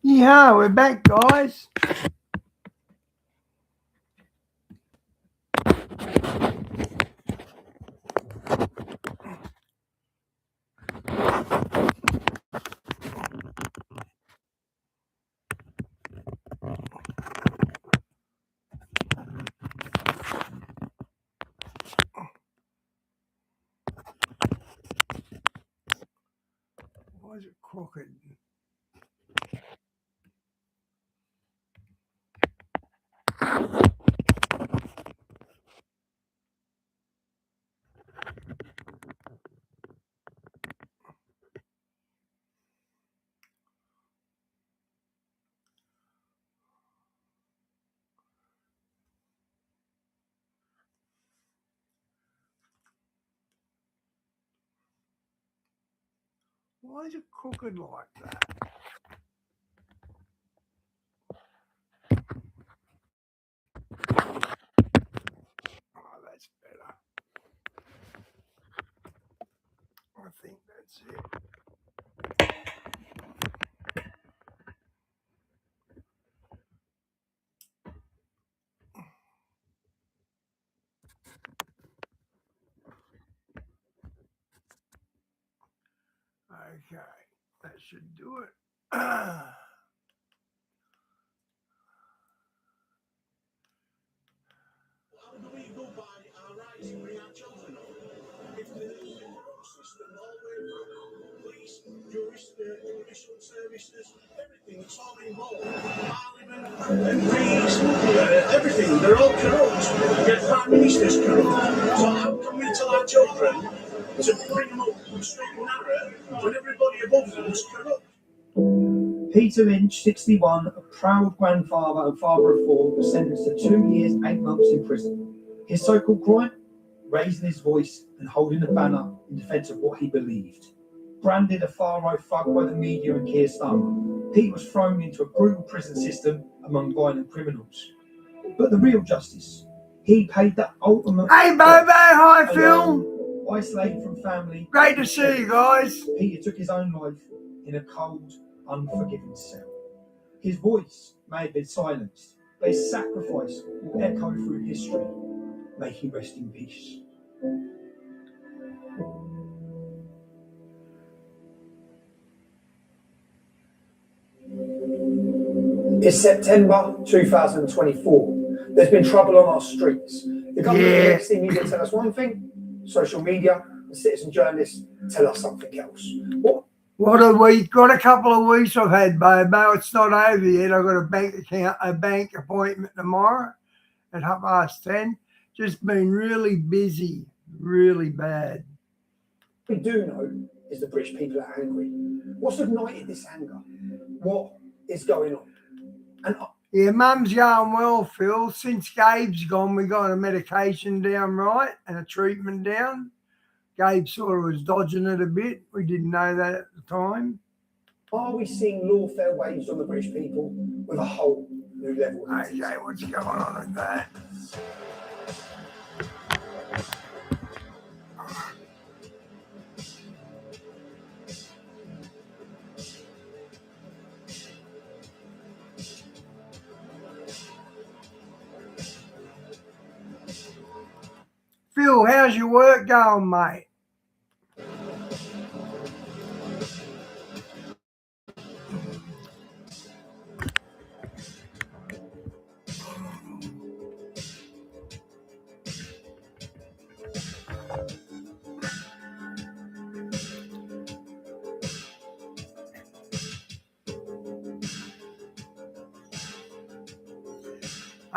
Yeah, we're back, guys. Why is it crooked? Why is it crooked like that? Oh, that's better. I think that's it. Okay, that should do it. How do we go by our rights to bring our children up? If the system always police, judicial services, everything, it's all involved. Parliament, MPs, everything, they're all corrupt. Yet Prime Minister's corrupt. So how can we tell our children to bring them up straight and narrow when everybody above them is corrupt? Peter Inch, 61, a proud grandfather and father of four, was sentenced to 2 years, 8 months in prison. His so-called crime? Raising his voice and holding a banner in defence of what he believed. Branded a far-right thug by the media and Keir Starmer, Pete was thrown into a brutal prison system among violent criminals. But the real justice, he paid the ultimate... Hey, Bobo, hi, Phil. Isolated from family. Great to see you guys. Peter took his own life in a cold, unforgiving cell. His voice may have been silenced, but his sacrifice will echo through history. May he rest in peace. It's September 2024. There's been trouble on our streets. The government and mainstream media tell us one thing, social media and citizen journalists tell us something else. What a week. Got a couple of weeks I've had, Bobo. It's not over yet. I've got a bank appointment tomorrow at 10:30. Just been really busy, really bad. What we do know is the British people are angry. What's ignited this anger? What is going on? Yeah, Mum's going well, Phil. Since Gabe's gone, we got a medication down right and a treatment down. Gabe sort of was dodging it a bit. We didn't know that at the time. Are we seeing lawfare waged on the British people with a whole new level? Okay, what's going on with that? Phil, how's your work going, mate?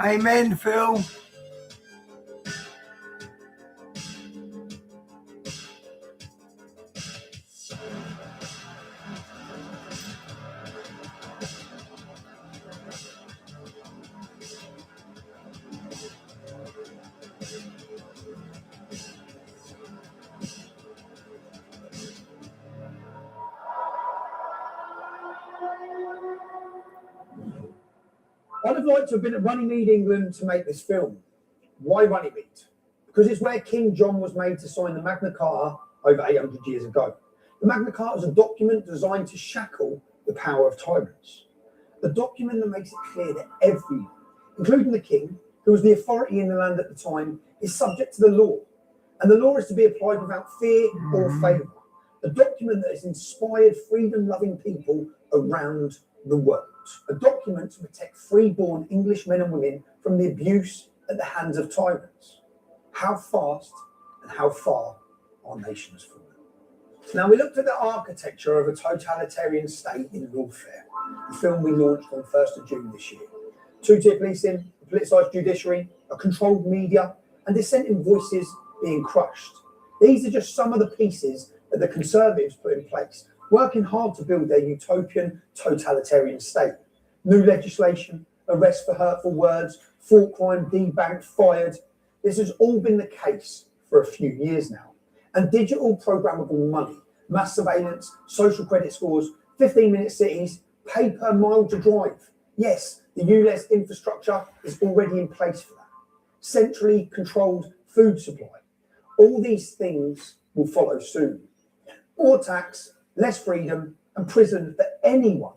Amen, Phil. I'd have liked to have been at Runnymede, England to make this film. Why Runnymede? Because it's where King John was made to sign the Magna Carta over 800 years ago. The Magna Carta is a document designed to shackle the power of tyrants. the document that makes it clear that everyone, including the king, who was the authority in the land at the time, is subject to the law, and the law is to be applied without fear or favour. A document that has inspired freedom-loving people around the world. A document to protect free-born English men and women from the abuse at the hands of tyrants. How fast and how far our nation has fallen. Now, we looked at the architecture of a totalitarian state in Lawfare, the film we launched on 1st of June this year. Two-tier policing, a politicised judiciary, a controlled media, and dissenting voices being crushed. These are just some of the pieces that the Conservatives put in place, working hard to build their utopian totalitarian state. New legislation, arrest for hurtful words, thought crime debanked, fired. This has all been the case for a few years now. And digital programmable money, mass surveillance, social credit scores, 15-minute cities, pay per mile to drive. Yes, the US infrastructure is already in place for that. Centrally controlled food supply. All these things will follow soon. More tax, less freedom, and prison for anyone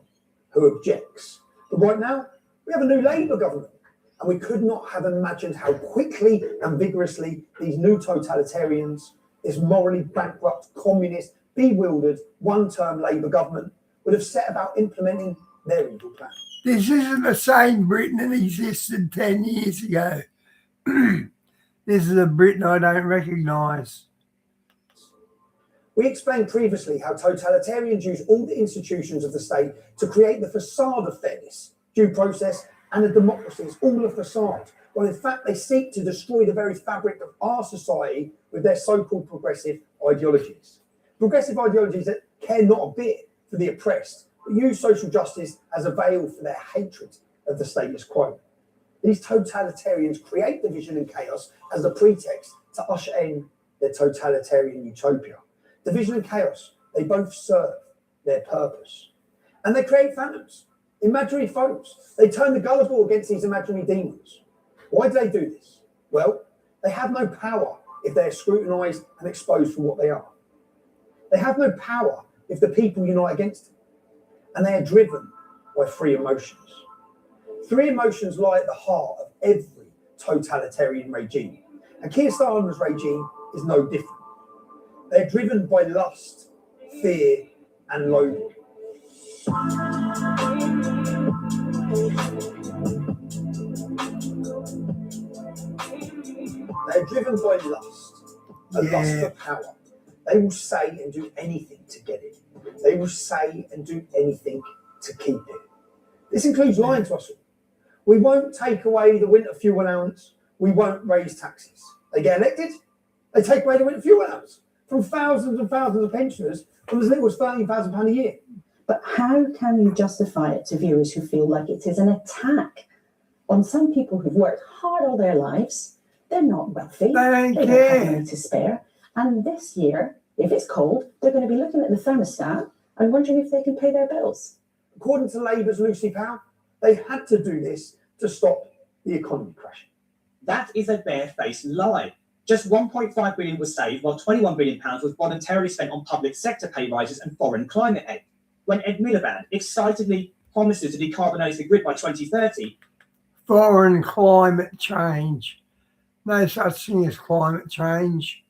who objects. But right now, we have a new Labour government, and we could not have imagined how quickly and vigorously these new totalitarians, this morally bankrupt, communist, bewildered, one-term Labour government would have set about implementing their evil plan. This isn't the same Britain that existed 10 years ago. This is a Britain I don't recognise. We explained previously how totalitarians use all the institutions of the state to create the facade of fairness, due process, and a democracy. It's all a facade. Well, in fact, they seek to destroy the very fabric of our society with their so-called progressive ideologies. Progressive ideologies that care not a bit for the oppressed, but use social justice as a veil for their hatred of the status quo. These totalitarians create division and chaos as a pretext to usher in their totalitarian utopia. Division and chaos, they both serve their purpose. And they create phantoms, imaginary foes. They turn the gullible against these imaginary demons. Why do they do this? Well, they have no power if they are scrutinised and exposed for what they are. They have no power if the people unite against them. And they are driven by three emotions. Three emotions lie at the heart of every totalitarian regime. And Keir Starmer's regime is no different. They're driven by lust, fear, and loathing. They're driven by lust, a lust for power. They will say and do anything to get it. They will say and do anything to keep it. This includes lying to us all. We won't take away the winter fuel allowance. We won't raise taxes. They get elected, they take away the winter fuel allowance from thousands and thousands of pensioners from as little as £13,000 a year. But how can you justify it to viewers who feel like it is an attack on some people who've worked hard all their lives? They're not wealthy. They don't They care. don't have money to spare. And this year, if it's cold, they're going to be looking at the thermostat and wondering if they can pay their bills. According to Labour's Lucy Powell, they had to do this to stop the economy crashing. That is a barefaced lie. Just 1.5 billion was saved, while 21 billion pounds was voluntarily spent on public sector pay rises and foreign climate aid. When Ed Miliband excitedly promises to decarbonise the grid by 2030, Foreign climate change. No such thing as climate change.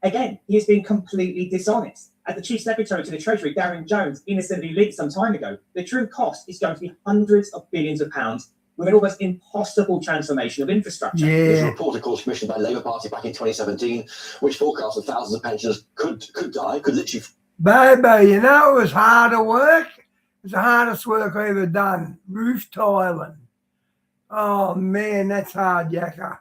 again, he is being completely dishonest. As the Chief Secretary to the Treasury, Darren Jones, innocently leaked some time ago, the true cost is going to be hundreds of billions of pounds with an almost impossible transformation of infrastructure. There's a Yeah. report, of course, commissioned by the Labour Party back in 2017, which forecast that thousands of pensioners could die, could literally. Baby, you know it was harder work? It was the hardest work I ever done. Roof tiling. Oh man, that's hard, yakka.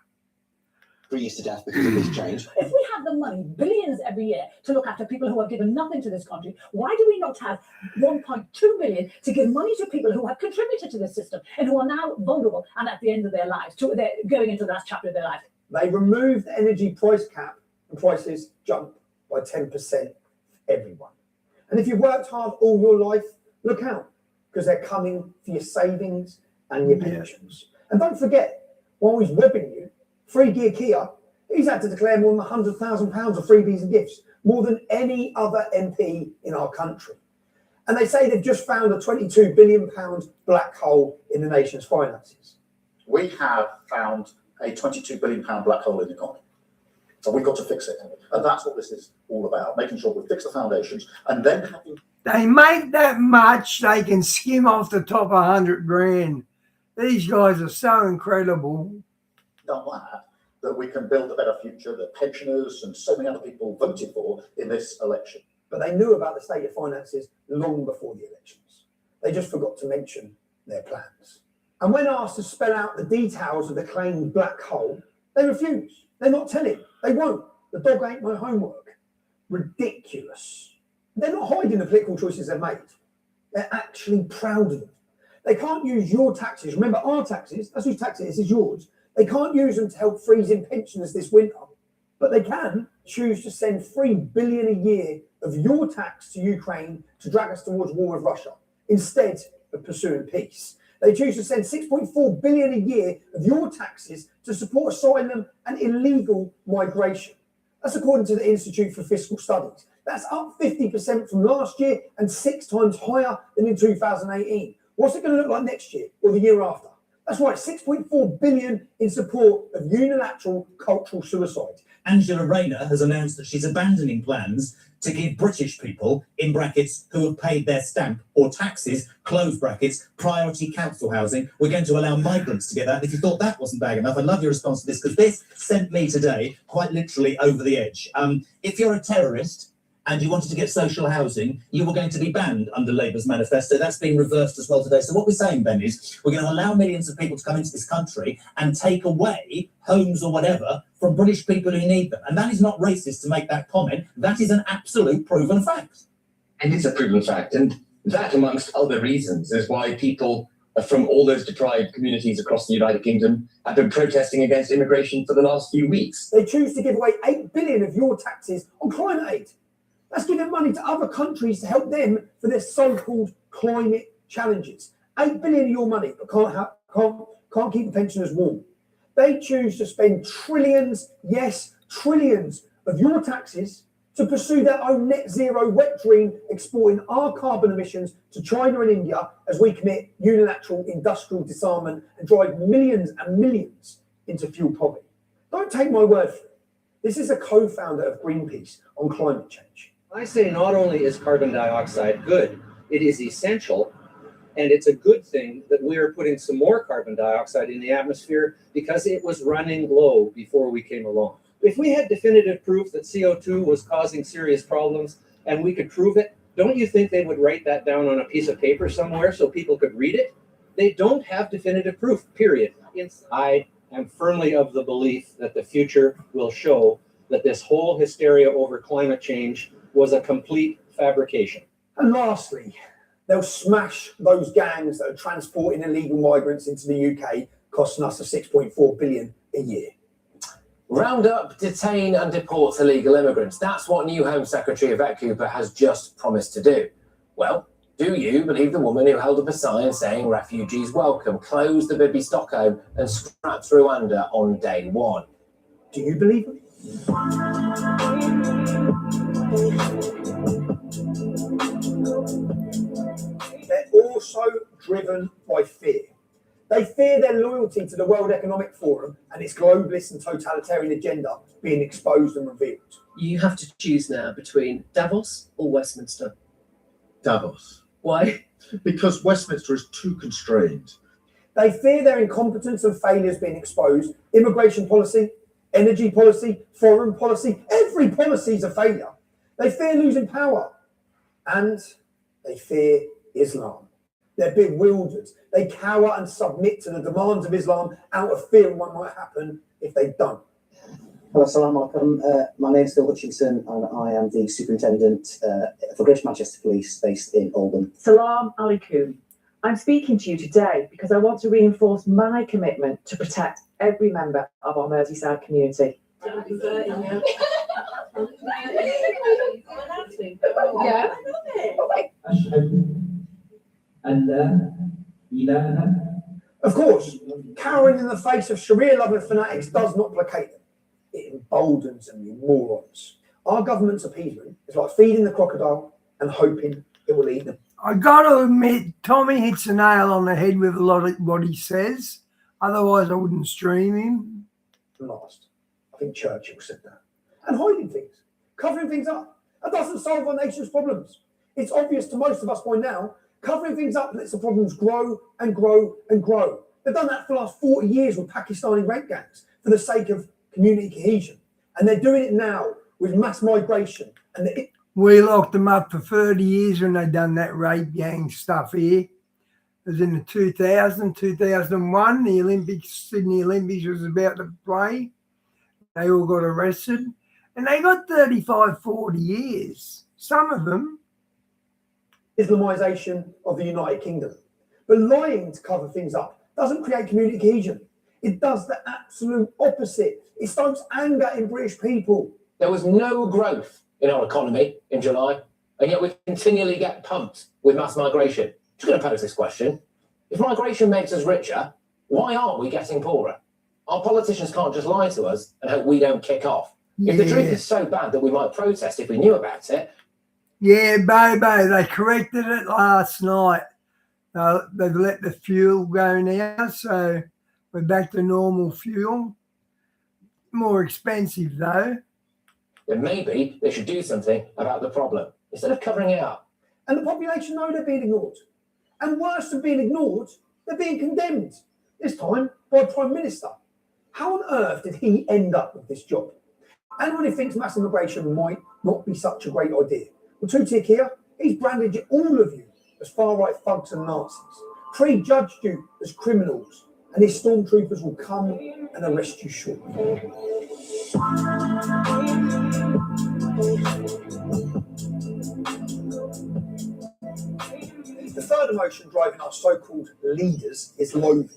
freeze to death because of this change. If we have the money, billions every year, to look after people who have given nothing to this country, why do we not have 1.2 billion to give money to people who have contributed to this system and who are now vulnerable and at the end of their lives, they're going into the last chapter of their life? They removed the energy price cap and prices jumped by 10% for everyone. And if you've worked hard all your life, look out, because they're coming for your savings and your pensions. And don't forget, while he's robbing you, Free Gear Kia, he's had to declare more than £100,000 of freebies and gifts, more than any other MP in our country. And they say they've just found a £22 billion black hole in the nation's finances. We have found a £22 billion black hole in the economy. So we've got to fix it. And that's what this is all about, making sure we fix the foundations and then having... They make that much, they can skim off the top 100 grand. These guys are so incredible. done that we can build a better future that pensioners and so many other people voted for in this election. But they knew about the state of finances long before the elections. They just forgot to mention their plans. And when asked to spell out the details of the claimed black hole, they refuse. They're not telling. They won't. The dog ain't my homework. Ridiculous. They're not hiding the political choices they've made. They're actually proud of them. They can't use your taxes. Remember, our taxes, that's whose tax it is yours. They can't use them to help freezing pensioners this winter. But they can choose to send $3 billion a year of your tax to Ukraine to drag us towards war with Russia, instead of pursuing peace. They choose to send $6.4 billion a year of your taxes to support asylum and illegal migration. That's according to the Institute for Fiscal Studies. That's up 50% from last year and 6 times higher than in 2018. What's it going to look like next year or the year after? That's right, $6.4 billion in support of unilateral cultural suicide. Angela Rayner has announced that she's abandoning plans to give British people, in brackets, who have paid their stamp or taxes, close brackets, priority council housing. We're going to allow migrants to get that. If you thought that wasn't bad enough, I love your response to this, because this sent me today quite literally over the edge. If you're a terrorist and you wanted to get social housing, you were going to be banned under Labour's manifesto. That's been reversed as well today. So what we're saying, Ben, is we're going to allow millions of people to come into this country and take away homes or whatever from British people who need them. And that is not racist to make that comment. That is an absolute proven fact. And it's a proven fact. And that, amongst other reasons, is why people from all those deprived communities across the United Kingdom have been protesting against immigration for the last few weeks. They choose to give away $8 billion of your taxes on climate aid. That's giving money to other countries to help them for their so-called climate challenges. $8 billion of your money, but can't keep the pensioners warm. They choose to spend trillions, yes, trillions of your taxes to pursue their own net zero wet dream, exporting our carbon emissions to China and India as we commit unilateral industrial disarmament and drive millions and millions into fuel poverty. Don't take my word for it. This is a co-founder of Greenpeace on climate change. I say not only is carbon dioxide good, it is essential, and it's a good thing that we are putting some more carbon dioxide in the atmosphere because it was running low before we came along. If we had definitive proof that CO2 was causing serious problems and we could prove it, don't you think they would write that down on a piece of paper somewhere so people could read it? They don't have definitive proof, period. I am firmly of the belief that the future will show that this whole hysteria over climate change was a complete fabrication. And lastly, they'll smash those gangs that are transporting illegal migrants into the UK, costing us a $6.4 billion a year. Round up, detain and deport illegal immigrants. That's what new Home Secretary Yvette Cooper has just promised to do. Well, do you believe the woman who held up a sign saying refugees welcome, closed the Bibby Stockholm and scrapped Rwanda on day one? Do you believe it? They're also driven by fear. They fear their loyalty to the World Economic Forum and its globalist and totalitarian agenda being exposed and revealed. You have to choose now between Davos or Westminster. Davos. Why? Because Westminster is too constrained. They fear their incompetence and failures being exposed. Immigration policy, energy policy, foreign policy, every policy is a failure. They fear losing power. And they fear Islam. They're bewildered. They cower and submit to the demands of Islam out of fear of what might happen if they don't. Hello, Assalamu alaikum. My name is Phil Hutchinson and I am the Superintendent for Greater Manchester Police based in Oldham. Salam alaikum. I'm speaking to you today because I want to reinforce my commitment to protect every member of our Merseyside community. Yeah. Of course, cowering in the face of Sharia-loving fanatics does not placate them. It emboldens them, you morons. Our government's appeasement is like feeding the crocodile and hoping it will eat them. I got to admit, Tommy hits the nail on the head with a lot of what he says. Otherwise, I wouldn't stream him. Last, I think Churchill said that. And hiding things, covering things up, that doesn't solve our nation's problems. It's obvious to most of us by now, covering things up lets the problems grow and grow and grow. They've done that for the last 40 years with Pakistani rape gangs for the sake of community cohesion. And they're doing it now with mass migration. And we locked them up for 30 years when they done that rape gang stuff here. It was in the 2001, the Olympics, Sydney Olympics was about to play. They all got arrested. And they got 35, 40 years. Some of them. Islamisation of the United Kingdom. But lying to cover things up doesn't create community cohesion. It does the absolute opposite. It stokes anger in British people. There was no growth in our economy in July, and yet we continually get pumped with mass migration. Just going to pose this question. If migration makes us richer, why aren't we getting poorer? Our politicians can't just lie to us and hope we don't kick off. If the truth is so bad that we might protest if we knew about it. Yeah, baby, they corrected it last night. They've let the fuel go now, so we're back to normal fuel. More expensive, though. Then maybe they should do something about the problem instead of covering it up. And the population know they're being ignored. And worse than being ignored, they're being condemned. This time by a Prime Minister. How on earth did he end up with this job? Anyone who thinks mass immigration might not be such a great idea. Well, two tick here, he's branded all of you as far-right thugs and Nazis, prejudged you as criminals, and his stormtroopers will come and arrest you shortly. The third emotion driving our so-called leaders is loathing.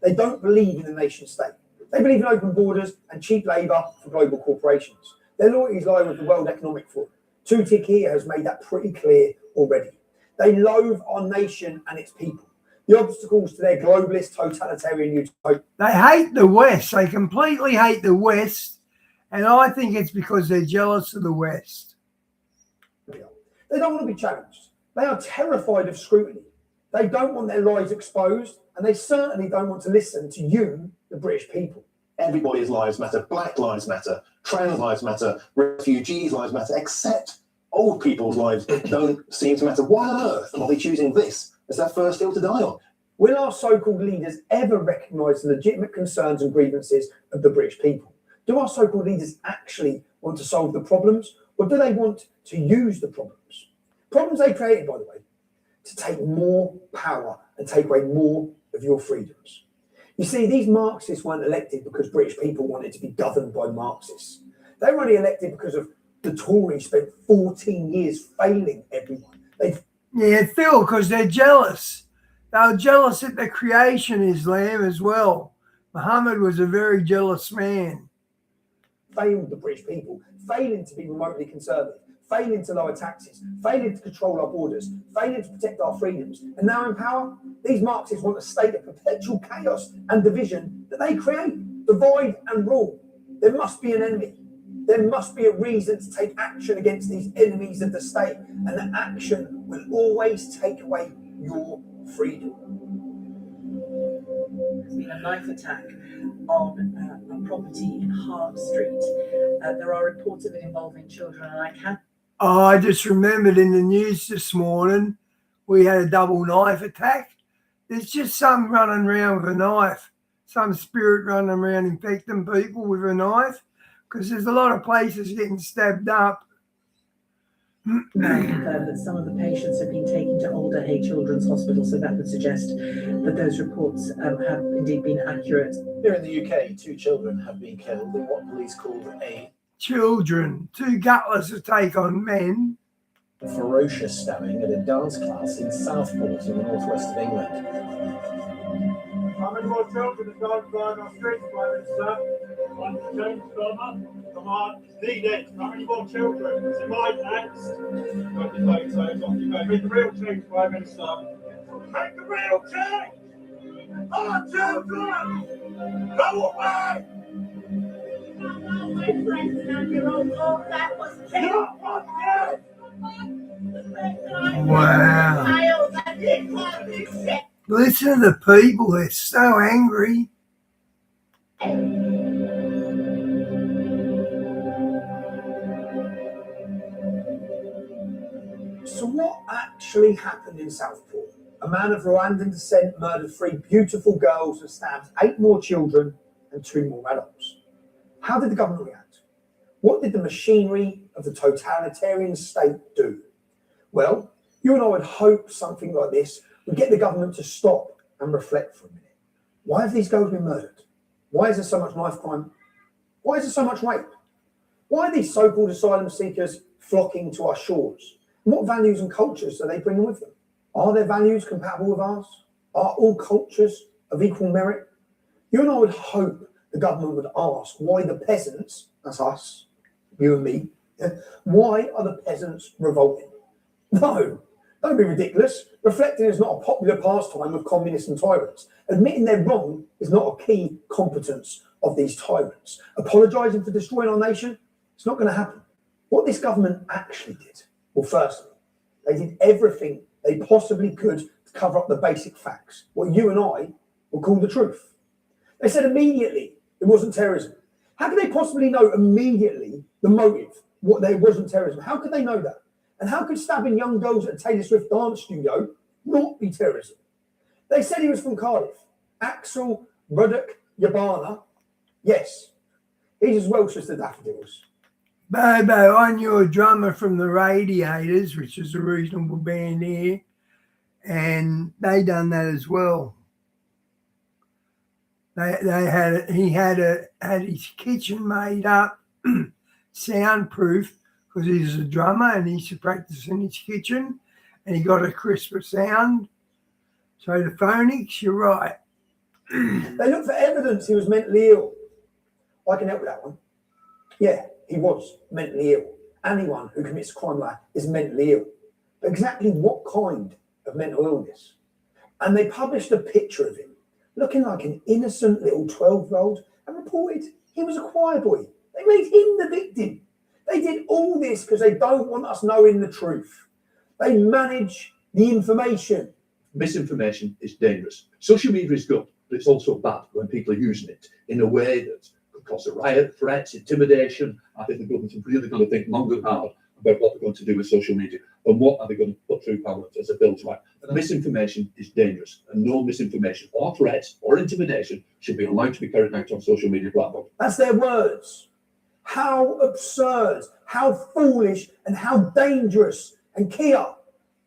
They don't believe in the nation state. They believe in open borders and cheap labour for global corporations. Their loyalties lie with the World Economic Forum. Two tick here has made that pretty clear already. They loathe our nation and its people. The obstacles to their globalist totalitarian utopia. They hate the West. They completely hate the West. And I think it's because they're jealous of the West. They don't want to be challenged. They are terrified of scrutiny. They don't want their lies exposed. And they certainly don't want to listen to you, the British people. Everybody's lives matter. Black lives matter. Trans lives matter. Refugees' lives matter. Except old people's lives don't seem to matter. Why on earth are they choosing this as their first hill to die on? Will our so-called leaders ever recognise the legitimate concerns and grievances of the British people? Do our so-called leaders actually want to solve the problems, or do they want to use the problems? Problems they created, by the way, to take more power and take away more of your freedoms. You see, these Marxists weren't elected because British people wanted to be governed by Marxists. They were only elected because of the Tories spent 14 years failing everyone. Yeah, Phil, because they're jealous. They were jealous at the creation of Islam as well. Muhammad was a very jealous man. Failed the British people, failing to be remotely conservative, failing to lower taxes, failing to control our borders, failing to protect our freedoms. And now in power, these Marxists want a state of perpetual chaos and division that they create, divide and rule. There must be an enemy. There must be a reason to take action against these enemies of the state, and that action will always take away your freedom. There's been a knife attack on a property in Hart Street. There are reports of it involving children, and I can't. Oh, I just remembered in the news this morning, we had a double knife attack. There's just some running around with a knife, some spirit running around infecting people with a knife, because there's a lot of places getting stabbed up. That some of the patients have been taken to Alder Hay Children's Hospital, so that would suggest that those reports have indeed been accurate. Here in the UK, 2 children have been killed in what police called a Children, 2 gutless attack on men. ferocious stabbing at a dance class in Southport in the northwest of England. How many more children have died by our streets, Prime Minister? One change, Farmer. Come on, need it. How many more children? Is it my next? Don't be late, so it's off you go. Make the real change, Prime Minister. Make the real change! Our children! Go away! My friends and your own that was killed. Wow. Listen to the people, they're so angry. So what actually happened in Southport? A man of Rwandan descent murdered 3 beautiful girls and stabbed 8 more children and 2 more adults. How did the government react? What did the machinery of the totalitarian state do? Well, you and I would hope something like this would get the government to stop and reflect for a minute. Why have these girls been murdered? Why is there so much knife crime? Why is there so much rape? Why are these so-called asylum seekers flocking to our shores? And what values and cultures are they bringing with them? Are their values compatible with ours? Are all cultures of equal merit? You and I would hope the government would ask why the peasants, that's us, you and me, why are the peasants revolting? No, don't be ridiculous. Reflecting is not a popular pastime of communists and tyrants. Admitting they're wrong is not a key competence of these tyrants. Apologising for destroying our nation, it's not going to happen. What this government actually did, well, firstly, they did everything they possibly could to cover up the basic facts, what you and I will call the truth. They said immediately it wasn't terrorism. How could they possibly know immediately the motive, what there wasn't terrorism? How could they know that? And how could stabbing young girls at a Taylor Swift dance studio not be terrorism? They said he was from Cardiff. Axel Ruddock Yabana. Yes, he's as Welsh as the daffodils. Bobo, I knew a drummer from the Radiators, which is a reasonable band here, and they done that as well. He had his kitchen made up soundproof because he's a drummer and he used to practice in his kitchen, and he got a crisper sound. So the phonics, you're right. They looked for evidence he was mentally ill. I can help with that one. Yeah, he was mentally ill. Anyone who commits a crime like that is mentally ill. But exactly what kind of mental illness? And they published a picture of him, looking like an innocent little 12-year-old, and reported he was a choir boy. They made him the victim. They did all this because they don't want us knowing the truth. They manage the information. Misinformation is dangerous. Social media is good, but it's also bad when people are using it in a way that could cause a riot, threats, intimidation. I think the government is really going to think long and hard about what they're going to do with social media and what are they going to put through Parliament as a bill to act. Misinformation is dangerous, and no misinformation or threats or intimidation should be allowed to be carried out on social media platforms. That's their words. How absurd, how foolish, and how dangerous. And Kia,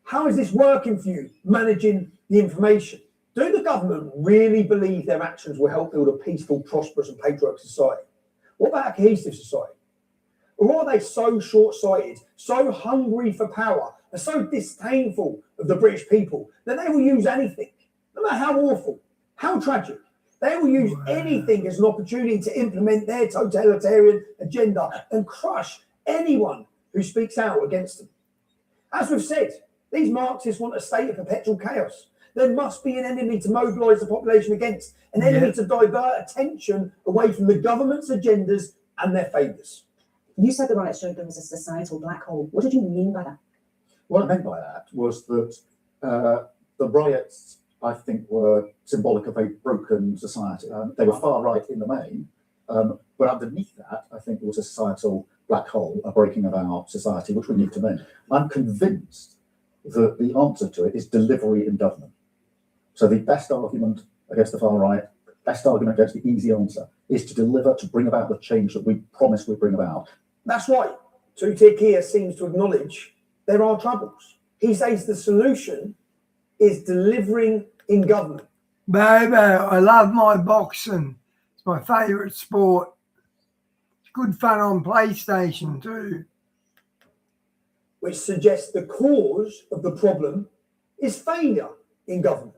how is this working for you, managing the information? Do the government really believe their actions will help build a peaceful, prosperous, and patriotic society? What about a cohesive society? Or are they so short-sighted, so hungry for power, and so disdainful of the British people that they will use anything, no matter how awful, how tragic? They will use anything as an opportunity to implement their totalitarian agenda and crush anyone who speaks out against them. As we've said, these Marxists want a state of perpetual chaos. There must be an enemy to mobilise the population against, an enemy to divert attention away from the government's agendas and their favours. You said the riots showed there was a societal black hole. What did you mean by that? What I meant by that was that the riots, I think, were symbolic of a broken society. They were far right in the main, but underneath that, I think there was a societal black hole, a breaking of our society, which we need to mend. I'm convinced that the answer to it is delivery in government. So the best argument against the far right, best argument against the easy answer, is to deliver, to bring about the change that we promised we'd bring about. That's right. Tutik here seems to acknowledge there are troubles. He says the solution is delivering in government. Baby, I love my boxing. It's my favourite sport. It's good fun on PlayStation too. Which suggests the cause of the problem is failure in government.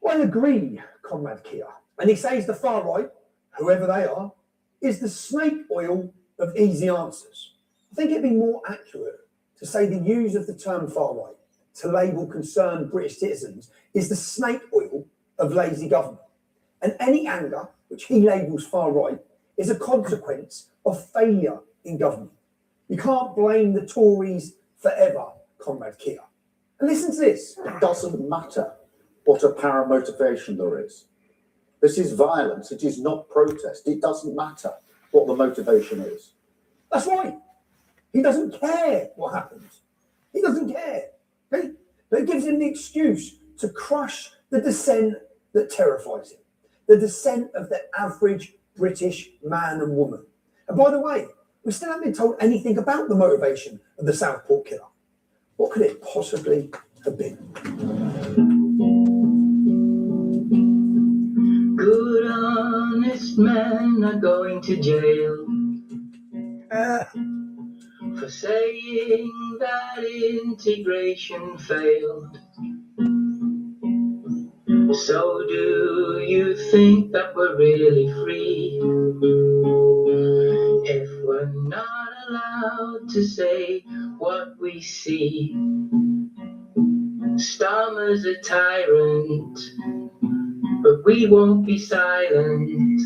I agree, Comrade Kia. And he says the far right, whoever they are, is the snake oil of easy answers. I think it'd be more accurate to say the use of the term far right to label concerned British citizens is the snake oil of lazy government. And any anger, which he labels far right, is a consequence of failure in government. You can't blame the Tories forever, Comrade Kia. And listen to this. It doesn't matter what apparent motivation there is. This is violence. It is not protest. It doesn't matter what the motivation is. That's right. He doesn't care what happens. He doesn't care. Okay? But it gives him the excuse to crush the dissent that terrifies him, the dissent of the average British man and woman. And by the way, we still haven't been told anything about the motivation of the Southport killer. What could it possibly have been? Good honest men are going to jail for saying that integration failed. So do you think that we're really free if we're not allowed to say what we see? Starmer's a tyrant, but we won't be silent,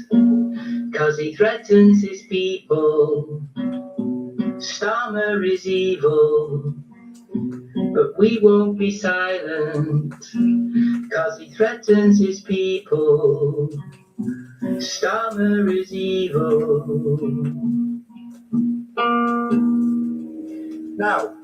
'cause he threatens his people. Starmer is evil, but we won't be silent, 'cause he threatens his people. Starmer is evil. Now,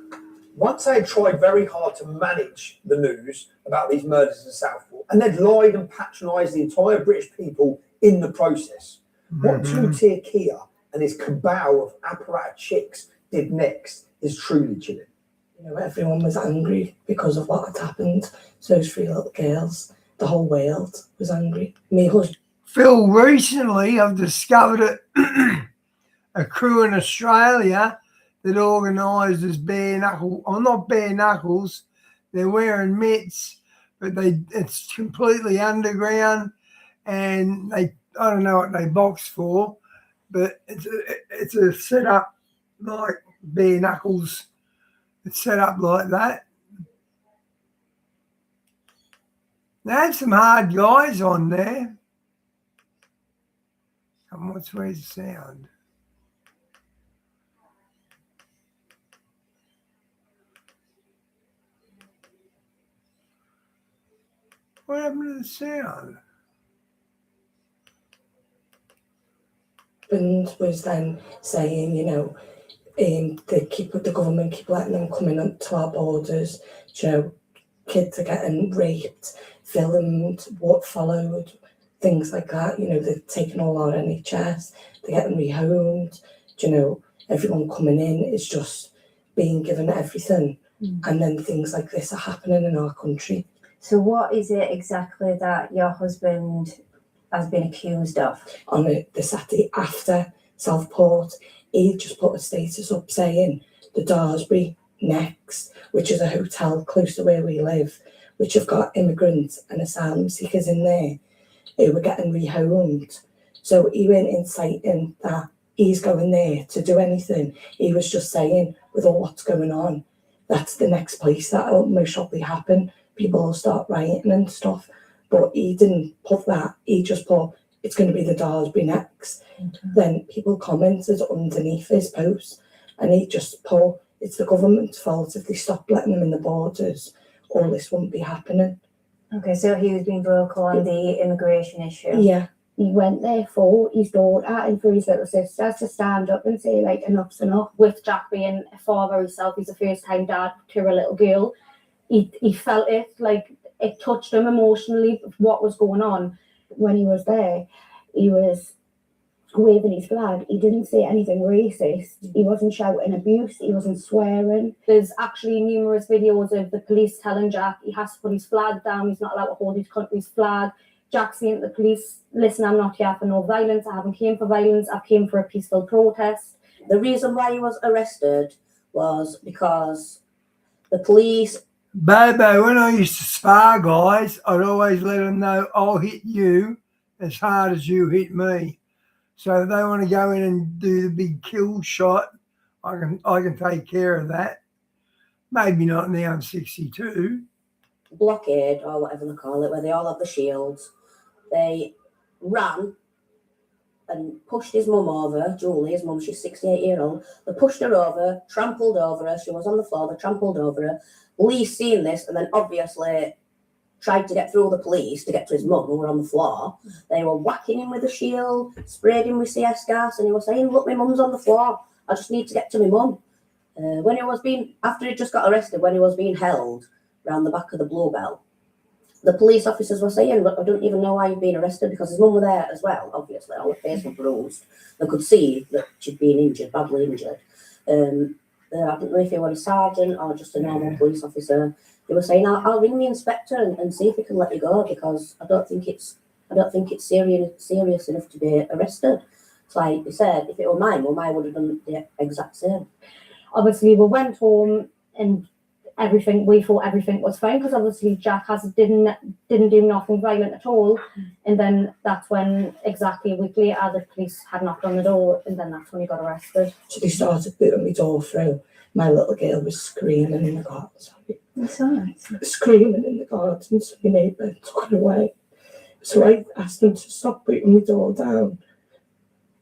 once they had tried very hard to manage the news about these murders in Southport, and they'd lied and patronised the entire British people in the process, what two-tier Kia and his cabal of apparat chicks did next is truly chilling. You know, everyone was angry because of what had happened. So those three little girls, the whole world was angry. Me husband. Phil, recently I've discovered a crew in Australia that organises bare knuckle, or not bare knuckles, they're wearing mitts, but it's completely underground, and I don't know what they box for, but it's a setup like bare knuckles. It's set up like that. They had some hard guys on there. And where's the sound? What happened to the sound? And was then saying, you know, the government keep letting them come in to our borders. You know, kids are getting raped, filmed, what followed, things like that. You know, they're taking all our NHS, they're getting rehomed. You know, everyone coming in is just being given everything, and then things like this are happening in our country. So, what is it exactly that your husband has been accused of? On the Saturday after Southport, he just put a status up saying the Daresbury next, which is a hotel close to where we live, which have got immigrants and asylum seekers in there who were getting rehomed. So he weren't inciting that he's going there to do anything. He was just saying, with all what's going on, that's the next place that'll most probably happen. People will start rioting and stuff. But he didn't put that. He just put, it's going to be the Daresbury next. Then people commented underneath his post, and he just put, it's the government's fault. If they stopped letting them in the borders, all this wouldn't be happening. Okay, so he was being vocal on the immigration issue. Yeah. He went there for his daughter and for his little sister to stand up and say, like, enough's enough. With Jack being a father himself, he's a first-time dad to a little girl. He felt it, like, it touched him emotionally, what was going on. When he was there, he was waving his flag. He didn't say anything racist. He wasn't shouting abuse. He wasn't swearing. There's actually numerous videos of the police telling Jack he has to put his flag down. He's not allowed to hold his country's flag. Jack saying to the police, listen, I'm not here for no violence. I haven't came for violence. I came for a peaceful protest. The reason why he was arrested was because the police... Bobo, when I used to spar guys, I'd always let them know I'll hit you as hard as you hit me. So if they want to go in and do the big kill shot, I can take care of that. Maybe not now I'm 62. Blockade, or whatever they call it, where they all have the shields. They ran and pushed his mum over, Julie, his mum, she's 68-year-old. They pushed her over, trampled over her. She was on the floor, they trampled over her, Police seen this and then obviously tried to get through the police to get to his mum who were on the floor. They were whacking him with a shield, sprayed him with CS gas, and he was saying, "Look, my mum's on the floor. I just need to get to my mum." After he just got arrested, when he was being held round the back of the Bluebell, the police officers were saying, "Look, I don't even know why you've been arrested," because his mum were there as well, obviously. All her face was bruised. They could see that she'd been injured, badly injured. I don't know if he was a sergeant or just a normal police officer. They were saying, "I'll ring the inspector and see if he can let you go, because I don't think it's serious enough to be arrested." It's like he said, if it were my mum, I would have done the exact same. Obviously, we went home and we thought everything was fine, because obviously Jack didn't do nothing violent at all. And then that's when, exactly a week later, the police had knocked on the door, and then that's when he got arrested. So they started booting my door through. My little girl was screaming in the garden. Screaming in the garden, so my neighbour took her away. So I asked them to stop booting my door down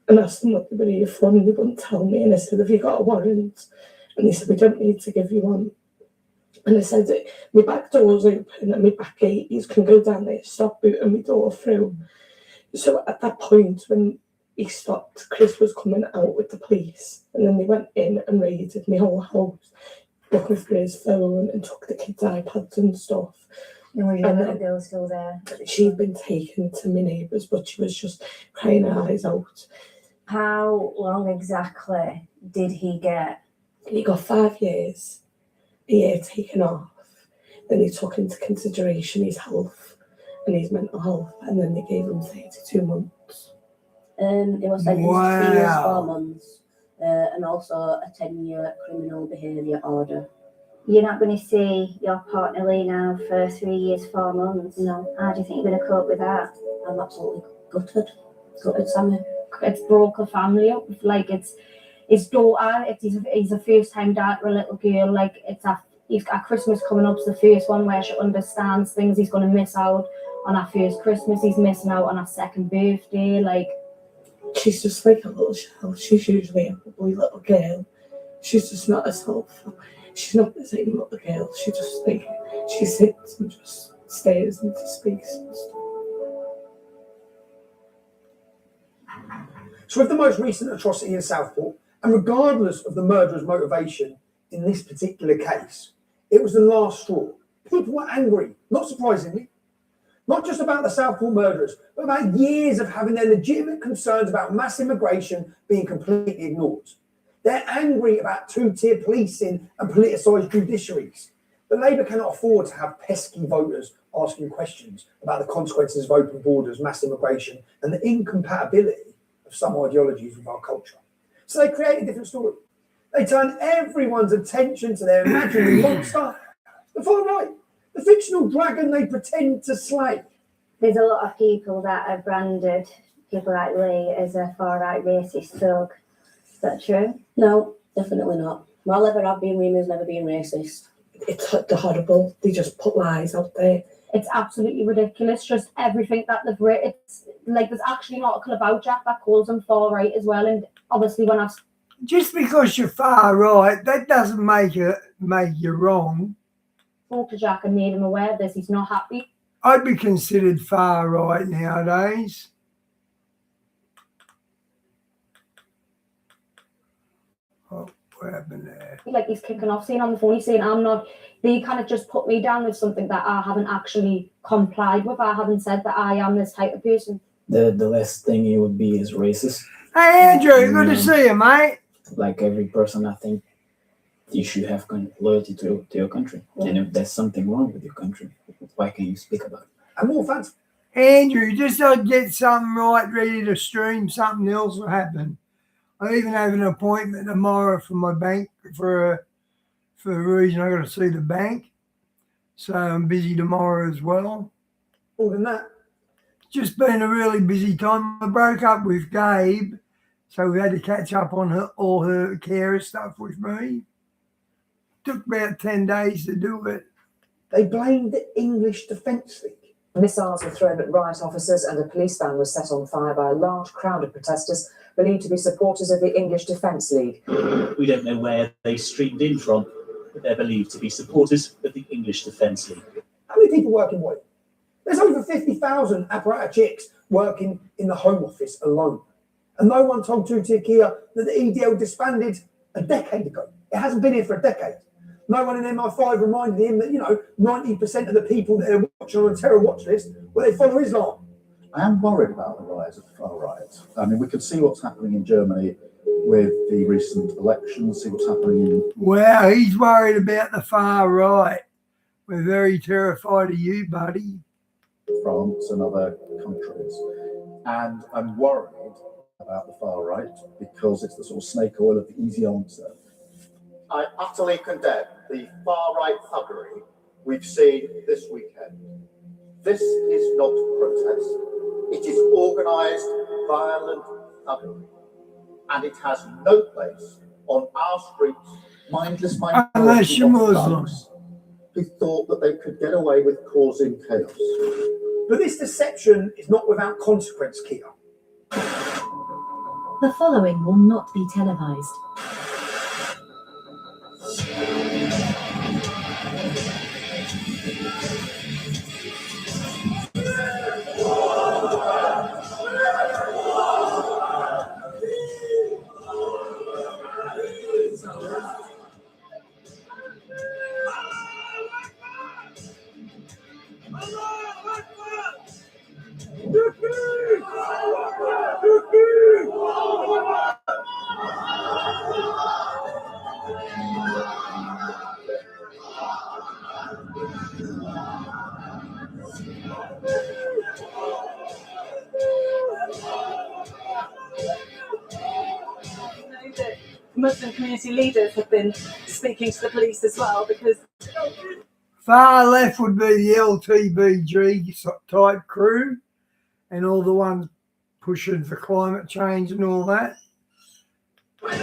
and asked them what they were here for, and they wouldn't tell me. And I said, "Have you got a warrant?" And they said, "We don't need to give you one." And I said, "My back door's open and my back gate, you can go down there, stop booting my door through." So at that point, when he stopped, Chris was coming out with the police, and then they went in and raided my whole house, looking for his phone and took the kids' iPads and stuff. And your little girl still there? She'd been taken to my neighbours, but she was just crying her eyes out. How long exactly did he get? He got 5 years, a year taken off. Then they took into consideration his health and his mental health, and then they gave him 32 months. It was sentenced to 3 years, 4 months, and also a 10-year criminal behaviour order. You're not going to see your partner Lee now for 3 years, 4 months? No. How do you think you're going to cope with that? I'm absolutely gutted. Gutted, Sammy. It's broke the family up. Like, it's his daughter. He's a first-time dad for a little girl. Like, he's got Christmas coming up. It's the first one where she understands things. He's going to miss out on her first Christmas. He's missing out on her second birthday. Like, she's just like a little child. She's usually a bubbly little girl. She's just not herself. She's not the same little girl. She just she sits and just stares into space and stuff. So with the most recent atrocity in Southport, and regardless of the murderer's motivation in this particular case, it was the last straw. People were angry, not surprisingly, not just about the Southport murderers, but about years of having their legitimate concerns about mass immigration being completely ignored. They're angry about two-tier policing and politicised judiciaries. But Labour cannot afford to have pesky voters asking questions about the consequences of open borders, mass immigration, and the incompatibility of some ideologies with our culture. So they create a different story. They turn everyone's attention to their imaginary monster, the far right, the fictional dragon they pretend to slay. There's a lot of people that have branded people like Lee as a far-right racist thug. Is that true? No, definitely not. I'll never have been. Reema's never been racist. It's horrible. They just put lies out there. It's absolutely ridiculous. Just everything that they've written. It's like there's actually an article about Jack that calls him far right as well. And obviously, when I've just because you're far right, that doesn't make you wrong. Spoke to Jack and made him aware of this, he's not happy. I'd be considered far right nowadays. Oh, what happened there? Like he's kicking off, saying on the phone, he's saying, "I'm not." They kind of just put me down with something that I haven't actually complied with. I haven't said that I am this type of person. The last thing you would be is racist. Hey Andrew, good to see you, mate. Like every person, I think you should have loyalty to your country. And if there's something wrong with your country, why can't you speak about it? And more fans. Andrew, just don't get something right, ready to stream, something else will happen. I even have an appointment tomorrow for my bank for a reason. I got to see the bank. So I'm busy tomorrow as well. More than that. Just been a really busy time. I broke up with Gabe, so we had to catch up on all her care stuff with me. Took about 10 days to do it. They blamed the English Defence League. Missiles were thrown at riot officers and a police van was set on fire by a large crowd of protesters believed to be supporters of the English Defence League. We don't know where they streamed in from. but they're believed to be supporters of the English Defence League. How many people work in what? There's over 50,000 apparatchiks working in the Home Office alone. And no one told Tutia Kia that the EDL disbanded a decade ago. It hasn't been here for a decade. No one in MI5 reminded him that, 90% of the people that are watching on a terror watch list, well, they follow Islam. I am worried about the rise of the far right. I mean, we could see what's happening in Germany with the recent elections, see what's happening in... Well, he's worried about the far right. We're very terrified of you, buddy. France and other countries. And I'm worried about the far right because it's the sort of snake oil of the easy answer. I utterly condemn the far right thuggery we've seen this weekend. This is not protest. It is organised, violent thuggery. And it has no place on our streets, mindless unless you're Muslim, who thought that they could get away with causing chaos. But this deception is not without consequence, Kia. The following will not be televised. Muslim community leaders have been speaking to the police as well because far left would be the LTBG type crew and all the ones pushing for climate change and all that. But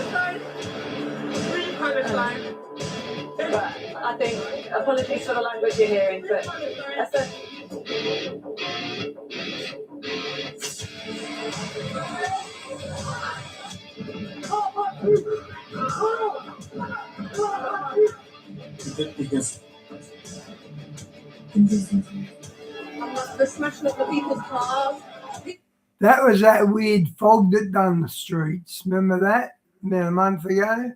I think, apologies for the language you're hearing, but that's a... Because the smashing of the people's cars. That was that weird fog that done the streets. Remember that? About a month ago?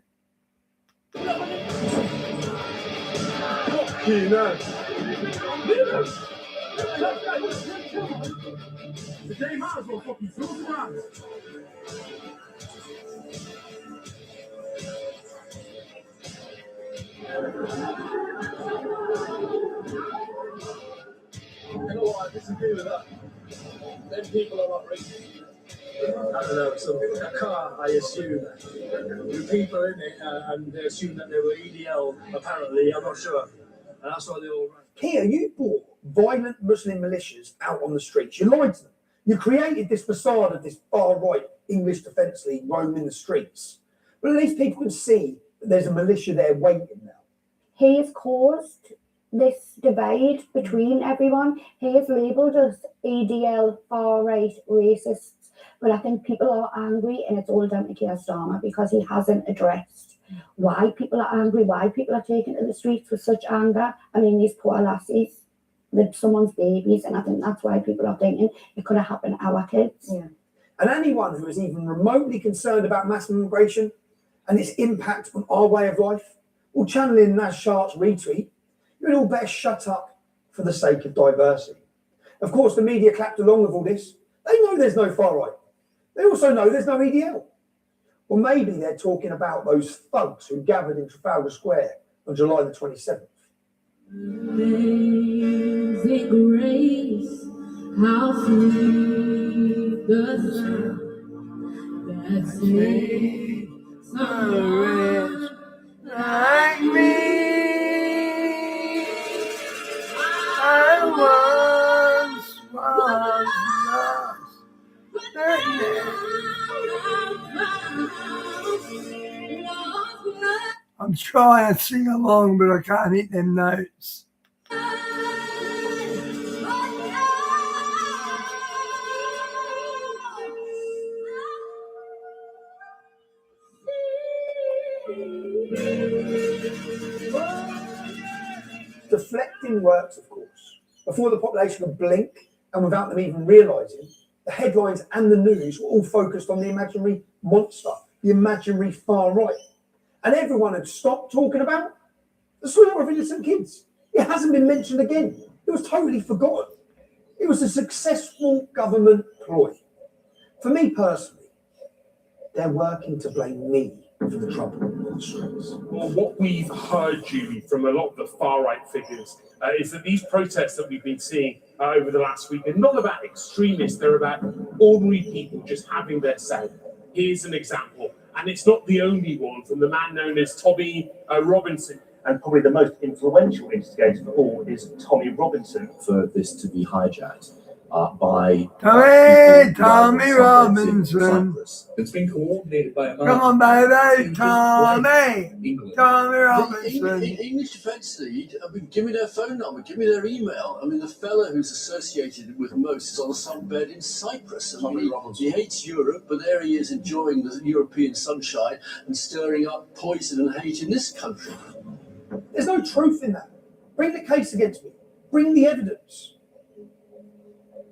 they might as well fucking throw the ground. You know what? I disagree with that. Them people are not racist. I don't know, a car, I assume. The people in it, and they assume that they were EDL, apparently, I'm not sure. And that's why they all ran. Kia, you brought violent Muslim militias out on the streets. You lied to them. You created this facade of this far-right English Defence League roaming the streets. But at least people can see that there's a militia there waiting now. He has caused this divide between everyone. He has labelled us ADL, far-right, racists. But I think people are angry, and it's all down to Keir Starmer because he hasn't addressed why people are angry, why people are taken to the streets with such anger. I mean, these poor lassies, they're someone's babies, and I think that's why people are thinking it could have happened to our kids. Yeah. And anyone who is even remotely concerned about mass immigration and its impact on our way of life, will channel in Naz Sharp's retweet, you'd all better shut up for the sake of diversity. Of course, the media clapped along with all this. They know there's no far right. They also know there's no EDL. Well, maybe they're talking about those thugs who gathered in Trafalgar Square on July the 27th. Amazing grace, how sweet the sound that saves a wretch like me. I once was lost, but I'm trying to sing along, but I can't hit them notes. Oh, thing works, of course. Before the population could blink, and without them even realising, the headlines and the news were all focused on the imaginary monster, the imaginary far right. And everyone had stopped talking about it. The slaughter of innocent kids. It hasn't been mentioned again. It was totally forgotten. It was a successful government ploy. For me personally, they're working to blame me for the trouble on the streets. Well, what we've heard, Julie, from a lot of the far-right figures is that these protests that we've been seeing over the last week are not about extremists, they're about ordinary people just having their say. Here's an example, and it's not the only one, from the man known as Tommy Robinson. And probably the most influential instigator of all is Tommy Robinson. For this to be hijacked by Tommy Robinson. It's been coordinated by a man. Come on, baby, Tommy. Tommy Robinson. The English Defence League have been giving their phone number, give me their email. I mean, the fella who's associated with most is on a sunbed in Cyprus. I mean, he hates Europe, but there he is enjoying the European sunshine and stirring up poison and hate in this country. There's no truth in that. Bring the case against me. Bring the evidence.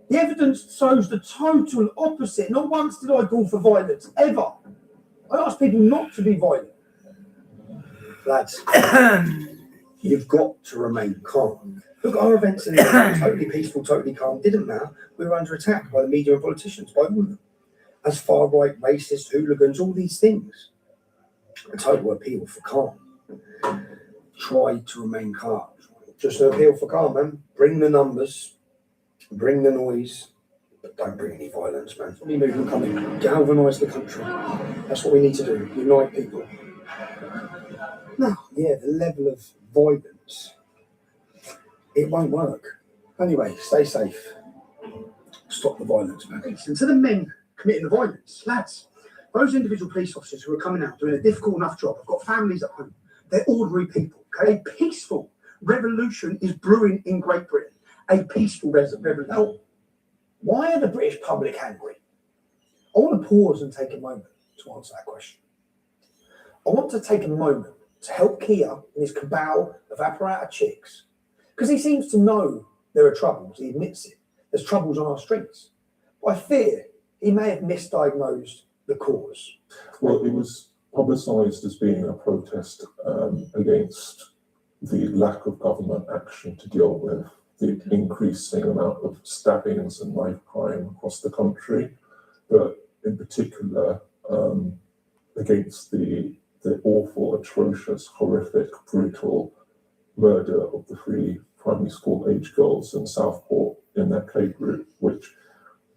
The evidence shows the total opposite. Not once did I call for violence, ever. I ask people not to be violent. Lads, you've got to remain calm. Look, our events in totally peaceful, totally calm. Didn't matter. We were under attack by the media and politicians, by all of them. As far-right, racist, hooligans, all these things. A total appeal for calm. Try to remain calm. Just an appeal for calm, man. Bring the numbers, bring the noise, but don't bring any violence, man. Any movement coming, galvanise the country. That's what we need to do. Unite people. No, yeah, the level of violence, it won't work. Anyway, stay safe. Stop the violence, man. And to the men committing the violence, lads, those individual police officers who are coming out doing a difficult enough job, have got families at home. They're ordinary people, okay? A peaceful revolution is brewing in Great Britain. A peaceful revolution. Now, why are the British public angry? I want to pause and take a moment to answer that question. I want to take a moment to help Kia and his cabal of apparatus chicks, because he seems to know there are troubles. He admits it. There's troubles on our streets. But I fear he may have misdiagnosed the cause. Well, it was publicised as being a protest against the lack of government action to deal with the increasing amount of stabbings and knife crime across the country, but in particular against the awful, atrocious, horrific, brutal murder of the 3 primary school age girls in Southport in their play group, which,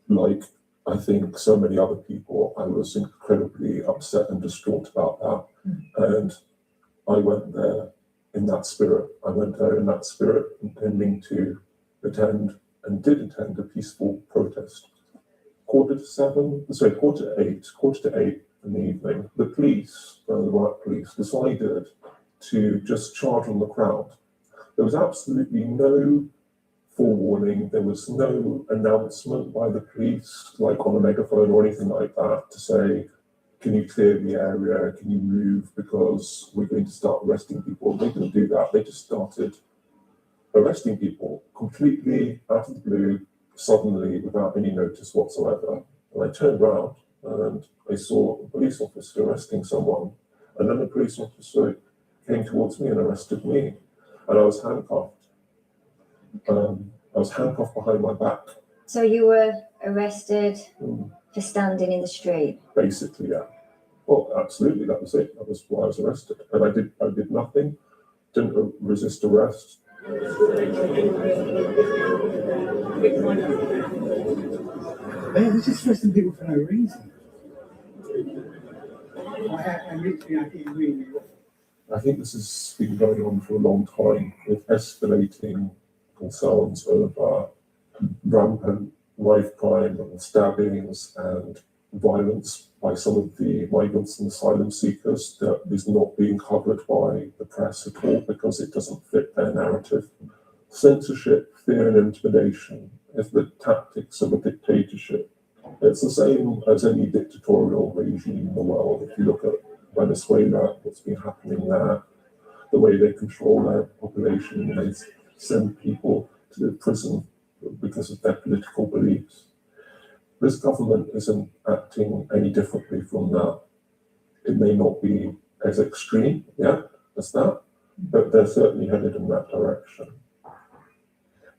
like I think so many other people, I was incredibly upset and distraught about that. And I went there in that spirit. Intending to attend, and did attend, a peaceful protest. Quarter to eight in the evening, the police, the riot police, decided to just charge on the crowd. There was absolutely no forewarning. There was no announcement by the police, like on a megaphone or anything like that, to say, can you clear the area, can you move, because we're going to start arresting people. They didn't do that. They just started arresting people completely out of the blue, suddenly, without any notice whatsoever. And I turned around and I saw a police officer arresting someone, and then the police officer came towards me and arrested me, and I was handcuffed. I was handcuffed behind my back. So you were arrested for standing in the street? Basically, yeah. Well, absolutely, that was it. That was why I was arrested. And I did nothing, didn't resist arrest. They're just arresting people for no reason. I think this has been going on for a long time, with escalating concerns over rampant knife crime and stabbings and violence by some of the migrants and asylum seekers that is not being covered by the press at all because it doesn't fit their narrative. Censorship, fear and intimidation is the tactics of a dictatorship. It's the same as any dictatorial regime in the world. If you look at Venezuela, what's been happening there, the way they control their population, they send people to the prison because of their political beliefs. This government isn't acting any differently from that. It may not be as extreme, as that, but they're certainly headed in that direction.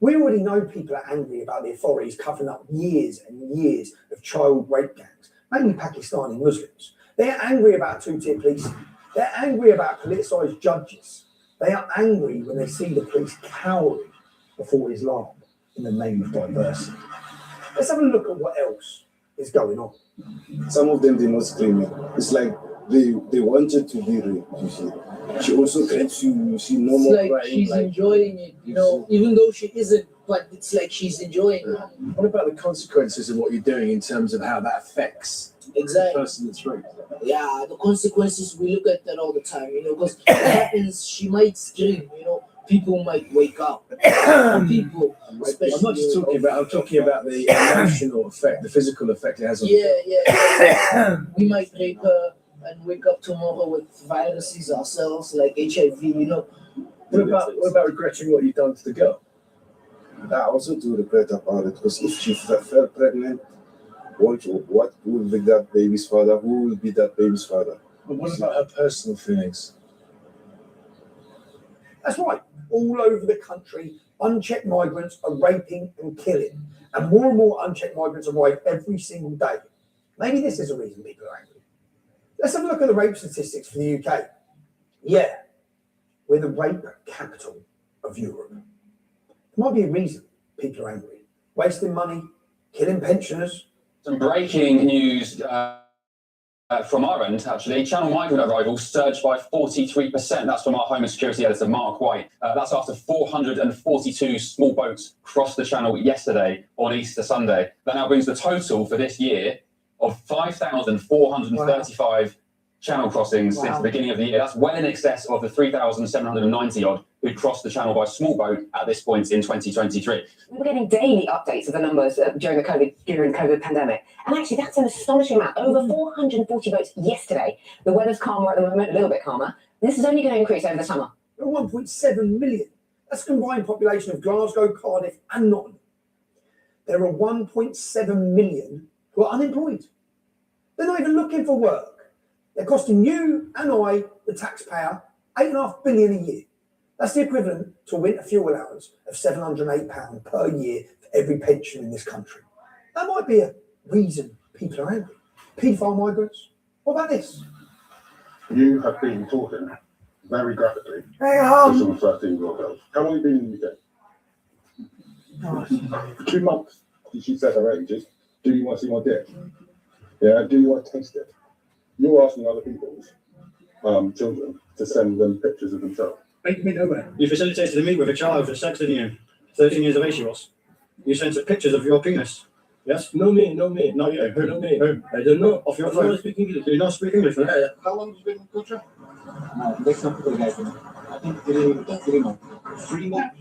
We already know people are angry about the authorities covering up years and years of child rape gangs, mainly Pakistani Muslims. They're angry about two-tier policing. They're angry about politicised judges. They are angry when they see the police cowering before Islam in the name of diversity. Let's have a look at what else is going on. Some of them, they not screaming. It's like they wanted to be raped, you see. She also tried to see no more It's like crying, she's enjoying it, you know, even though she isn't, but it's like she's enjoying it. What about the consequences of what you're doing in terms of how that affects Exactly. the person that's raped? Yeah, the consequences, we look at that all the time, you know, because what happens, she might scream, you know, people might wake up. People, especially. I'm not just talking about, I'm talking about the emotional effect, the physical effect it has on Yeah. We might rape her and wake up tomorrow with viruses ourselves, like HIV, you know. What about regretting what you've done to the girl? I also do regret about it, because if she fell pregnant, what will be that baby's father? Who will be that baby's father? But what about her personal feelings? That's right. All over the country, unchecked migrants are raping and killing. And more unchecked migrants arrive every single day. Maybe this is a reason people are angry. Let's have a look at the rape statistics for the UK. Yeah, we're the rape capital of Europe. There might be a reason people are angry. Wasting money, killing pensioners. Some breaking news from our end, actually. Channel migrant arrivals surged by 43%. That's from our Home and Security editor, Mark White. That's after 442 small boats crossed the channel yesterday on Easter Sunday. That now brings the total for this year of 5,435 channel crossings since the beginning of the year. That's well in excess of the 3,790 odd who crossed the channel by small boat at this point in 2023. We were getting daily updates of the numbers during the COVID pandemic. And actually, that's an astonishing amount. Over 440 boats yesterday. The weather's calmer at the moment, a little bit calmer. This is only going to increase over the summer. 1.7 million. That's a combined population of Glasgow, Cardiff and Nottingham. There are 1.7 million who are unemployed. They're not even looking for work. They're costing you and I, the taxpayer, £8.5 billion a year. That's the equivalent to a winter fuel allowance of £708 per year for every pension in this country. That might be a reason people are angry. Paedophile migrants. What about this? You have been talking very graphically Hang on. to some 13-year-old girls. How long have you been in the UK? For 2 months. She said her ages. Do you want to see my dick? Yeah, do you want to taste it? You're asking other people's children to send them pictures of themselves. You facilitated a meet with a child for sex, didn't you? 13 years of age she was. You sent her pictures of your penis. Yes? No me. Not you. Who? No me. Who? I don't know. Off your I phone. don't speak English. Do you not speak English? Yeah. How long have you been in the country? There's some people guys. I think 3 months. 3 months. 3 months.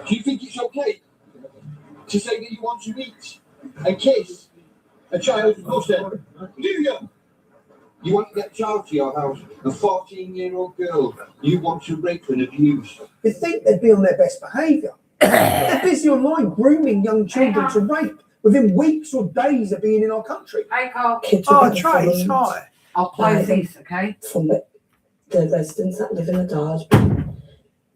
Do you think it's okay to say that you want to meet and kiss a child who's posted? Do you? You want to get a child to your house, a 14-year-old girl you want to rape and abuse. You'd think they'd be on their best behaviour. They're busy online grooming young children to rape within weeks or days of being in our country. Hey, Carl. Kids are getting Trace, followed hi. I'll play by these, okay? From the residents that live in the Darsby.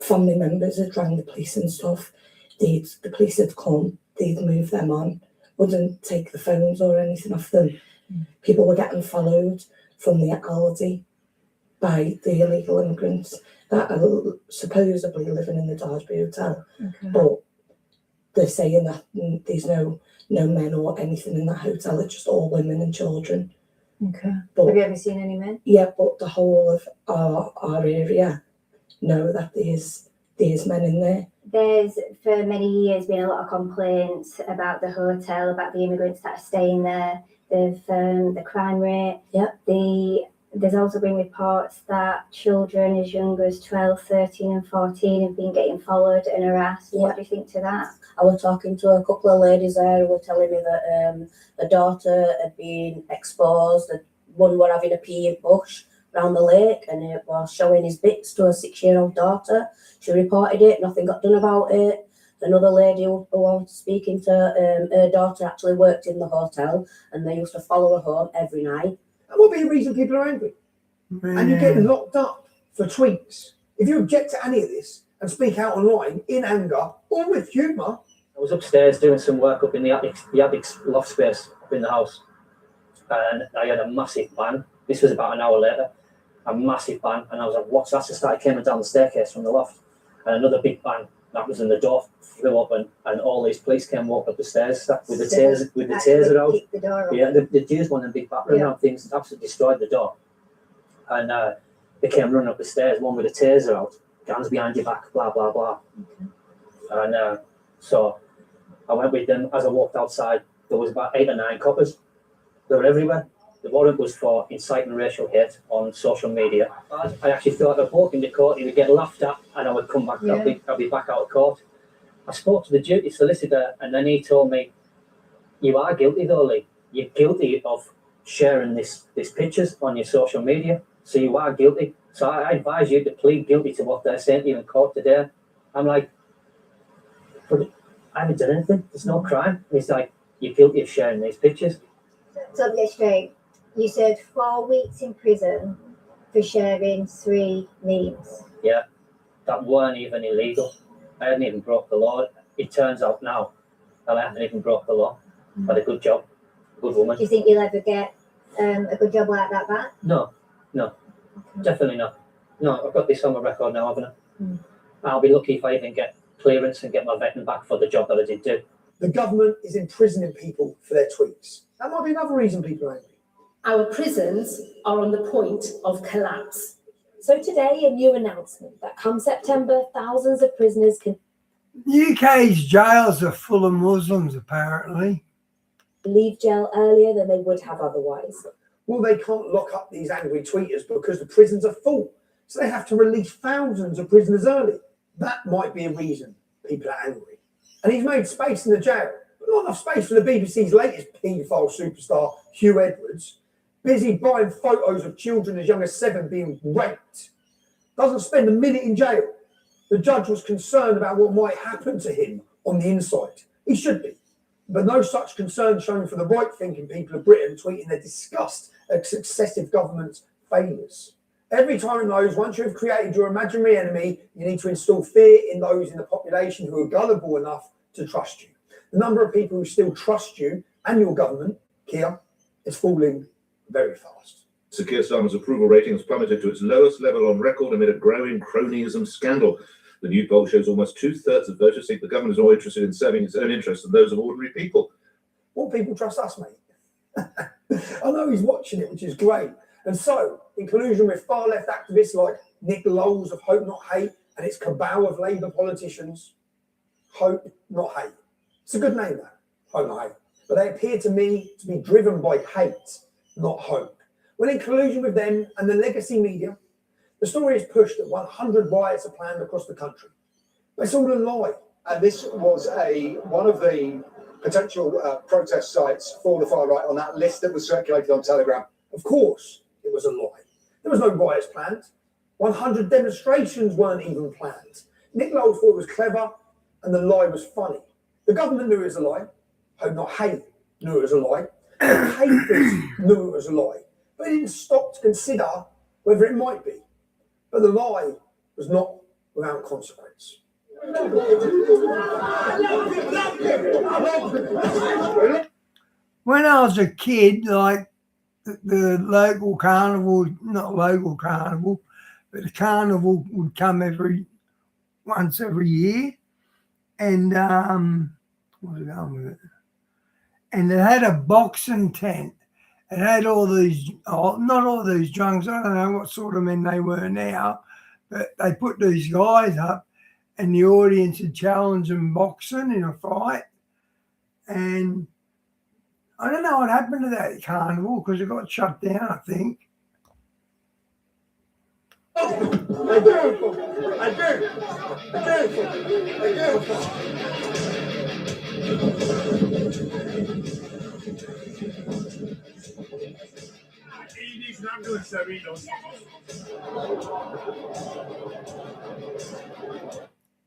Family members had rang the police and stuff. The police had come, they'd move them on, wouldn't take the phones or anything off them. People were getting followed from the Aldi by the illegal immigrants that are supposedly living in the Darsby Hotel. Okay. But they're saying that there's no men or anything in that hotel, it's just all women and children. Okay. But, Have you ever seen any men? Yeah, but the whole of our area know that there's men in there. There's for many years been a lot of complaints about the hotel, about the immigrants that are staying there. The crime rate. Yep. There's also been reports that children as young as 12, 13 and 14 have been getting followed and harassed. Yeah. What do you think to that? I was talking to a couple of ladies there who were telling me that a daughter had been exposed, that one were having a pee in bush, around the lake and it was showing his bits to a 6-year-old daughter. She reported it, nothing got done about it. Another lady who I was speaking to, her daughter actually worked in the hotel and they used to follow her home every night. That would be a reason people are angry. And you get locked up for tweets. If you object to any of this and speak out online in anger or with humour. I was upstairs doing some work up in the attic loft space up in the house, and I had a massive bang. This was about an hour later, a massive bang, and I was like, "What's that?" So I started coming down the staircase from the loft, and another big bang. That was when the door flew open, and all these police came walk up the stairs with the taser out. Yeah, they used one of the big battering ram things, absolutely destroyed the door, and they came running up the stairs, one with a taser out, guns behind your back, blah blah blah, and so I went with them. As I walked outside, there was about 8 or 9 coppers. They were everywhere. The warrant was for inciting racial hate on social media. I actually thought I'd walk into court, he would get laughed at, and I would come back. I'll be back out of court. I spoke to the duty solicitor, and then he told me, "You are guilty, though, Lee. You're guilty of sharing this pictures on your social media, so you are guilty. So I advise you to plead guilty to what they're saying to you in court today." I'm like, "But I haven't done anything. There's no crime." And he's like, "You're guilty of sharing these pictures." So get straight. You served 4 weeks in prison for sharing 3 memes. Yeah, that weren't even illegal. I hadn't even broke the law. It turns out now that I haven't even broke the law. I had a good job, good woman. Do you think you'll ever get a good job like that back? No, definitely not. No, I've got this on my record now, haven't I? I'll be lucky if I even get clearance and get my vetting back for the job that I did do. The government is imprisoning people for their tweets. That might be another reason people are angry. Our prisons are on the point of collapse. So today, a new announcement that come September, thousands of prisoners can... UK's jails are full of Muslims, apparently. Leave jail earlier than they would have otherwise. Well, they can't lock up these angry tweeters because the prisons are full. So they have to release thousands of prisoners early. That might be a reason people are angry. And he's made space in the jail, but not enough space for the BBC's latest paedophile superstar, Hugh Edwards, busy buying photos of children as young as 7 being raped. Doesn't spend a minute in jail. The judge was concerned about what might happen to him on the inside. He should be. But no such concern shown for the right-thinking people of Britain tweeting their disgust at successive government failures. Every time knows once you've created your imaginary enemy, you need to instill fear in those in the population who are gullible enough to trust you. The number of people who still trust you and your government, Keir, is falling very fast. Sir Keir Starmer's approval rating has plummeted to its lowest level on record amid a growing cronyism scandal. The new poll shows almost 2/3 of voters think the government is more interested in serving its own interests than those of ordinary people. More people trust us, mate. I know he's watching it, which is great. And so, in collusion with far-left activists like Nick Lowles of Hope Not Hate and its cabal of Labour politicians, Hope Not Hate. It's a good name, that, Hope Not Hate. But they appear to me to be driven by hate, not hope. When in collusion with them and the legacy media, the story is pushed that 100 riots are planned across the country. But it's all a lie. And this was one of the potential protest sites for the far right on that list that was circulated on Telegram. Of course, it was a lie. There was no riots planned. 100 demonstrations weren't even planned. Nick Lowles thought it was clever and the lie was funny. The government knew it was a lie. Hope Not Hate knew it was a lie. The papers knew it was a lie. But it didn't stop to consider whether it might be. But the lie was not without consequence. When I was a kid, like the local carnival, not local carnival, but the carnival would come once every year. And what's it going with it? And it had a boxing tent. It had all these, not all these drunks, I don't know what sort of men they were now, but they put these guys up and the audience would challenge them boxing in a fight. And I don't know what happened to that carnival because it got shut down, I think. It is now ambulance there, he does.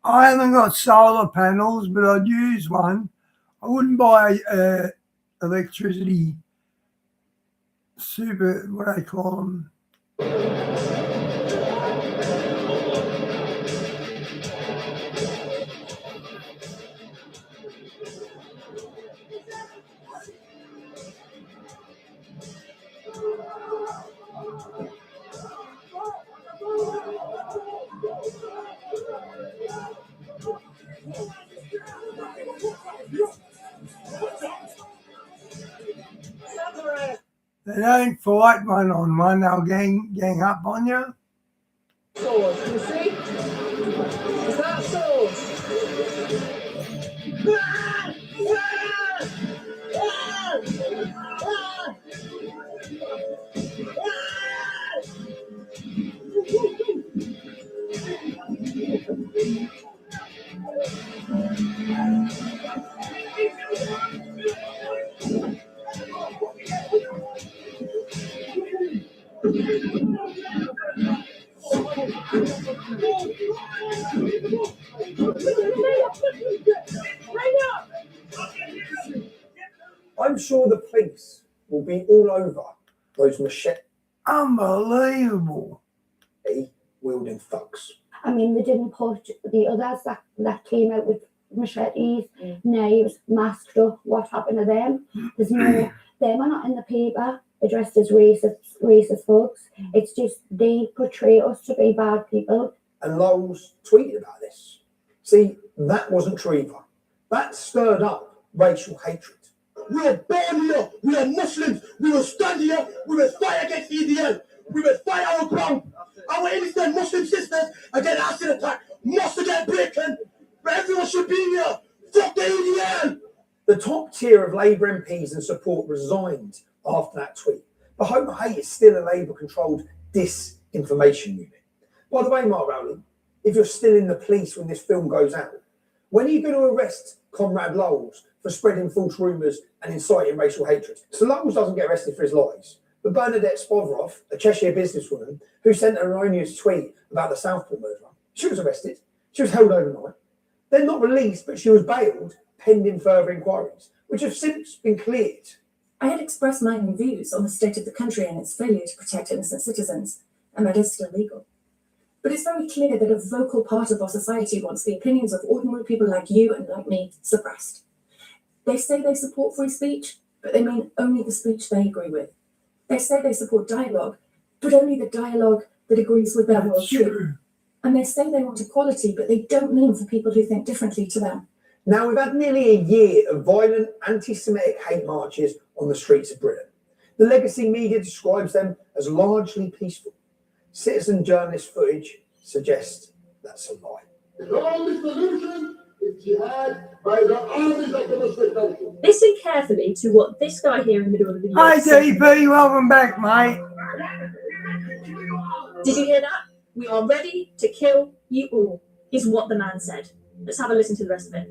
I haven't got solar panels, but I'd use one. I wouldn't buy electricity super, what do they call them? They don't fight one on one, they'll gang up on you. Sword, you see? Is that sword? I'm sure the police will be all over those machete Unbelievable. wielding thugs. I mean, they didn't put the others that came out with machetes, knives, masked up. What happened to them? There's no, them are not in the paper addressed as racist thugs. It's just they portray us to be bad people. And Lowell's tweeted about this. See, that wasn't true either. That stirred up racial hatred. We are born here. We are Muslims. We will stand here. We will fight against EDL. We will fight our ground. Our innocent Muslim sisters are getting acid attack. Must get breaking. But everyone should be here. Fuck the EDL. The top tier of Labour MPs and support resigned after that tweet. But Home Hate is still a Labour-controlled disinformation unit. By the way, Mark Rowley, if you're still in the police when this film goes out, when are you going to arrest Conrad Lowells for spreading false rumours and inciting racial hatred? So Lowells doesn't get arrested for his lies, but Bernadette Spodroff, a Cheshire businesswoman who sent an erroneous tweet about the Southport murderer, she was arrested. She was held overnight. Then not released, but she was bailed pending further inquiries, which have since been cleared. I had expressed my own views on the state of the country and its failure to protect innocent citizens, and that is still legal. But it's very clear that a vocal part of our society wants the opinions of ordinary people like you and like me suppressed. They say they support free speech, but they mean only the speech they agree with. They say they support dialogue, but only the dialogue that agrees with their worldview. And they say they want equality, but they don't mean for people who think differently to them. Now, we've had nearly a year of violent anti-Semitic hate marches on the streets of Britain. The legacy media describes them as largely peaceful. Citizen journalist footage suggests that's a lie. The only solution is jihad by the armies of the Muslim country. Listen carefully to what this guy here in the middle of the video Hi said. DP, welcome back, mate. Did you hear that? We are ready to kill you all, is what the man said. Let's have a listen to the rest of it.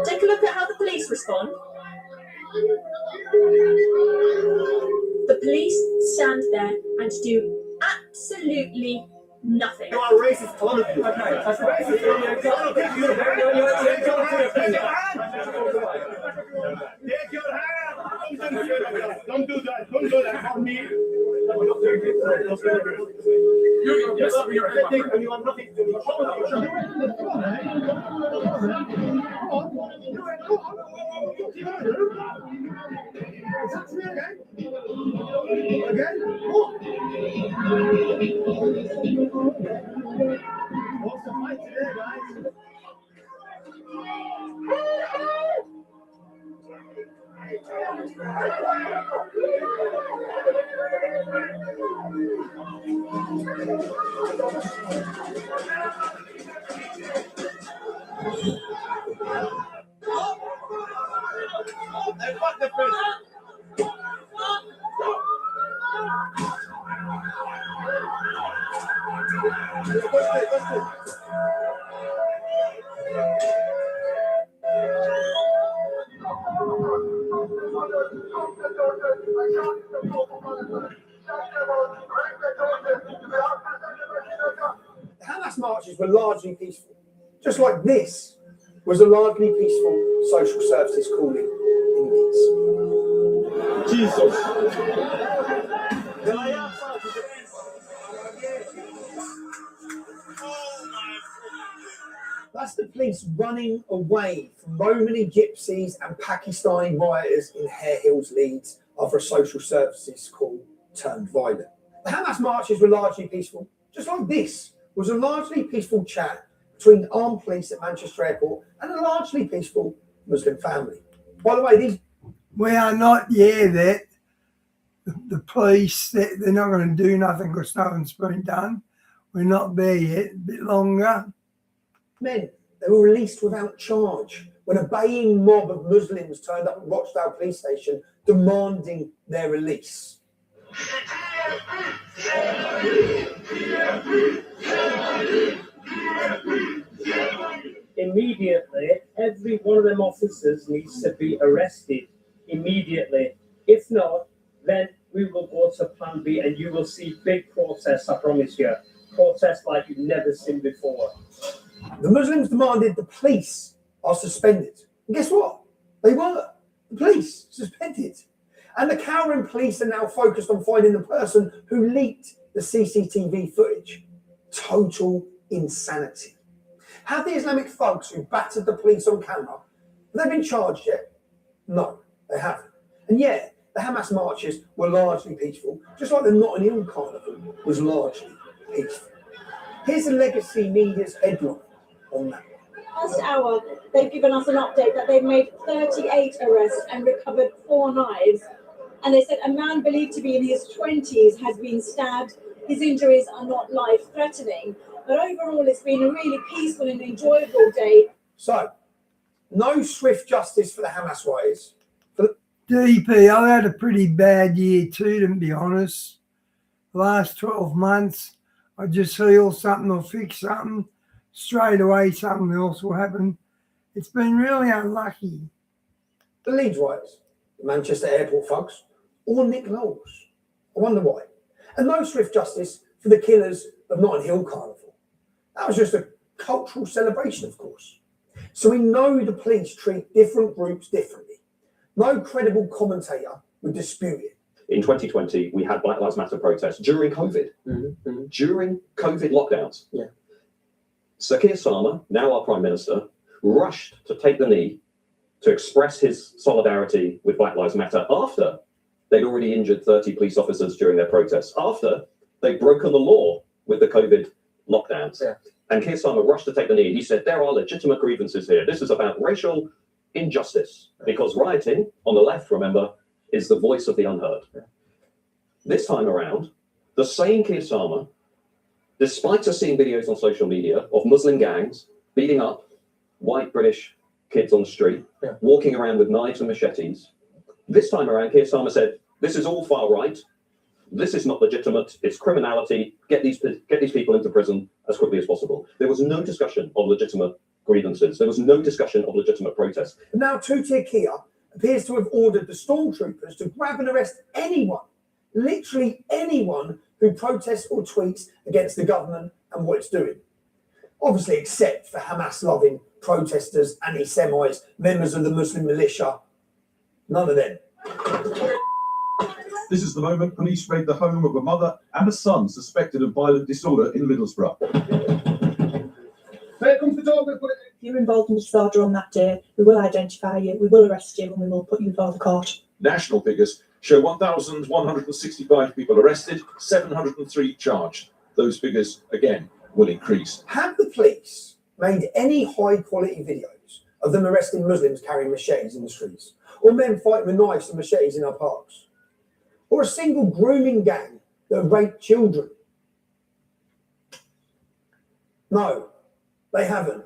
Take a look at how the police respond. The police stand there and do absolutely nothing. You are racist, all of you. Okay, that's racist. Take your hand. Don't do that. Don't do that for me. You want nothing to What's the fight today, guys? Hey, fuck the fish. were largely peaceful, just like this was a largely peaceful social services calling in Leeds. Jesus. That's the police running away from Romani gypsies and Pakistani rioters in Hare Hills, Leeds, after a social services call turned violent. The Hamas marches were largely peaceful, just like this was a largely peaceful chat between armed police at Manchester Airport and a largely peaceful Muslim family. By the way, these We are not yet. The police, they're not going to do nothing because nothing's been done. We're not there yet. A bit longer. men, they were released without charge when a baying mob of Muslims turned up at Rochdale police station demanding their release. Immediately, every one of them officers needs to be arrested immediately. If not, then we will go to Plan B and you will see big protests, I promise you. Protests like you've never seen before. The Muslims demanded the police are suspended. And guess what? They were. The police suspended. And the cowering police are now focused on finding the person who leaked the CCTV footage. Total insanity. Have the Islamic thugs who battered the police on camera, have they been charged yet? No, they haven't. And yet, the Hamas marches were largely peaceful, just like the Notting Hill Carnival was largely peaceful. Here's the Legacy Media's headline on that. Last hour, they've given us an update that they've made 38 arrests and recovered 4 knives. And they said a man believed to be in his 20s has been stabbed. His injuries are not life-threatening. But overall, it's been a really peaceful and enjoyable day. So, no swift justice for the Hamas rioters. DP, I've had a pretty bad year too, to be honest. The last 12 months, I just heal something or fix something. Straight away, something else will happen. It's been really unlucky. The Leeds rioters, the Manchester Airport thugs, or Nick Knowles. I wonder why. And no swift justice for the killers of Notting Hill Carnival. That was just a cultural celebration, of course. So we know the police treat different groups differently. No credible commentator would dispute it. In 2020, we had Black Lives Matter protests during COVID. During COVID lockdowns. Yeah. Sir Keir Starmer, now our Prime Minister, rushed to take the knee to express his solidarity with Black Lives Matter after they'd already injured 30 police officers during their protests, after they'd broken the law with the COVID lockdowns. Yeah. And Keir Starmer rushed to take the knee. He said, there are legitimate grievances here. This is about racial injustice, because rioting on the left, remember, is the voice of the unheard. Yeah. This time around, the same Keir Starmer, despite us seeing videos on social media of Muslim gangs beating up white British kids on the street, walking around with knives and machetes, this time around, Keir Starmer said, this is all far right. This is not legitimate. It's criminality. Get these people into prison as quickly as possible. There was no discussion of legitimate grievances. There was no discussion of legitimate protests. And now Two-Tier Kia appears to have ordered the stormtroopers to grab and arrest anyone, literally anyone, who protests or tweets against the government and what it's doing. Obviously, except for Hamas-loving protesters, anti-Semites, members of the Muslim militia. None of them. This is the moment police raid the home of a mother and a son suspected of violent disorder in Middlesbrough. Here comes the dog. If you're involved in disorder on that day, we will identify you, we will arrest you, and we will put you before the court. National figures show 1,165 people arrested, 703 charged. Those figures, again, will increase. Have the police made any high-quality videos of them arresting Muslims carrying machetes in the streets, or men fighting with knives and machetes in our parks, or a single grooming gang that raped children? No, they haven't.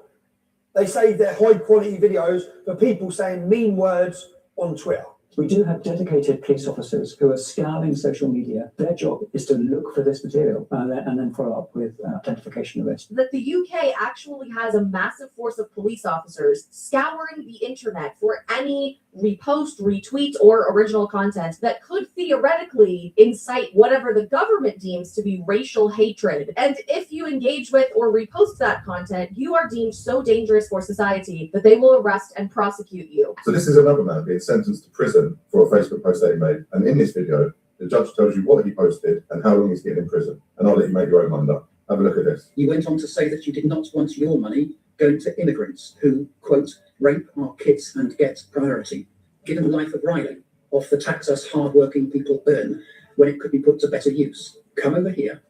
They saved their high-quality videos for people saying mean words on Twitter. We do have dedicated police officers who are scouring social media. Their job is to look for this material and then follow up with identification of it. That the UK actually has a massive force of police officers scouring the internet for any repost, retweet, or original content that could theoretically incite whatever the government deems to be racial hatred. And if you engage with or repost that content, you are deemed so dangerous for society that they will arrest and prosecute you. So this is another man being sentenced to prison for a Facebook post that he made. And in this video, the judge tells you what he posted and how long he's getting in prison. And I'll let you make your own mind up. Have a look at this. You went on to say that you did not want your money going to immigrants who, quote, rape our kids and get priority. Given the life of Riley, off the tax us hard-working people earn when it could be put to better use. Come over here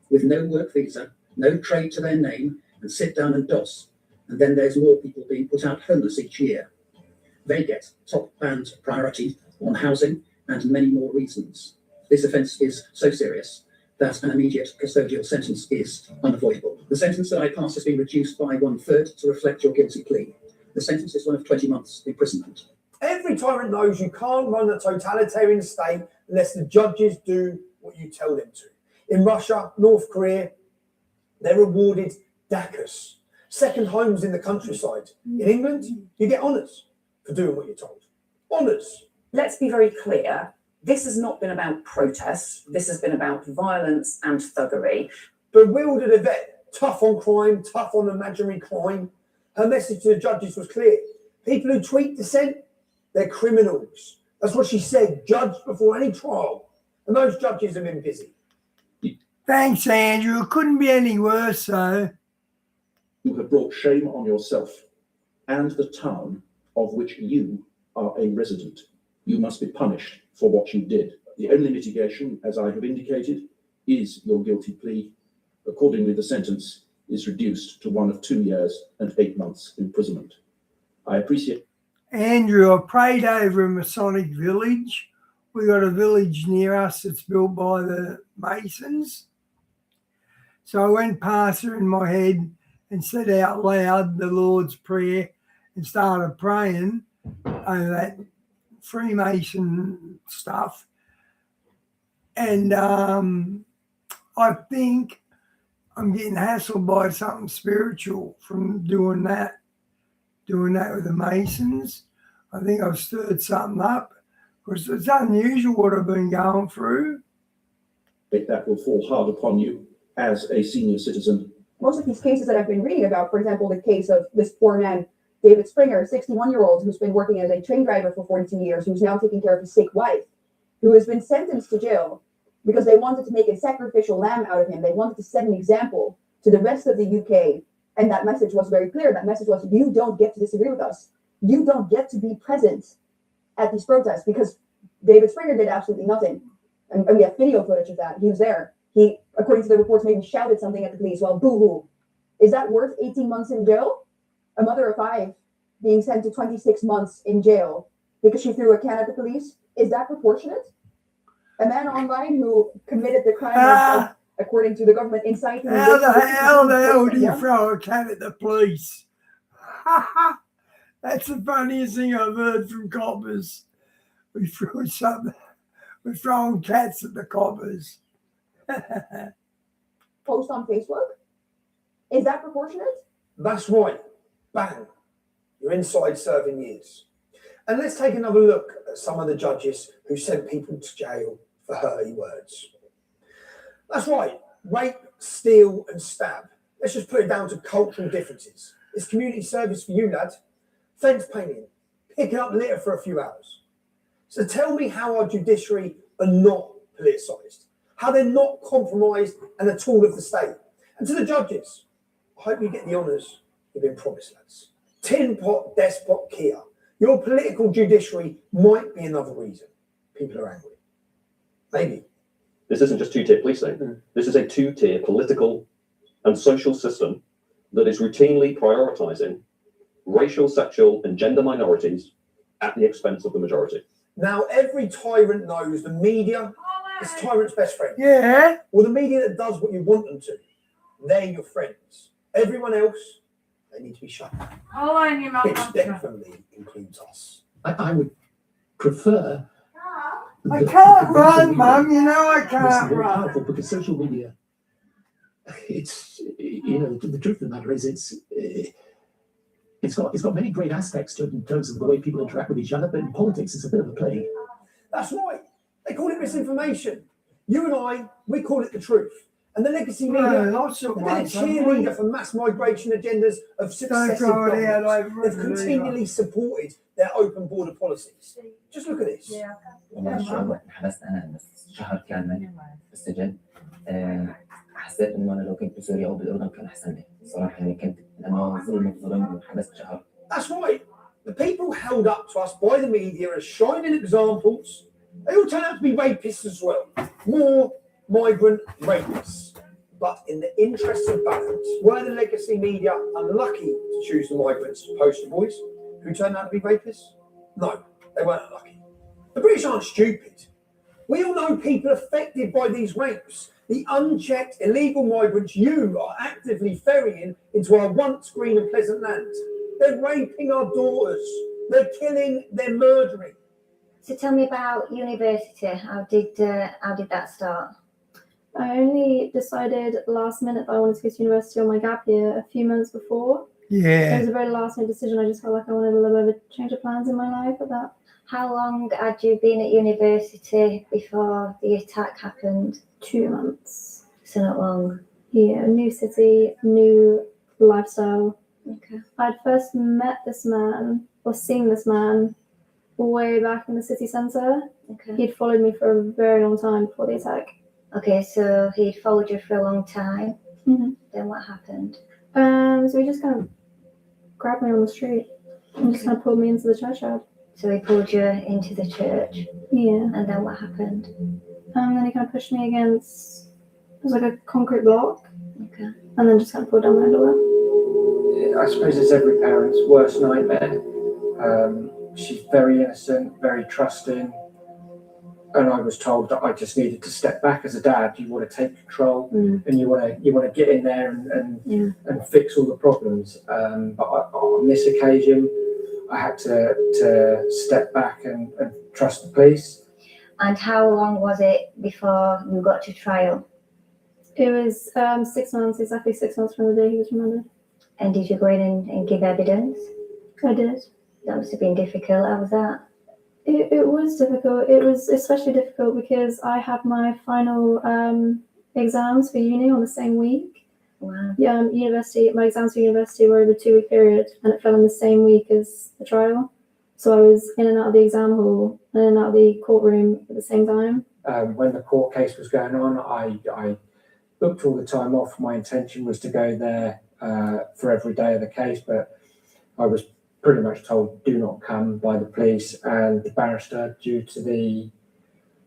with no work visa, no trade to their name, and sit down and DOS. And then there's more people being put out homeless each year. They get top band priority on housing and many more reasons. This offence is so serious that an immediate custodial sentence is unavoidable. The sentence that I passed has been reduced by 1/3 to reflect your guilty plea. The sentence is one of 20 months imprisonment. Every tyrant knows you can't run a totalitarian state unless the judges do what you tell them to. In Russia, North Korea, they're awarded DACAs, second homes in the countryside. In England, you get honours for doing what you're told. Honours. Let's be very clear. This has not been about protests. This has been about violence and thuggery. Bewildered Yvette, tough on crime, tough on imaginary crime. Her message to the judges was clear. People who tweet dissent, they're criminals. That's what she said, judged before any trial. And those judges have been busy. Thanks, Andrew. It couldn't be any worse, though. You have brought shame on yourself and the town of which you are a resident. You must be punished for what you did. The only mitigation, as I have indicated, is your guilty plea. Accordingly, the sentence is reduced to one of 2 years and 8 months imprisonment. I appreciate. Andrew, I prayed over a Masonic village. We got a village near us that's built by the Masons. So I went past her in my head and said out loud the Lord's Prayer and started praying over that Freemason stuff. And I think I'm getting hassled by something spiritual from doing that with the Masons. I think I've stirred something up because it's unusual what I've been going through. That will fall hard upon you as a senior citizen. Most of these cases that I've been reading about, for example, the case of this poor man, David Springer, a 61-year-old who's been working as a train driver for 42 years, who's now taking care of his sick wife, who has been sentenced to jail because they wanted to make a sacrificial lamb out of him. They wanted to set an example to the rest of the UK. And that message was very clear. That message was, you don't get to disagree with us. You don't get to be present at these protests, because David Springer did absolutely nothing. And we have video footage of that. He was there. He, according to the reports, maybe shouted something at the police. Well, boo-hoo. Is that worth 18 months in jail? A mother of 5 being sent to 26 months in jail because she threw a can at the police? Is that proportionate? A man online who committed the crime of, according to the government, inciting... How the hell do you throw a can at the police? That's the funniest thing I've heard from coppers. We're throwing cats at the coppers. Post on Facebook? Is that proportionate? That's right. Bang. You're inside serving years. And let's take another look at some of the judges who sent people to jail for hurty words. That's right. Rape, steal and stab. Let's just put it down to cultural differences. It's community service for you, lad. Fence painting. Picking up litter for a few hours. So tell me how our judiciary are not politicised. How they're not compromised and a tool of the state. And to the judges, I hope you get the honours you've been promised, lads. Tin pot, despot, Kia. Your political judiciary might be another reason people are angry. Maybe. This isn't just two-tier policing. This is a two-tier political and social system that is routinely prioritising racial, sexual and gender minorities at the expense of the majority. Now, every tyrant knows the media is tyrant's best friend. Yeah. Or the media that does what you want them to. They're your friends. Everyone else, they need to be shut down. Oh, and your mouth. Which definitely includes us. I would prefer. I can't run, Mum. You know I can't Very run. powerful because social media. It's the truth of the matter is it's got many great aspects to it in terms of the way people interact with each other, but in politics it's a bit of a plague. That's right. They call it misinformation. You and we call it the truth. And the legacy media, they've been a cheerleader for mass migration agendas of successive governments. They've continually supported their open border policies. Just look at this. والله انحبست انا بس شهر كامل بالسجن. حسيت انه انا لو كنت بسوريا او بالاردن كان احسن لي صراحه يعني كنت لانه ظلم وانحبست شهر. That's right. The people held up to us by the media as shining examples, they all turn out to be rapists as well. More migrant rapists. But in the interests of balance, were the legacy media unlucky to choose the migrants poster boys who turned out to be rapists? No, they weren't unlucky. The British aren't stupid. We all know people affected by these rapes. The unchecked illegal migrants you are actively ferrying into our once green and pleasant land. They're raping our daughters. They're killing, they're murdering. So tell me about university. How did that start? I only decided last minute that I wanted to go to university on my gap year a few months before. Yeah. It was a very last minute decision. I just felt like I wanted a little bit of a change of plans in my life at that. How long had you been at university before the attack happened? 2 months. So not long. Yeah, new city, new lifestyle. Okay. I'd first met this man or seen this man way back in the city centre. Okay. He'd followed me for a very long time before the attack. Okay, so he'd followed you for a long time. Mm-hmm. Then what happened? So he just kind of grabbed me on the street and just kind of pulled me into the churchyard. So he pulled you into the church. Yeah. And then what happened? And then he kind of pushed me against, it was like a concrete block. Okay. And then just kind of pulled down my underwear. I suppose it's every parent's worst nightmare. She's very innocent, very trusting. And I was told that I just needed to step back as a dad. You want to take control and you want to get in there and fix all the problems. But on this occasion, I had to step back and trust the police. And how long was it before you got to trial? It was 6 months, exactly 6 months from the day he was remanded. And did you go in and give evidence? I did. That must have been difficult. How was that? It was difficult. It was especially difficult because I had my final exams for uni on the same week. Wow. Yeah, university. My exams for university were over a 2-week period, and it fell in the same week as the trial. So I was in and out of the exam hall and in and out of the courtroom at the same time. When the court case was going on, I booked all the time off. My intention was to go there for every day of the case, but I was pretty much told do not come by the police and the barrister due to the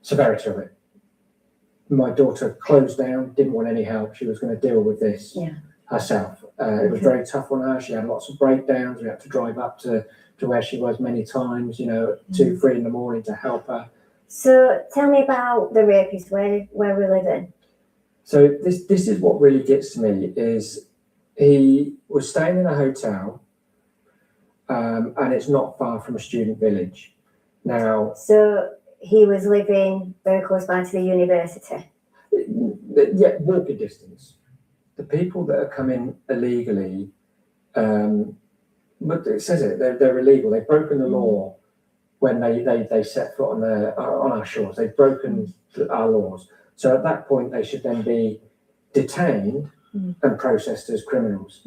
severity of it. My daughter closed down, didn't want any help. She was going to deal with this herself. It was very tough on her. She had lots of breakdowns. We had to drive up to where she was many times, 2, 3 in the morning to help her. So tell me about the rapist, where we're living. So this is what really gets to me is he was staying in a hotel. And it's not far from a student village. Now, so he was living very close by to the university. Yeah, walking distance. The people that are coming illegally, but it says it, they're illegal. They've broken the law when they set foot on our shores. They've broken our laws. So at that point, they should then be detained and processed as criminals.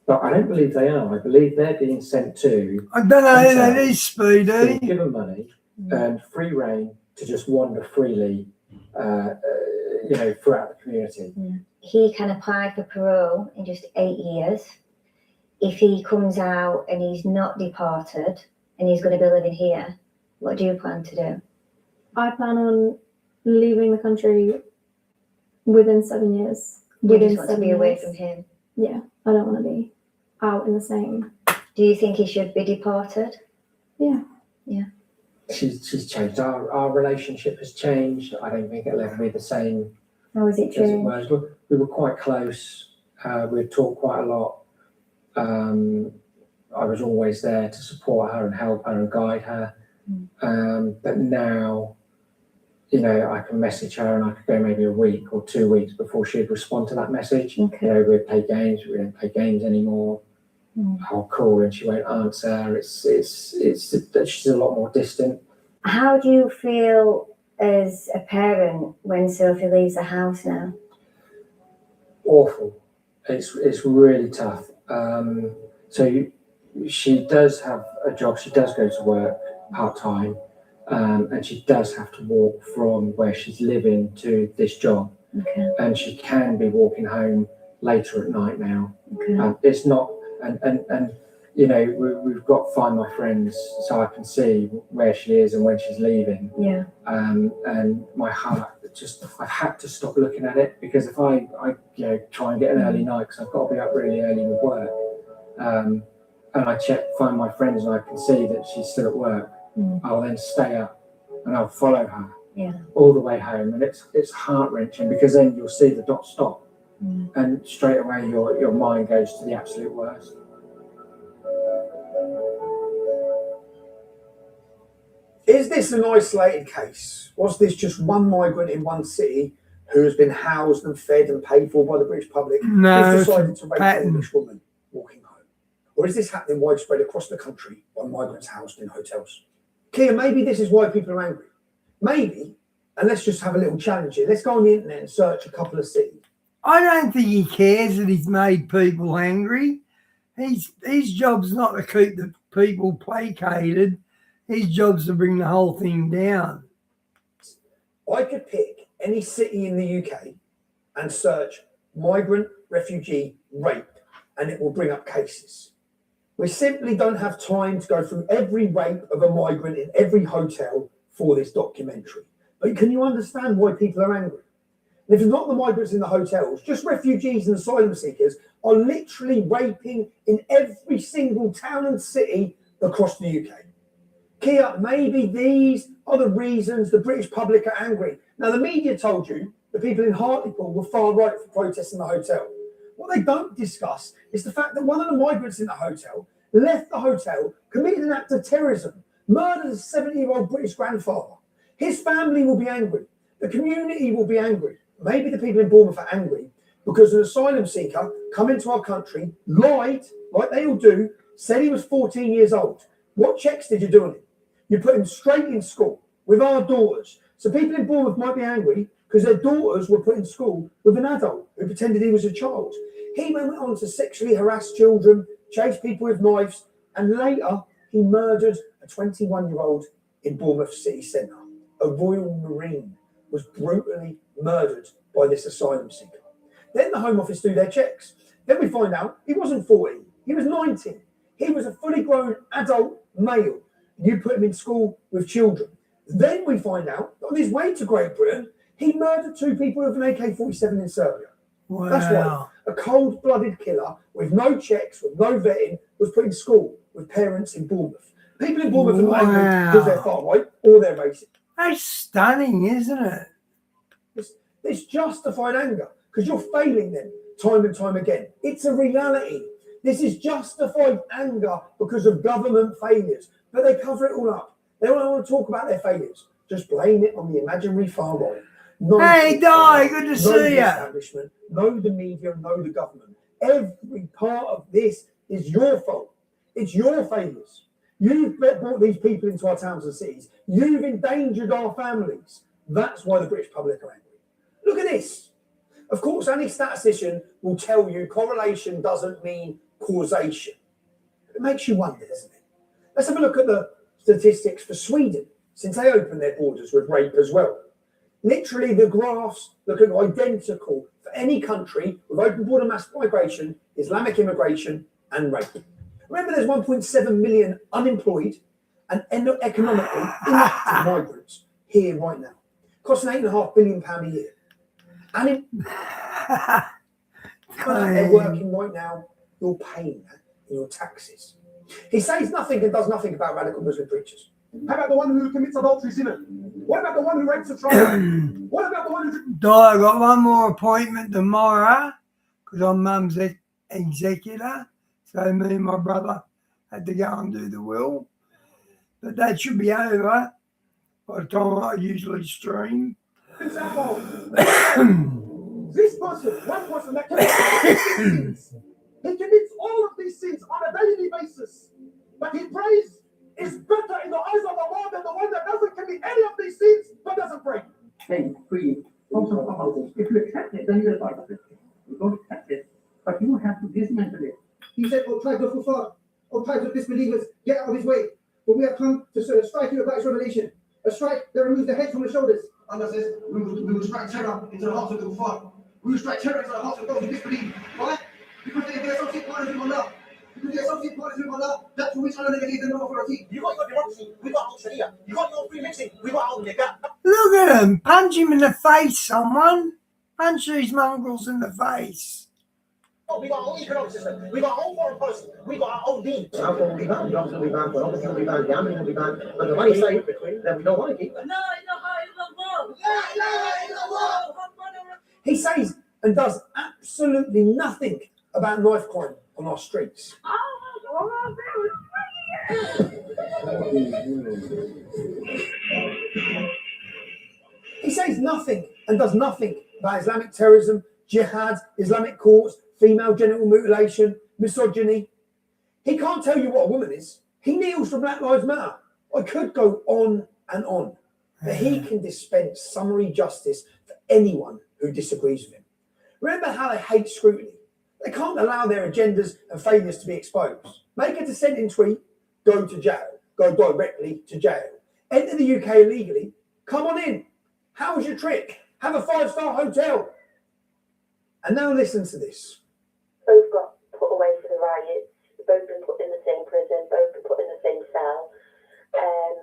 But I don't believe they are. I believe they're being sent to. I don't know who that is, Speedy. Give them money and free reign to just wander freely, throughout the community. He can apply for parole in just 8 years. If he comes out and he's not deported and he's going to be living here, what do you plan to do? I plan on leaving the country within 7 years. You just want to be away from him? Yeah, I don't want to be out in the same. Do you think he should be deported? Yeah. Yeah. She's changed. Our relationship has changed. I don't think it'll ever be the same. How has it changed? We were quite close. We'd talk quite a lot. I was always there to support her and help her and guide her. But now, you know, I can message her and I could go maybe a week or 2 weeks before she'd respond to that message. Okay. You know, we'd play games, we don't play games anymore. I'll call and she won't answer. She's a lot more distant. How do you feel as a parent when Sophie leaves the house now? Awful. It's really tough. She does have a job. She does go to work part-time, and she does have to walk from where she's living to this job. Okay. And she can be walking home later at night now. Okay. It's not, and you know, we've got to Find My Friends so I can see where she is and when she's leaving. Yeah. And my heart I've had to stop looking at it, because if I you know, try and get an early night, because I've got to be up really early with work, and I Find My Friends and I can see that she's still at work, I'll then stay up and I'll follow her all the way home, and it's heart-wrenching, because then you'll see the dot stop, and straight away your mind goes to the absolute worst. Is this an isolated case? Was this just one migrant in one city who has been housed and fed and paid for by the British public No, who's decided to rape an pattern. English woman walking home? Or is this happening widespread across the country by migrants housed in hotels? Kia, maybe this is why people are angry. Maybe, and let's just have a little challenge here. Let's go on the internet and search a couple of cities. I don't think he cares that he's made people angry. His job's not to keep the people placated. His job's to bring the whole thing down. I could pick any city in the UK and search migrant, refugee, rape, and it will bring up cases. We simply don't have time to go through every rape of a migrant in every hotel for this documentary. But can you understand why people are angry? And if it's not the migrants in the hotels, just refugees and asylum seekers are literally raping in every single town and city across the UK. Kia, maybe these are the reasons the British public are angry. Now, the media told you the people in Hartlepool were far right for protesting the hotel. What they don't discuss is the fact that one of the migrants in the hotel left the hotel, committed an act of terrorism, murdered a 70-year-old British grandfather. His family will be angry. The community will be angry. Maybe the people in Bournemouth are angry because an asylum seeker come into our country, lied, like they all do, said he was 14 years old. What checks did you do on him? You put him straight in school with our daughters. So people in Bournemouth might be angry because their daughters were put in school with an adult who pretended he was a child. He went on to sexually harass children, chase people with knives, and later he murdered a 21-year-old in Bournemouth city centre. A Royal Marine was brutally murdered by this asylum seeker. Then the Home Office do their checks. Then we find out he wasn't 14, he was 19. He was a fully grown adult male. You put him in school with children. Then we find out that on his way to Great Britain, he murdered 2 people with an AK-47 in Serbia. Wow. That's right. A cold-blooded killer with no checks, with no vetting, was put in school with parents in Bournemouth. People in Bournemouth are not angry because they're far right or they're racist. That's stunning, isn't it? It's justified anger because you're failing them time and time again. It's a reality. This is justified anger because of government failures. But they cover it all up. They don't want to talk about their failures. Just blame it on the imaginary far right. Hey, Di, good to know see the you. establishment, know the media, know the government. Every part of this is your fault. It's your failures. You've brought these people into our towns and cities. You've endangered our families. That's why the British public are angry. Look at this. Of course, any statistician will tell you correlation doesn't mean causation. It makes you wonder, doesn't it? Let's have a look at the statistics for Sweden since they opened their borders with rape as well. Literally, the graphs looking identical for any country with open border mass migration, Islamic immigration, and rape. Remember, there's 1.7 million unemployed and economically inactive migrants here right now, costing £8.5 billion a year. And they're working right now, you're paying that in your taxes. He says nothing and does nothing about radical Muslim preachers. How about the one who commits adultery, sinner? What about the one who rapes a child? What about the one who... Di, I got one more appointment tomorrow because I'm mum's executor. So me and my brother had to go and do the will. but that should be over by the time I usually stream. Example. This person, one person that commits he commits all of these sins on a daily basis, but his praise is better in the eyes of Allah than the one that doesn't commit any of these sins but doesn't pray. Hey, please, also, if you accept it, then you're part of it. You don't accept it, but you have to dismantle it. He said, "O tribes of Kufar, O tribes of disbelievers, get out of his way. For we have come to strike you about his revelation. A strike that removes the head from the shoulders." Allah says, we will strike terror into the hearts of the Kufar. We will strike terror into the hearts of those who disbelieve. Why? Because they associate partners with Allah. Because they associate partners with Allah, that to which Allah negates the no authority. You got your democracy, we got our Sharia. You got your free mixing, we got our nigga. Look at him. Punch him in the face, someone. Punch these mongrels in the face. Oh, we got our own economic system, we got our own foreign policy, we got our own deen. Alcohol will be banned, drugs will be banned, pornography will be banned, gambling will be banned, but the money say that we don't want to keep it. He says and does absolutely nothing about knife crime on our streets. He says nothing and does nothing about Islamic terrorism, jihad, Islamic courts, female genital mutilation, misogyny. He can't tell you what a woman is. He kneels for Black Lives Matter. I could go on and on, but he can dispense summary justice for anyone who disagrees with him. Remember how they hate scrutiny? They can't allow their agendas and failures to be exposed. Make a dissenting tweet, go to jail. Go directly to jail. Enter the UK illegally, come on in. How's your trick? Have a 5-star hotel. And now listen to this. Both got put away for the riots, both been put in the same prison, both been put in the same cell.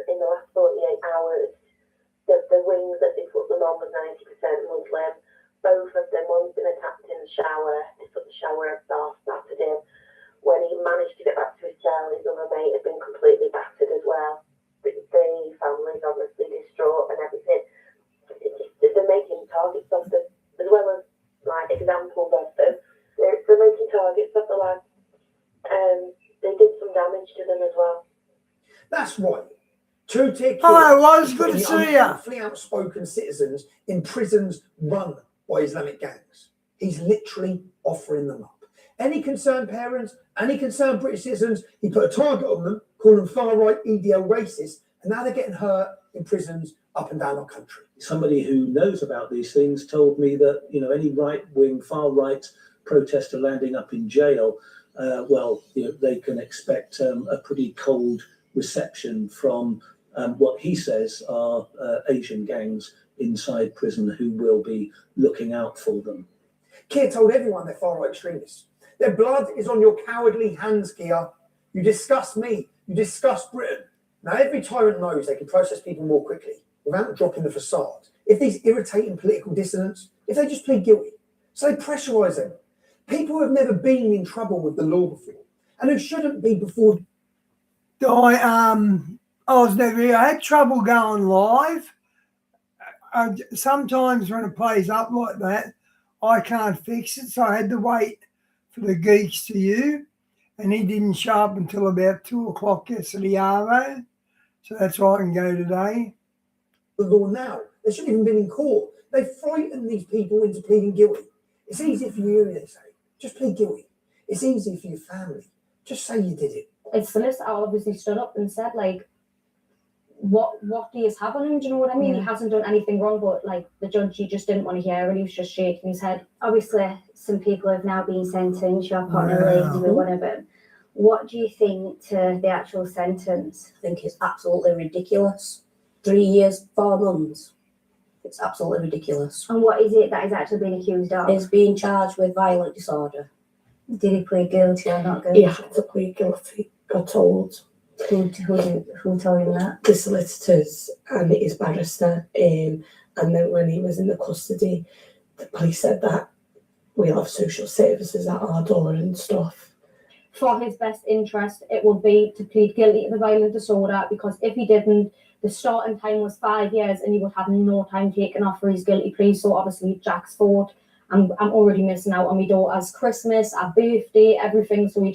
In the last 48 hours, the wings that they put them on was 90% Muslim. Both of them, one's been attacked in the shower, they took the shower exhaust, battered him. When he managed to get back to his cell, his other mate had been completely battered as well. The family's obviously distraught and everything. They're making targets of them, as well as like examples of them. They're making targets of the lads. They did some damage to them as well. That's right. Two-tier Hi, well, it's good to see you. Unlawfully outspoken citizens in prisons run by Islamic gangs. He's literally offering them up. Any concerned parents, any concerned British citizens, he put a target on them, calling them far-right EDL racists, and now they're getting hurt in prisons up and down our country. Somebody who knows about these things told me that, any right-wing, far-right protester landing up in jail, they can expect a pretty cold reception from what he says are Asian gangs inside prison who will be looking out for them. Keir told everyone they're far-right extremists. Their blood is on your cowardly hands, Keir. You disgust me. You disgust Britain. Now, every tyrant knows they can process people more quickly without dropping the facade. If these irritating political dissidents, if they just plead guilty, so they pressurise them. People who have never been in trouble with the law before and who shouldn't be before. I had trouble going live. Sometimes when it plays up like that, I can't fix it, so I had to wait for the geeks to you, and he didn't show up until about 2 o'clock yesterday, Arvo. So that's why I can go today. The law now. They shouldn't even been in court. They frighten these people into pleading guilty. It's easy for you, they say. Just plead guilty. It's easy for your family. Just say you did it. His solicitor obviously stood up and said, what do you have on him? Do you know what I mean? Yeah. He hasn't done anything wrong, but the judge, he just didn't want to hear it. He was just shaking his head. Obviously, some people have now been sentenced, your partner raised one of them. What do you think to the actual sentence? I think it's absolutely ridiculous. 3 years, 4 months. It's absolutely ridiculous. And what is it that he's actually been accused of? He's being charged with violent disorder. Did he plead guilty or not guilty? He had to plead guilty, got told. Who told him that? The solicitors and his barrister. And then when he was in the custody, the police said that we'll have social services at our door and stuff. For his best interest, it would be to plead guilty to the violent disorder, because if he didn't, the starting time was 5 years and he would have no time taken off for his guilty plea. So obviously Jack's fault. I'm already missing out on my daughter's Christmas, our birthday, everything. So he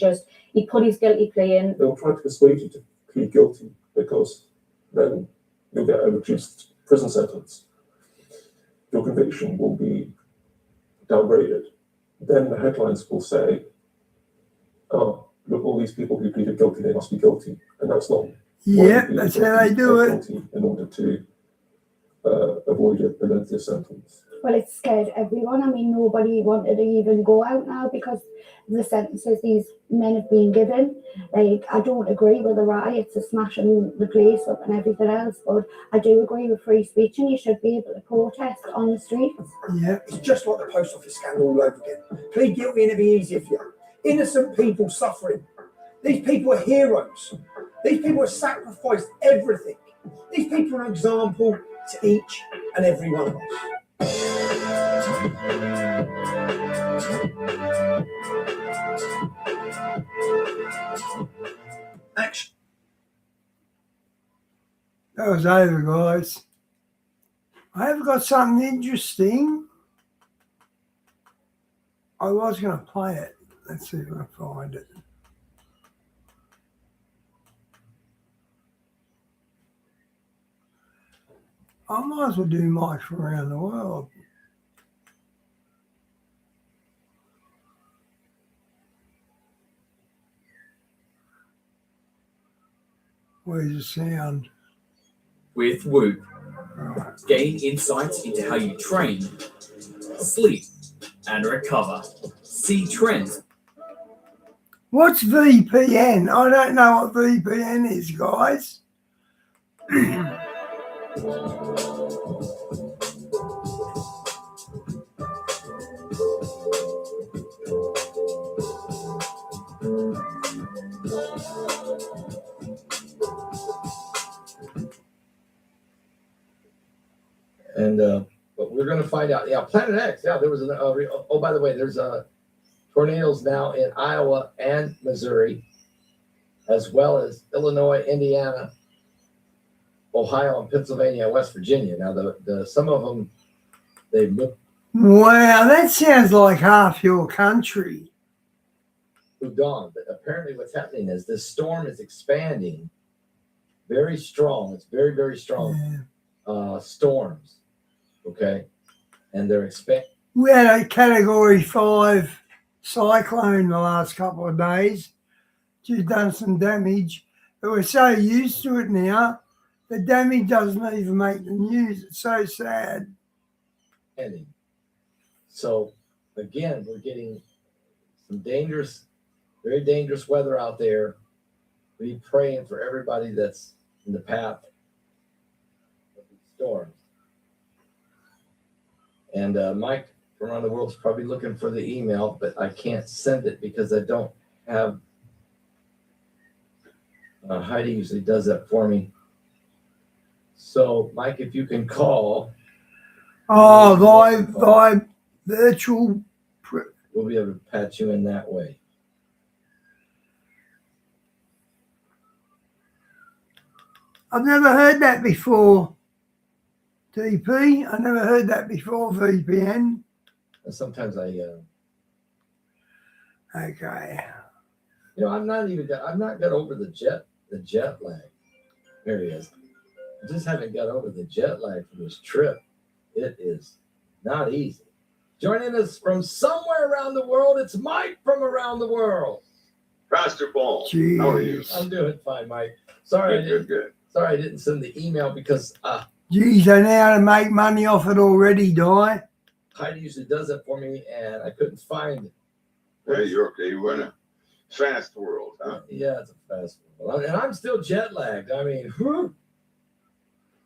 put his guilty plea in. They'll try to persuade you to plead guilty. because then you'll get a reduced prison sentence. Your conviction will be downgraded. Then the headlines will say, oh, look, all these people who pleaded guilty, they must be guilty. And that's not. Yeah, that's how they do it. In order to avoid a lengthier sentence. Well, it's scared everyone. I mean, nobody wanted to even go out now because of the sentences these men have been given. Like, I don't agree with the riots, the smashing the place up and everything else, but I do agree with free speech and you should be able to protest on the streets. Yeah. It's just like the post office scandal all over again. Plead guilty and it'll be easier for you. Innocent people suffering. These people are heroes. These people have sacrificed everything. These people are an example to each and every one of us. Action. That was over, guys. I have got something interesting. I was going to play it. Let's see if I can find it. I might as well do Mike from around the world. Where's the sound? With Whoop, gain insights into how you train, sleep, and recover. See trends. What's VPN? I don't know what VPN is, guys. And but we're going to find out. Yeah, Planet X. Yeah, there was an. Oh, by the way, there's tornadoes now in Iowa and Missouri, as well as Illinois, Indiana, Ohio, and Pennsylvania, West Virginia. Now, the some of them they've moved Wow, that sounds like half your country. on. But apparently, what's happening is this storm is expanding very strong. It's very, very strong storms. Okay, and they're expecting. We had a Category 5 cyclone the last couple of days. Just done some damage. But we're so used to it now, the damage doesn't even make the news. It's so sad. So, again, we're getting some dangerous, very dangerous weather out there. Be praying for everybody that's in the path of these storms. And Mike from around the world is probably looking for the email, but I can't send it because I don't have. Heidi usually does that for me. So, Mike, if you can call. Oh, by virtual. We'll be able to patch you in that way. I've never heard that before. TP, I never heard that before, VPN. And sometimes I. Okay. You know, I'm not got over the jet lag. There he is. I just haven't got over the jet lag from this trip. It is not easy. Joining us from somewhere around the world, it's Mike from around the world. Pastor Paul, Jeez. How are you? I'm doing fine, Mike. Sorry, Good. Sorry, I didn't send the email because Geez, I know how to make money off it already, Di. Heidi usually does it for me, and I couldn't find it. Hey, you're okay. We're in a fast world, huh? Yeah, it's a fast world. And I'm still jet lagged. I mean, whew,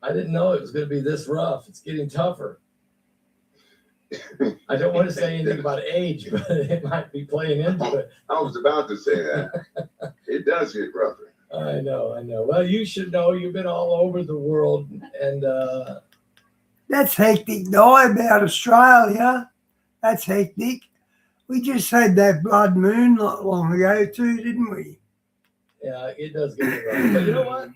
I didn't know it was going to be this rough. It's getting tougher. I don't want to say anything about age, but it might be playing into it. I was about to say that. It does get rougher. I know. Well, you should know. You've been all over the world, and That's hectic, Di, about Australia. That's hectic. We just had that blood moon not long ago too, didn't we? yeah, it does get rough. But you know what?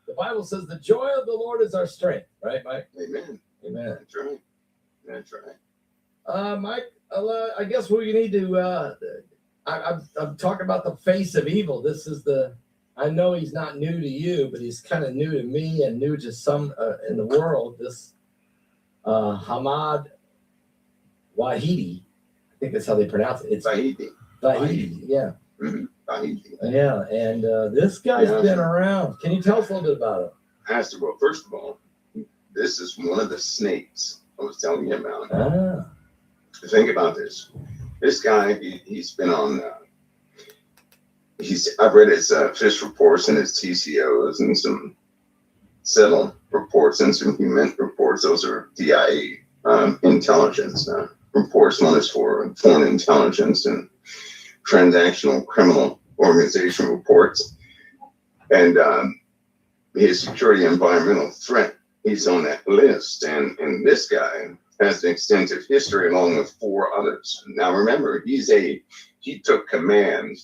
The Bible says the joy of the Lord is our strength, right, Mike? Amen. Amen. That's right. Mike, I guess we need to. I'm talking about the face of evil. This is I know he's not new to you, but he's kind of new to me and new to some in the world. This Hamad Wahidi, I think that's how they pronounce it. It's Vahidi, yeah. Yeah, and this guy's been around. Can you tell us a little bit about it? Pastor, well, first of all, this is one of the snakes I was telling you about. Think about this. This guy, he's been on. I've read his fish reports and his TCOs and some settle reports and some human reports. Those are DIA intelligence reports. One is for foreign intelligence and transactional criminal organization reports. And his security environmental threat, he's on that list. And this guy has an extensive history along with 4 others. Now remember, he took command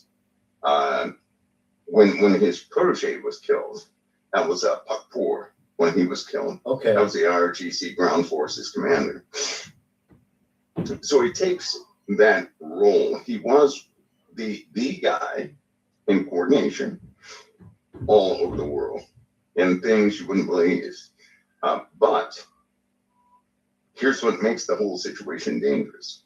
when his protege was killed. That was Pakpour when he was killed. Okay. That was the IRGC Ground Forces commander. So he takes that role. He was the guy in coordination all over the world in things you wouldn't believe. But here's what makes the whole situation dangerous.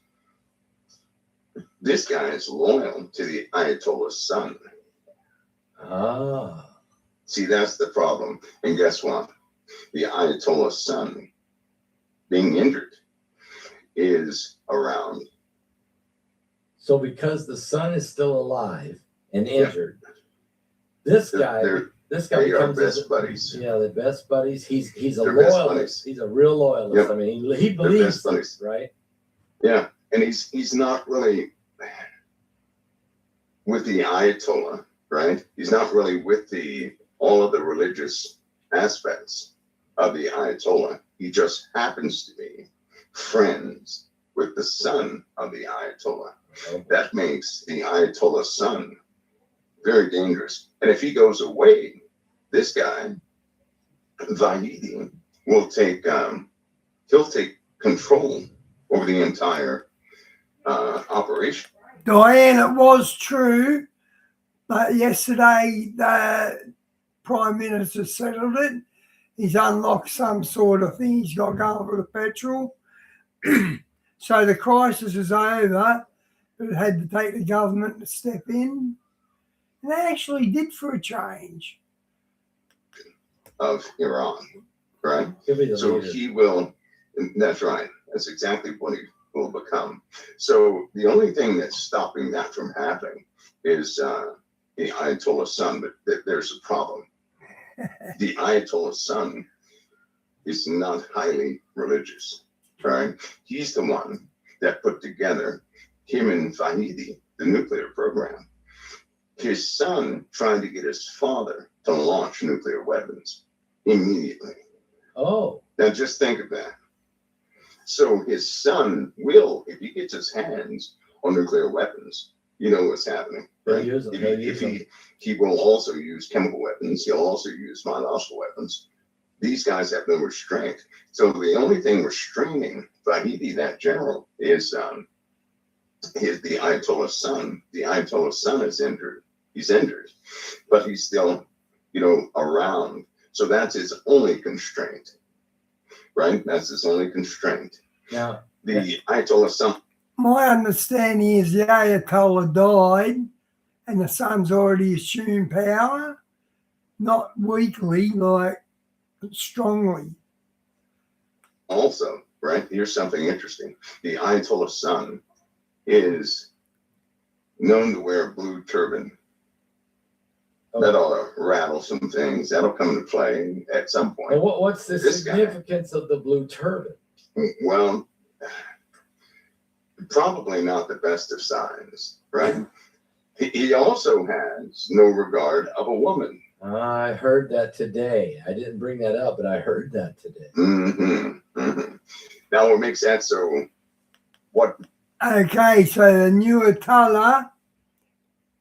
This guy is loyal to the Ayatollah's son. See, that's the problem. And guess what? The Ayatollah's son, being injured, is around. So because the son is still alive and injured, this guy they are best buddies. Yeah, the best buddies. He's a They're best loyalist. buddies. He's a real loyalist. Yep. I mean, he They're believes best buddies. this, right? Yeah, and he's not really with the Ayatollah, right? He's not really with all of the religious aspects of the Ayatollah. He just happens to be friends with the son of the Ayatollah. That makes the Ayatollah's son very dangerous. And if he goes away, this guy, Vahidi, will take he'll take control over the entire operation. Diane, it was true, but yesterday the Prime Minister settled it. He's unlocked some sort of thing he's got going for the petrol. So the crisis is over, but it had to take the government to step in. And they actually did for a change. Of Iran, right? So leader. he will, that's right. That's exactly what he will become. So the only thing that's stopping that from happening is the Ayatollah's son, but there's a problem. The Ayatollah's son is not highly religious, right? He's the one that put together him and Vahidi, the nuclear program. His son tried to get his father to launch nuclear weapons immediately. Oh. Now just think of that. So his son will, if he gets his hands on nuclear weapons, you know what's happening. Right? He will also use chemical weapons. He'll also use biological weapons. These guys have no restraint. So the only thing restraining Vahidi, that general, is the Ayatollah's son. The Ayatollah's son is injured. He's injured, but he's still, around. So that's his only constraint, right? That's his only constraint. Now, the Ayatollah's son. My understanding is the Ayatollah died and the son's already assumed power, not weakly, like strongly. Also, right, here's something interesting. The Ayatollah's son is known to wear a blue turban. That ought to rattle some things. That'll come into play at some point. And what's the significance of the blue turban? Well, probably not the best of signs, right? He also has no regard of a woman. I heard that today. I didn't bring that up, but I heard that today. Now, what makes that so? What? Okay, so the new Ayatollah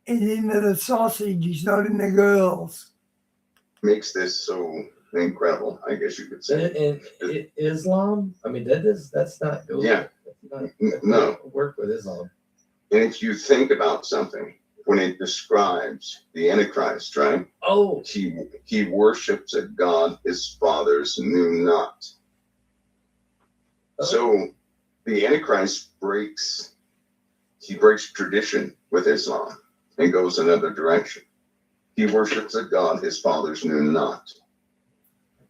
is into the sausage. He's not in the girls. Makes this so incredible, I guess you could say. In Islam? I mean, that's not. Yeah. That's No. work with Islam. And if you think about something, when it describes the Antichrist, right? Oh, he worships a god his fathers knew not. So the Antichrist breaks tradition with Islam and goes another direction. He worships a god his fathers knew not.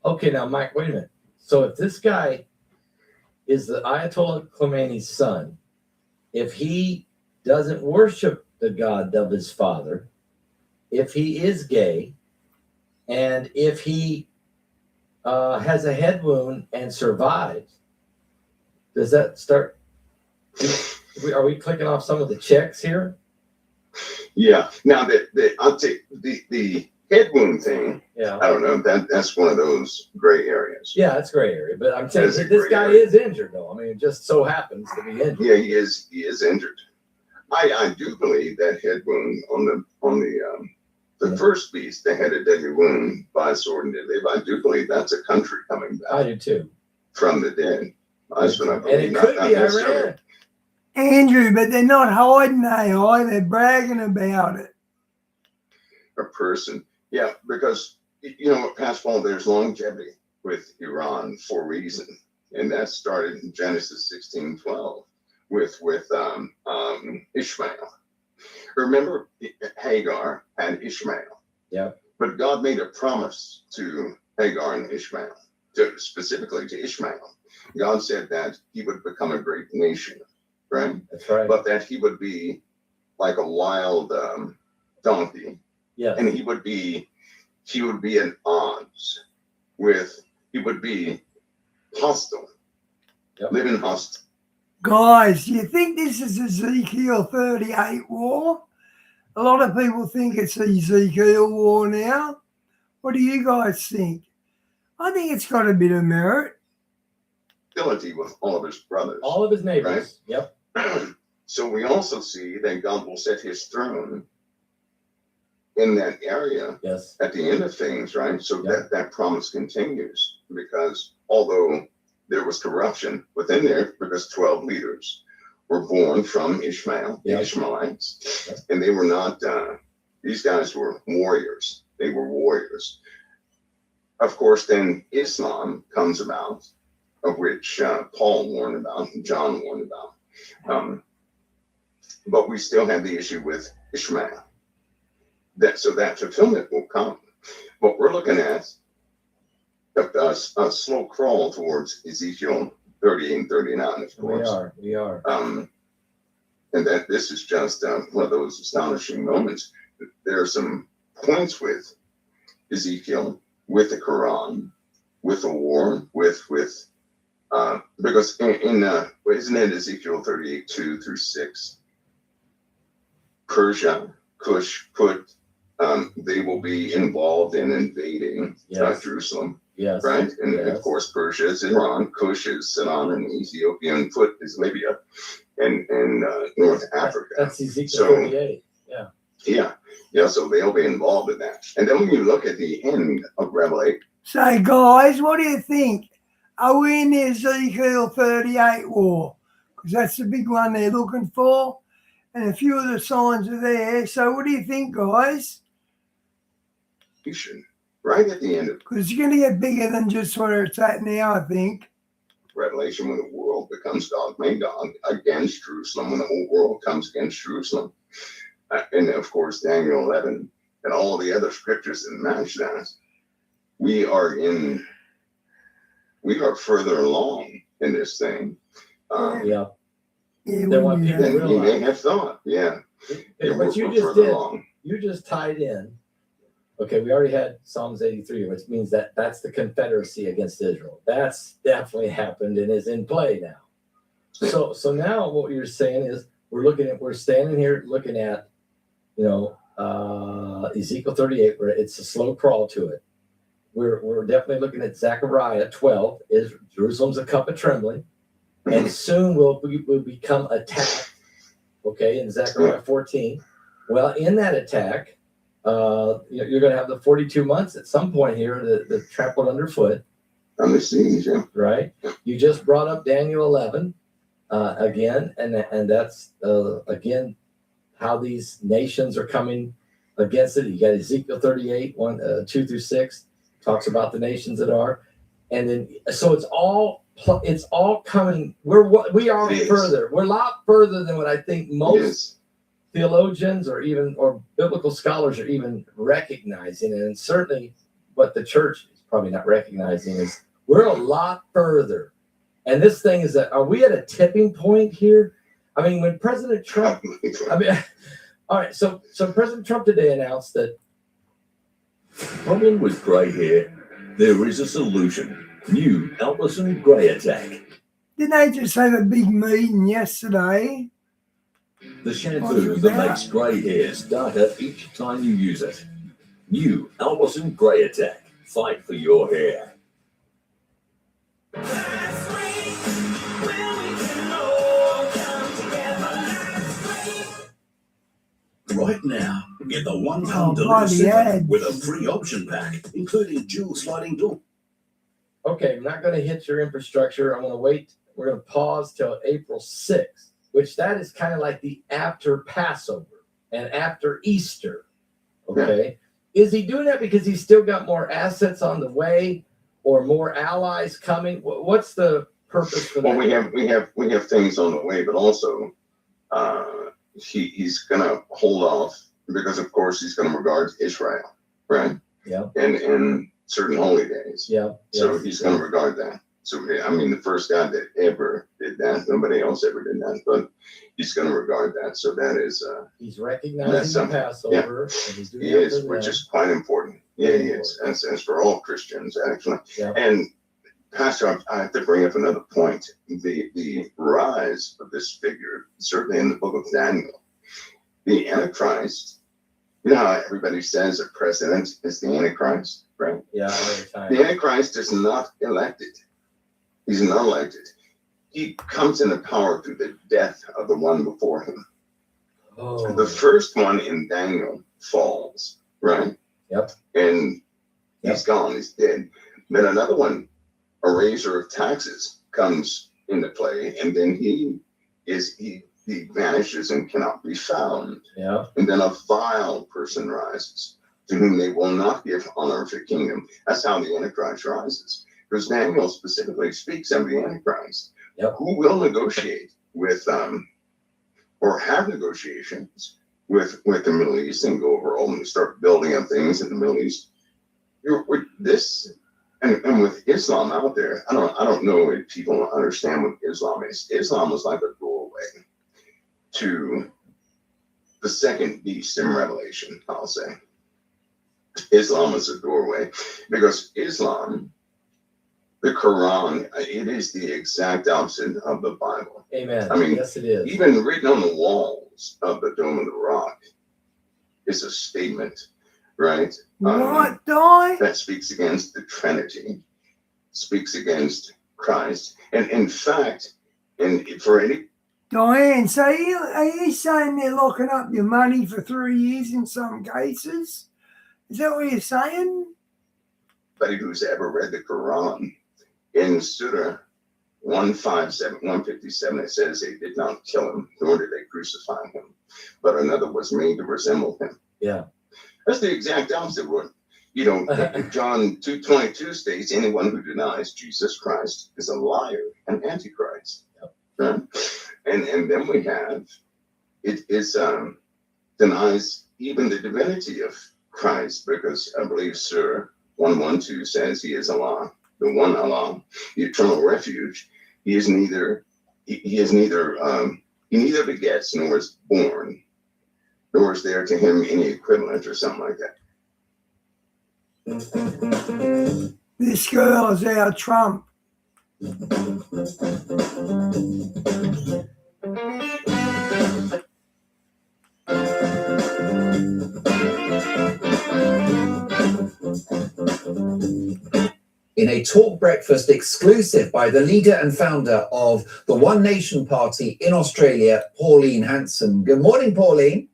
Okay, now Mike, wait a minute. So if this guy is the Ayatollah Khomeini's son, if he doesn't worship the God of his father, if he is gay, and if he has a head wound and survives, does that start? Are we clicking off some of the checks here? Yeah. Now I'll take the head wound thing. Yeah. I don't know. That's one of those gray areas. Yeah, that's gray area. But I'm saying That is a this gray guy area. is injured, though. I mean, it just so happens to be injured. Yeah, he is injured. I do believe that head wound on the first beast, they had a deadly wound by a sword and did live. I do believe that's a country coming back. I do too. From the dead. That's what I believe. And it could be Iran. Andrew, but they're not hiding AI, they're bragging about it. A person. Yeah, because, you know, past Paul, there's longevity with Iran for a reason. And that started in Genesis 16:12 with Ishmael. Remember, Hagar and Ishmael. Yeah. But God made a promise to Hagar and Ishmael, specifically to Ishmael. God said that he would become a great nation, right? That's right. But that he would be like a wild donkey. Yeah. And he would be at odds with, he would be hostile, living hostile. Guys, do you think this is Ezekiel 38 war? A lot of people think it's Ezekiel war now. What do you guys think? I think it's got a bit of merit. Ability with all of his brothers. All of his neighbors. Right? Yep. So we also see that God will set his throne in that area at the end of things, right? So that promise continues, because although there was corruption within there, because 12 leaders were born from Ishmael, the Ishmaelites, and they were not, these guys were warriors. They were warriors. Of course, then Islam comes about, of which Paul warned about, and John warned about. But we still have the issue with Ishmael. So that fulfillment will come. But we're looking at a slow crawl towards Ezekiel 38 and 39, of course. We are. And that this is just one of those astonishing moments. There are some points with Ezekiel, with the Quran, with the war, because isn't it Ezekiel 38, 2 through 6? Persia, Cush, Put, they will be involved in invading Jerusalem. Yes. Right? And of course, Persia is Iran, Cush is Sidon, and Ethiopia, and Put is Libya, and North Africa. That's Ezekiel 38. Yeah. Yeah. So they'll be involved in that. And then when you look at the end of Revelation. So, guys, what do you think? Are we in the Ezekiel 38 war? Because that's the big one they're looking for. And a few of the signs are there. So what do you think, guys? Right at the end of Because it's going to get bigger than just where it's at now, I think. Revelation, when the world becomes Gog Magog against Jerusalem, when the whole world comes against Jerusalem. And of course, Daniel 11 and all the other scriptures that match that. We are further along in this thing. Than what people realize. You may have thought, But you just tied in. Okay, we already had Psalms 83, which means that's the confederacy against Israel. That's definitely happened and is in play now. So now what you're saying is we're standing here looking at, Ezekiel 38, where it's a slow crawl to it. We're definitely looking at Zechariah 12, is Jerusalem's a cup of trembling, and soon we'll become attacked. Okay, in Zechariah 14. Well, in that attack, you're going to have the 42 months at some point here that trampled underfoot. On the siege, right? You just brought up Daniel 11 again, and that's again how these nations are coming against it. You got Ezekiel 38, 2-6, talks about the nations that are. And then, so it's all coming. We are further. We're a lot further than what I think most theologians or biblical scholars are even recognizing. And certainly what the church is probably not recognizing is we're a lot further. And this thing is that, are we at a tipping point here? I mean, when President Trump, all right, so President Trump today announced that. Problem with grey hair, there is a solution. New Alberson Grey Attack. Didn't they just have a big meeting yesterday? The shampoo that makes grey hairs darker each time you use it. New Alberson Grey Attack. Fight for your hair. Right now, get the one-pound delivery set with a free option pack, including dual sliding door. Okay, I'm not going to hit your infrastructure. I'm going to wait. We're going to pause till April 6th, which that is kind of like the after Passover and after Easter. Okay. Yeah. Is he doing that because he's still got more assets on the way or more allies coming? What's the purpose for that? Well, we have things on the way, but also he's going to hold off because, of course, he's going to regard Israel, right? Yeah. And certain holy days. Yeah. So he's going to regard that. So, I mean, the first guy that ever did that, nobody else ever did that, but he's going to regard that. So that is. He's recognizing the Passover. Yeah, and he's doing he is, which is quite important. Yeah, he is. And it's for all Christians, actually. Yeah. And, Pastor, I have to bring up another point. The rise of this figure, certainly in the book of Daniel, the Antichrist, you know how everybody says a president is the Antichrist, right? Yeah. The Antichrist is not elected. He's not elected. He comes into power through the death of the one before him. Oh. The first one in Daniel falls, right? Yep. And he's gone. He's dead. Then another one, a raiser of taxes, comes into play, and then he vanishes and cannot be found. Yeah. And then a vile person rises, to whom they will not give honor of the kingdom. That's how the Antichrist rises. Because Daniel specifically speaks of the Antichrist, who will negotiate with or have negotiations with the Middle East and go over all and start building up things in the Middle East. With this and with Islam out there, I don't know if people understand what Islam is. Islam is like a doorway to the second beast in Revelation, I'll say. Islam is a doorway because Islam, the Quran, it is the exact opposite of the Bible. Amen. I mean, yes, it is. Even written on the walls of the Dome of the Rock is a statement, right? What, Di? That speaks against the Trinity, speaks against Christ. And in fact, for any Diane, so are you saying they're locking up your money for 3 years in some cases? Is that what you're saying? anybody who's ever read the Quran, in Surah 157, it says they did not kill him, nor did they crucify him, but another was made to resemble him. Yeah. That's the exact opposite word. You know, John 2:22 states, anyone who denies Jesus Christ is a liar, an antichrist. Yep. Right? And then we have, it is denies even the divinity of Christ, because I believe Surah 112 says he is Allah, the one Allah, the eternal refuge. He neither begets nor is born, nor is there to him any equivalent or something like that. This girl is our Trump. In a talk breakfast exclusive by the leader and founder of the One Nation Party in Australia, Pauline Hanson. Good morning, Pauline.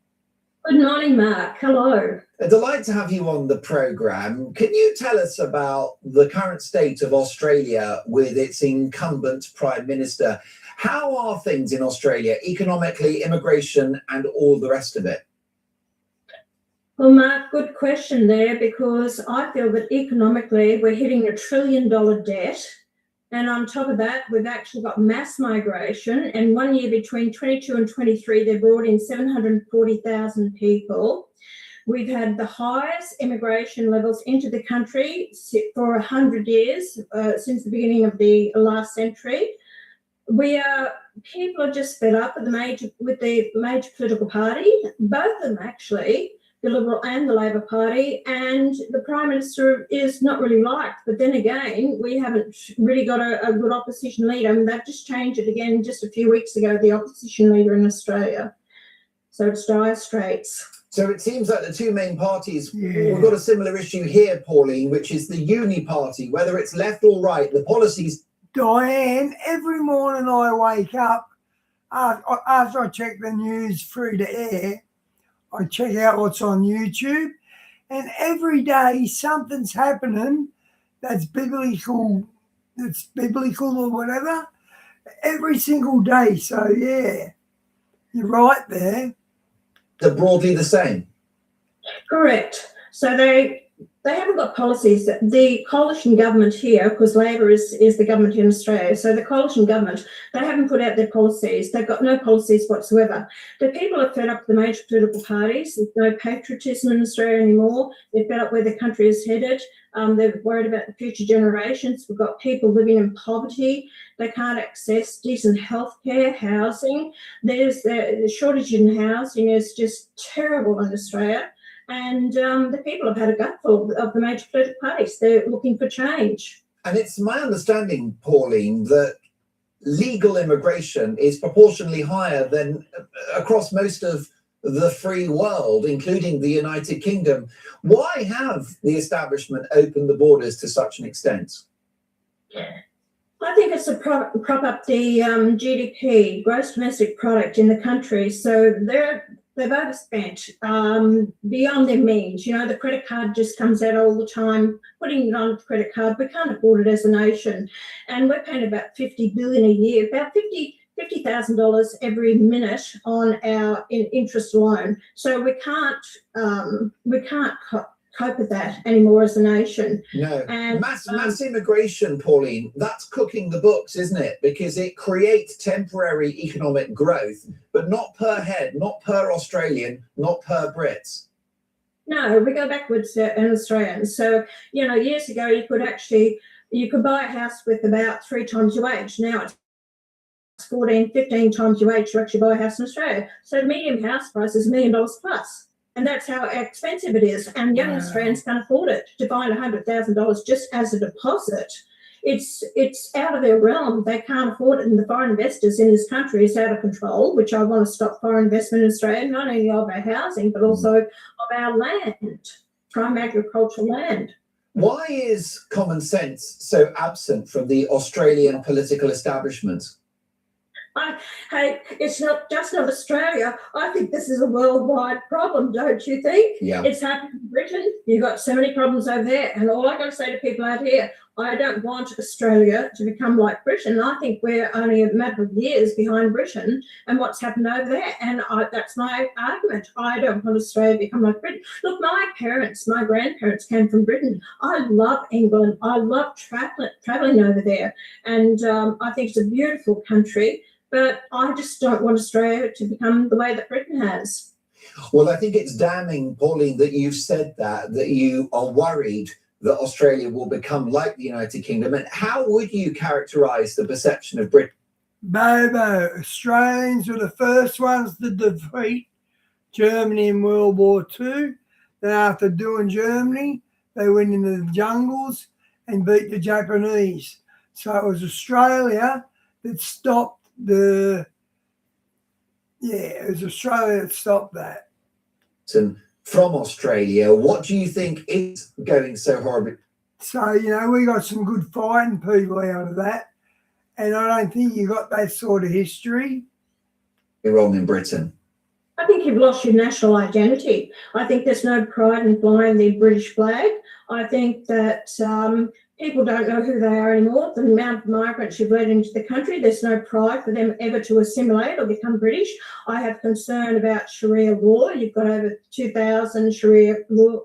Good morning, Mark. Hello. A delight to have you on the programme. Can you tell us about the current state of Australia with its incumbent Prime Minister? How are things in Australia, economically, immigration, and all the rest of it? Well, Mark, good question there, because I feel that economically we're hitting $1 trillion debt. And on top of that, we've actually got mass migration. And 1 year between 22 and 23, they brought in 740,000 people. We've had the highest immigration levels into the country for 100 years, since the beginning of the last century. People are just fed up with the major political party, both of them actually, the Liberal and the Labor Party, and the Prime Minister is not really liked. But then again, we haven't really got a good opposition leader. I mean, they've just changed it again just a few weeks ago, the opposition leader in Australia. So it's dire straits. So it seems like the two main parties, we've got a similar issue here, Pauline, which is the uni party, whether it's left or right, the policies. Diane, every morning I wake up, after I check the news through the air, I check out what's on YouTube, and every day something's happening that's biblical or whatever, every single day. So, yeah, you're right there. They're broadly the same. Correct. So they haven't got policies. The coalition government here, because Labor is the government in Australia, so the coalition government, they haven't put out their policies. They've got no policies whatsoever. The people are fed up with the major political parties. There's no patriotism in Australia anymore. They're fed up where the country is headed. They're worried about the future generations. We've got people living in poverty. They can't access decent healthcare, housing. There's the shortage in housing is just terrible in Australia. And the people have had a gutful of the major political parties. They're looking for change. And it's my understanding, Pauline, that legal immigration is proportionally higher than across most of the free world, including the United Kingdom. Why have the establishment opened the borders to such an extent? I think it's to prop up the GDP, gross domestic product in the country. So they've overspent beyond their means. You know, the credit card just comes out all the time, putting it on the credit card. We can't afford it as a nation. And we're paying about $50 billion a year, about $50,000 every minute on our interest alone. So we can't cope with that anymore as a nation. No, and mass immigration, Pauline, that's cooking the books, isn't it? Because it creates temporary economic growth, but not per head, not per Australian, not per Brits. No, we go backwards in Australians. So, you know, years ago you could buy a house with about 3 times your wage. Now it's 14, 15 times your wage to actually buy a house in Australia. So the median house price is $1 million plus. And that's how expensive it is. And young Australians can't afford it. To find $100,000 just as a deposit, it's out of their realm. They can't afford it. And the foreign investors in this country is out of control, which I want to stop foreign investment in Australia, not only of our housing, but also of our land, prime agricultural land. Why is common sense so absent from the Australian political establishment? Hey, it's not Australia. I think this is a worldwide problem, don't you think? Yeah. It's happened in Britain. You've got so many problems over there. And all I got to say to people out here, I don't want Australia to become like Britain. I think we're only a matter of years behind Britain and what's happened over there. And that's my argument. I don't want Australia to become like Britain. Look, my grandparents came from Britain. I love England. I love traveling over there. And I think it's a beautiful country. But I just don't want Australia to become the way that Britain has. Well, I think it's damning, Pauline, that you've said that you are worried that Australia will become like the United Kingdom. And how would you characterise the perception of Britain? Bobo, Australians were the first ones to defeat Germany in World War II. Then after doing Germany, they went into the jungles and beat the Japanese. So it was Australia that stopped it was Australia that stopped that. And from Australia, what do you think is going so horribly? So, you know, we got some good fighting people out of that. And I don't think you got that sort of history. You're wrong in Britain. I think you've lost your national identity. I think there's no pride in flying the British flag. I think that people don't know who they are anymore. The amount of migrants you've let into the country, there's no pride for them ever to assimilate or become British. I have concern about Sharia law. You've got over 2,000 Sharia law,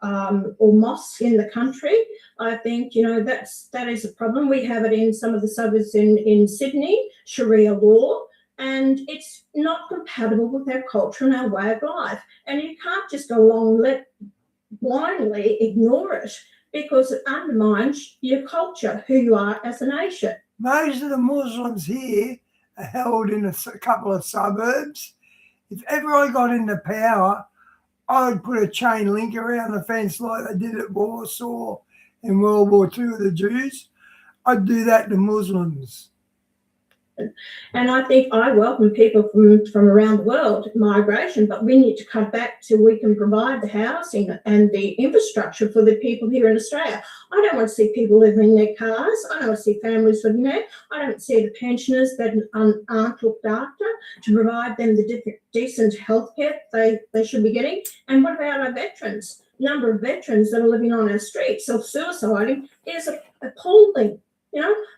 or mosques in the country. I think, that is a problem. We have it in some of the suburbs in Sydney, Sharia law, and it's not compatible with our culture and our way of life. And you can't just go along and blindly ignore it, because it undermines your culture, who you are as a nation. Most of the Muslims here are held in a couple of suburbs. If ever I got into power, I would put a chain link around the fence like they did at Warsaw in World War II with the Jews. I'd do that to Muslims. And I think I welcome people from around the world, migration, but we need to cut back till we can provide the housing and the infrastructure for the people here in Australia. I don't want to see people living in their cars. I don't want to see families living there. I don't see the pensioners that aren't looked after to provide them the decent health care they should be getting. And what about our veterans? Number of veterans that are living on our streets self-suiciding is appalling.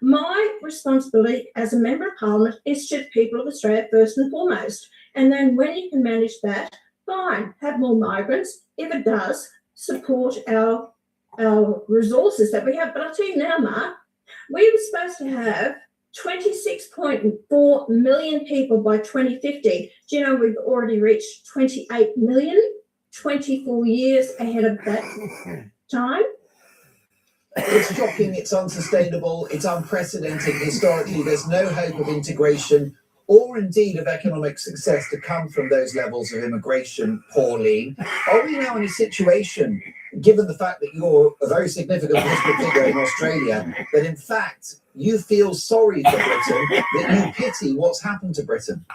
My responsibility as a member of Parliament is to the people of Australia first and foremost. And then when you can manage that, fine, have more migrants. If it does, support our resources that we have. But I'll tell you now, Mark, we were supposed to have 26.4 million people by 2050. Do you know we've already reached 28 million, 24 years ahead of that time? It's shocking, it's unsustainable, it's unprecedented. Historically, there's no hope of integration or indeed of economic success to come from those levels of immigration, Pauline. Are we now in a situation, given the fact that you're a very significant political figure in Australia, that in fact you feel sorry for Britain, that you pity what's happened to Britain?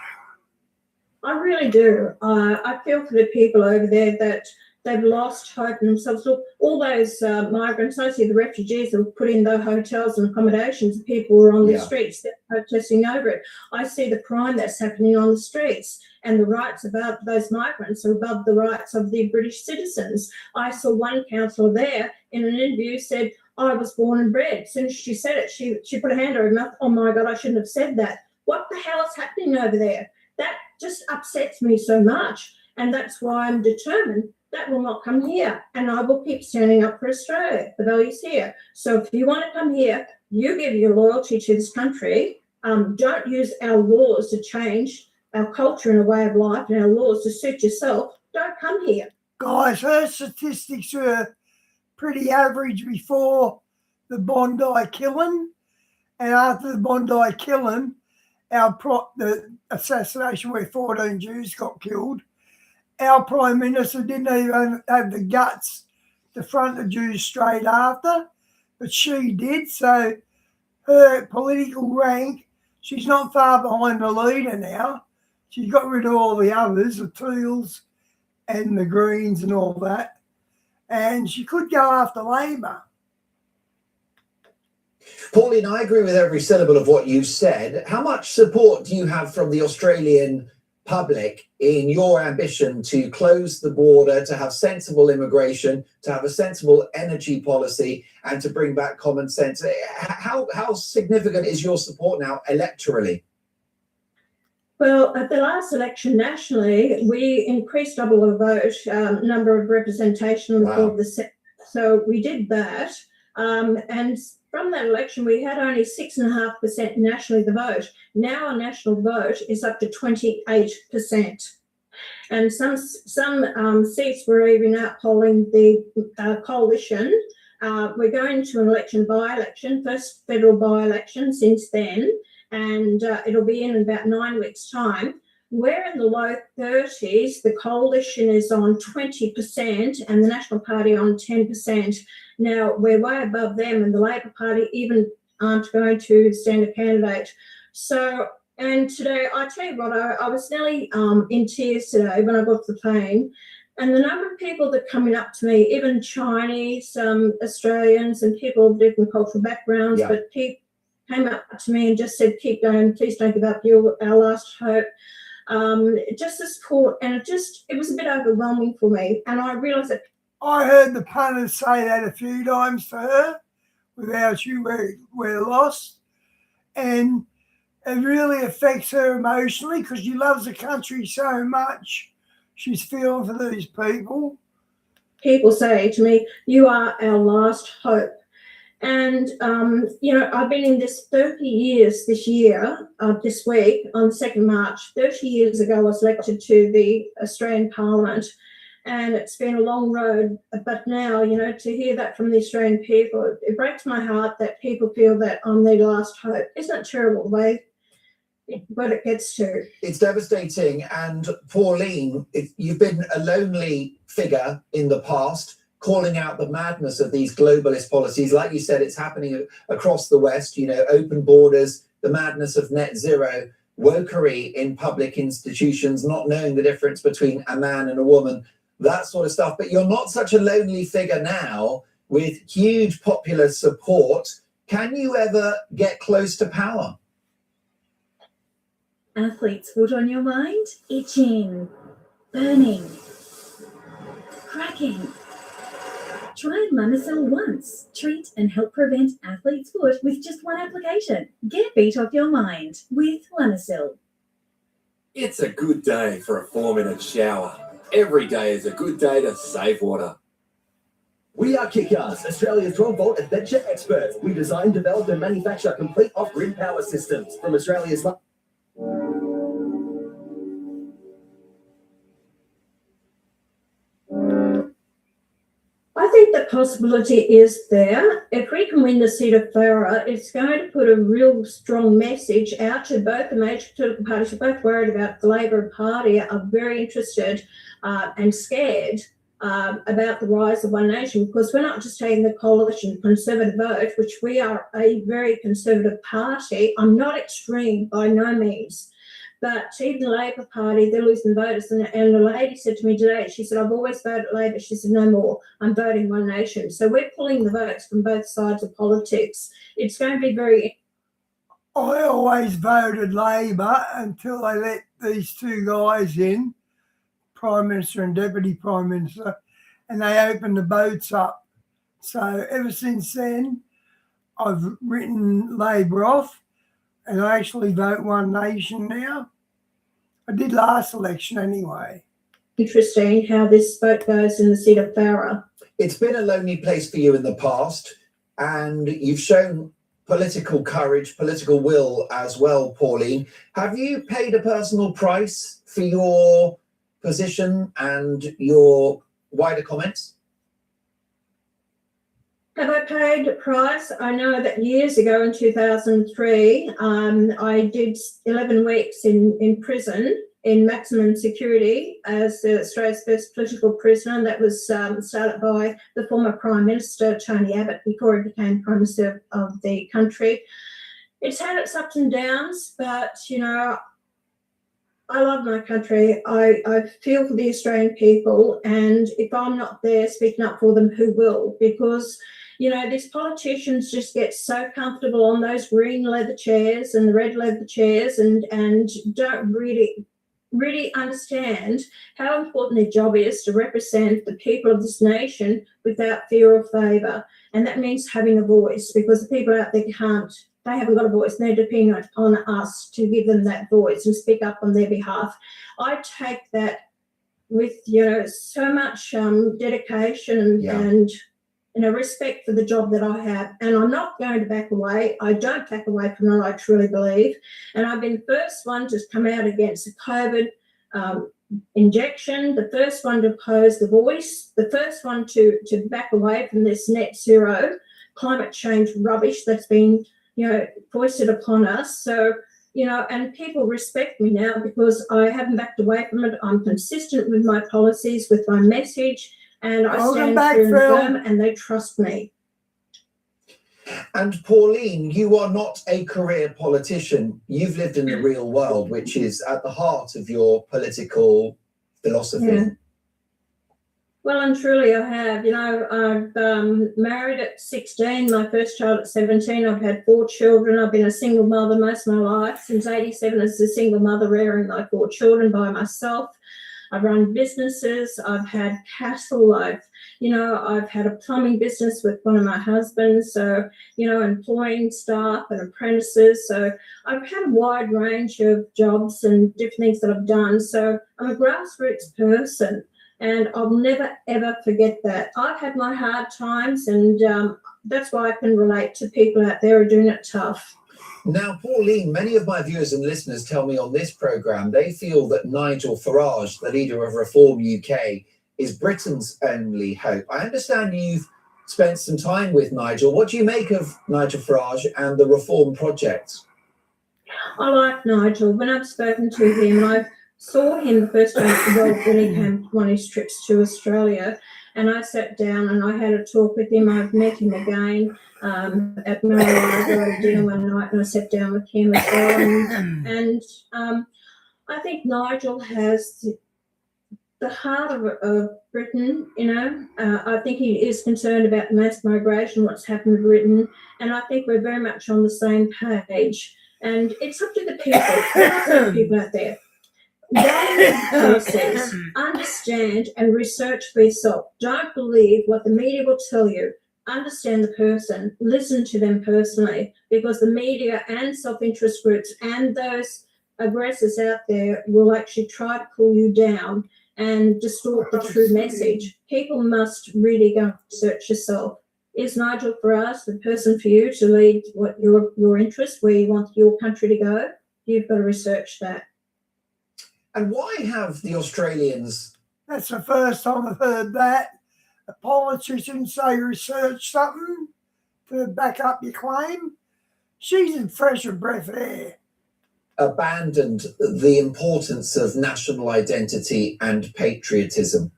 I really do. I feel for the people over there that they've lost hope in themselves. Look, all those migrants, I see the refugees that were put in the hotels and accommodations, people were on the streets, they're protesting over it. I see the crime that's happening on the streets, and the rights of those migrants are above the rights of the British citizens. I saw one councillor there in an interview said, I was born and bred. As soon as she said it, she put a hand over her mouth. Oh my God, I shouldn't have said that. What the hell is happening over there? That just upsets me so much. And that's why I'm determined that will not come here. And I will keep standing up for Australia, the values here. So if you want to come here, you give your loyalty to this country. Don't use our laws to change our culture and a way of life and our laws to suit yourself. Don't come here. Guys, her statistics were pretty average before the Bondi killing. And after the Bondi killing, the assassination where 14 Jews got killed, our Prime Minister didn't even have the guts to front the Jews straight after, but she did. So her political rank, she's not far behind the leader now. She's got rid of all the others, the Teals and the Greens and all that. And she could go after Labor. Pauline, I agree with every syllable of what you've said. How much support do you have from the Australian public in your ambition to close the border, to have sensible immigration, to have a sensible energy policy, and to bring back common sense? How significant is your support now electorally? Well, at the last election nationally, we increased double the vote, number of representation on the floor of the Senate. So we did that. And from that election, we had only 6.5% nationally the vote. Now our national vote is up to 28%. And some seats were even outpolling the coalition. We're going to an election by-election, first federal by-election since then, and it'll be in about 9 weeks' time. We're in the low 30s. The coalition is on 20% and the National Party on 10%. Now, we're way above them, and the Labor Party even aren't going to stand a candidate. So, and today, I tell you what, I was nearly in tears today when I got off the plane, and the number of people that are coming up to me, even Chinese, Australians, and people of different cultural backgrounds, but came up to me and just said, keep going, please don't give up, you're our last hope. just the support, and it was a bit overwhelming for me. And I realised that I heard the punters say that a few times to her. Without you, we're lost. And it really affects her emotionally because she loves the country so much. She's feeling for these people. People say to me, "You are our last hope." And, I've been in this 30 years this year, this week, on 2nd March. 30 years ago, I was elected to the Australian Parliament, and it's been a long road. But now, to hear that from the Australian people, it breaks my heart that people feel that I'm their last hope. Isn't it terrible the way what it gets to? It's devastating. And Pauline, you've been a lonely figure in the past, calling out the madness of these globalist policies. Like you said, it's happening across the West, open borders, the madness of net zero, wokery in public institutions, not knowing the difference between a man and a woman, that sort of stuff. But you're not such a lonely figure now with huge popular support. Can you ever get close to power? Athlete's foot on your mind? Itching, burning, cracking. Try Lamisil once. Treat and help prevent athlete's foot with just one application. Get beat off your mind with Lamisil. It's a good day for a 4-minute shower. Every day is a good day to save water. We are Kick-Ass, Australia's 12-volt adventure experts. We design, develop and manufacture complete off-grid power systems from Australia's... I think the possibility is there. If we can win the seat of Farah, it's going to put a real strong message out to both the major political parties. We're both worried about the Labor Party, are very interested and scared about the rise of One Nation, because we're not just taking the coalition Conservative vote, which we are a very conservative party. I'm not extreme by no means. But even the Labor Party, they're losing voters. And a lady said to me today, she said, "I've always voted Labor." She said, "No more, I'm voting One Nation." So we're pulling the votes from both sides of politics. It's going to be very... I always voted Labor until they let these two guys in, Prime Minister and Deputy Prime Minister, and they opened the votes up. So ever since then, I've written Labor off, and I actually vote One Nation now. I did last election anyway. Interesting how this vote goes in the seat of Farah. It's been a lonely place for you in the past, and you've shown political courage, political will as well, Pauline. Have you paid a personal price for your position and your wider comments? Have I paid a price? I know that years ago in 2003, I did 11 weeks in prison in maximum security as Australia's first political prisoner. That was started by the former Prime Minister, Tony Abbott, before he became Prime Minister of the country. It's had its ups and downs, but, I love my country. I feel for the Australian people, and if I'm not there speaking up for them, who will? Because these politicians just get so comfortable on those green leather chairs and the red leather chairs and don't really understand how important their job is to represent the people of this nation without fear or favour. And that means having a voice, because the people out there they haven't got a voice, and they're depending on us to give them that voice and speak up on their behalf. I take that with, so much dedication and respect for the job that I have, and I'm not going to back away. I don't back away from what I truly believe, and I've been the first one to come out against the COVID injection, the first one to oppose the voice, the first one to back away from this net zero climate change rubbish that's been foisted upon us. So and people respect me now because I haven't backed away from it. I'm consistent with my policies, with my message, and I stand firm, and they trust me. And Pauline, you are not a career politician. You've lived in the real world, which is at the heart of your political philosophy. Yeah. Well and truly I have. You know, I've married at 16, my first child at 17. I've had 4 children. I've been a single mother most of my life. Since 87 as a single mother rearing my 4 children by myself. I've run businesses. I've had cattle. I've had a plumbing business with one of my husbands. So, employing staff and apprentices. So I've had a wide range of jobs and different things that I've done. So I'm a grassroots person. And I'll never, ever forget that. I've had my hard times, and that's why I can relate to people out there who are doing it tough. Now, Pauline, many of my viewers and listeners tell me on this programme they feel that Nigel Farage, the leader of Reform UK, is Britain's only hope. I understand you've spent some time with Nigel. What do you make of Nigel Farage and the Reform project? I like Nigel. When I've spoken to him, I saw him the first time when he came on his trips to Australia, and I sat down and I had a talk with him. I've met him again at Mar-a-Lago at dinner one night, and I sat down with him as well. And I think Nigel has the heart of Britain, I think he is concerned about mass migration, what's happened in Britain, and I think we're very much on the same page. And it's up to the people out there. Value policies, understand and research for yourself. Don't believe what the media will tell you. Understand the person, listen to them personally, because the media and self-interest groups and those aggressors out there will actually try to pull you down and distort the true message. People must really go and research yourself. Is Nigel Farage the person for you to lead what your interest, where you want your country to go? You've got to research that. And why have the Australians... That's the first time I've heard that. A politician say research something to back up your claim. She's in fresher breath of air. Abandoned the importance of national identity and patriotism?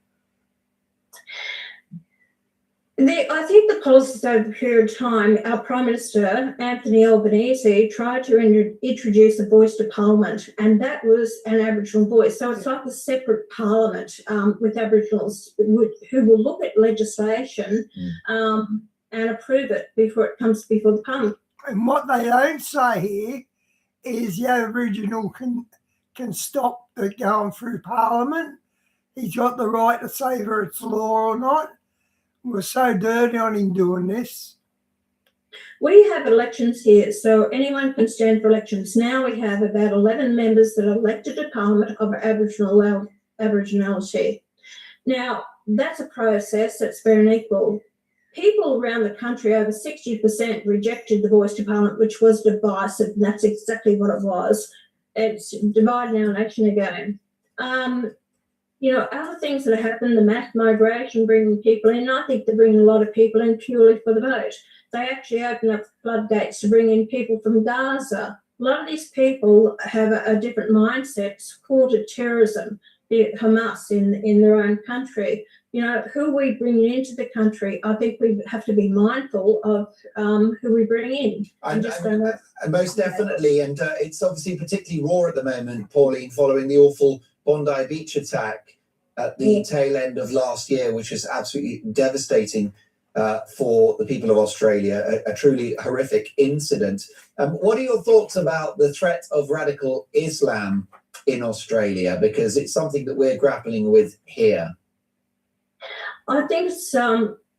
I think the policies over a period of time, our Prime Minister, Anthony Albanese, tried to introduce a voice to Parliament, and that was an Aboriginal voice. So it's like a separate Parliament with Aboriginals who will look at legislation and approve it before it comes before the Parliament. And what they don't say here is the Aboriginal can stop it going through Parliament. He's got the right to say whether it's law or not. We're so dirty on him doing this. We have elections here, so anyone can stand for elections. Now we have about 11 members that are elected to Parliament of Aboriginality. Now, that's a process that's fair and equal. People around the country, over 60%, rejected the voice to Parliament, which was divisive, and that's exactly what it was. It's dividing our nation again. Other things that have happened, the mass migration, bringing people in, I think they're bringing a lot of people in purely for the vote. They actually open up the floodgates to bring in people from Gaza. A lot of these people have a different mindset. It's called it terrorism, be it Hamas in their own country. Who we bring into the country, I think we have to be mindful of who we bring in. And most definitely, and it's obviously particularly raw at the moment, Pauline, following the awful Bondi Beach attack at the tail end of last year, which was absolutely devastating for the people of Australia, a truly horrific incident. What are your thoughts about the threat of radical Islam in Australia? Because it's something that we're grappling with here. I think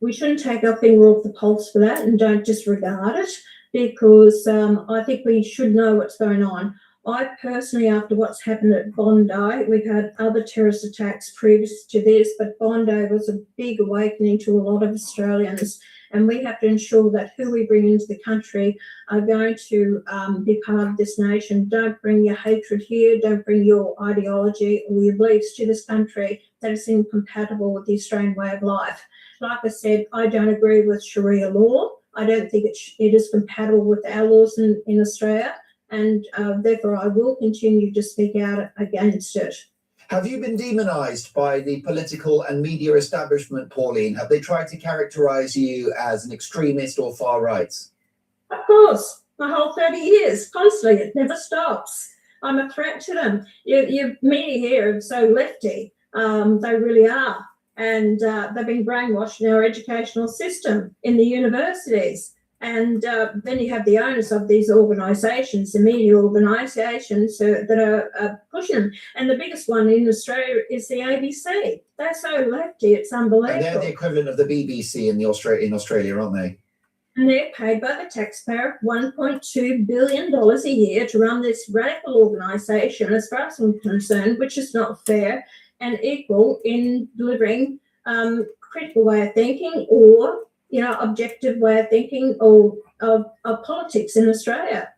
we shouldn't take our finger off the pulse for that and don't disregard it, because I think we should know what's going on. I personally, after what's happened at Bondi, we've had other terrorist attacks previous to this, but Bondi was a big awakening to a lot of Australians, and we have to ensure that who we bring into the country are going to be part of this nation. Don't bring your hatred here, don't bring your ideology or your beliefs to this country that is incompatible with the Australian way of life. Like I said, I don't agree with Sharia law. I don't think it is compatible with our laws in Australia. And therefore, I will continue to speak out against it. Have you been demonised by the political and media establishment, Pauline? Have they tried to characterise you as an extremist or far right? Of course, my whole 30 years, constantly, it never stops. I'm a threat to them. Your media here are so lefty, they really are. and they've been brainwashed in our educational system in the universities. And then you have the owners of these organisations, the media organisations that are pushing them. And the biggest one in Australia is the ABC. They're so lefty, it's unbelievable. And they're the equivalent of the BBC in Australia, aren't they? And they're paid by the taxpayer $1.2 billion a year to run this radical organisation, as far as I'm concerned, which is not fair and equal in delivering critical way of thinking or objective way of thinking or of politics in Australia.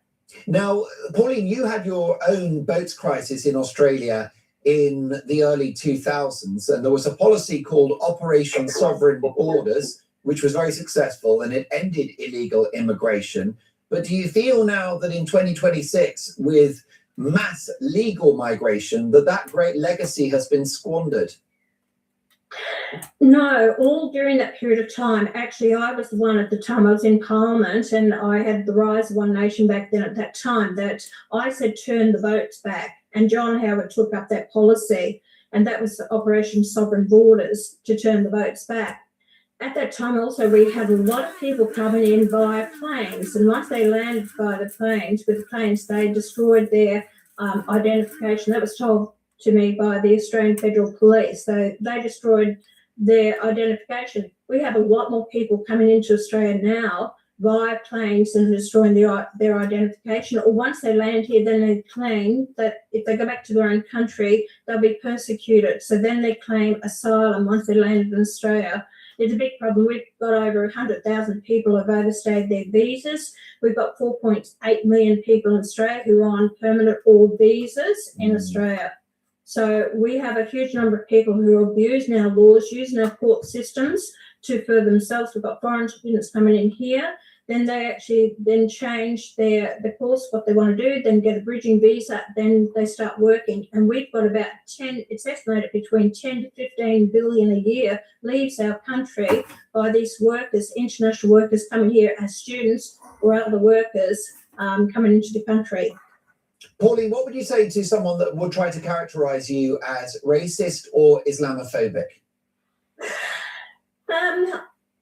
Now, Pauline, you had your own boats crisis in Australia in the early 2000s, and there was a policy called Operation Sovereign Borders, which was very successful, and it ended illegal immigration. But do you feel now that in 2026, with mass legal migration, that great legacy has been squandered? No, all during that period of time. Actually, I was the one at the time, I was in Parliament, and I had the rise of One Nation back then at that time, that I said turn the votes back. And John Howard took up that policy, and that was Operation Sovereign Borders, to turn the votes back. At that time also, we had a lot of people coming in via planes, and once they landed by the planes, with the planes, they destroyed their identification. That was told to me by the Australian Federal Police. So they destroyed their identification. We have a lot more people coming into Australia now via planes and destroying their identification. Or once they land here, then they claim that if they go back to their own country, they'll be persecuted. So then they claim asylum once they landed in Australia. It's a big problem. We've got over 100,000 people who have overstayed their visas. We've got 4.8 million people in Australia who are on permanent or visas in Australia. So we have a huge number of people who are abusing our laws, using our court systems for themselves. We've got foreign students coming in here. Then they actually then change the course, what they want to do, then get a bridging visa, then they start working. And we've got about it's estimated between 10 to 15 billion a year leaves our country by these workers, international workers coming here as students or other workers coming into the country. Pauline, what would you say to someone that would try to characterise you as racist or Islamophobic?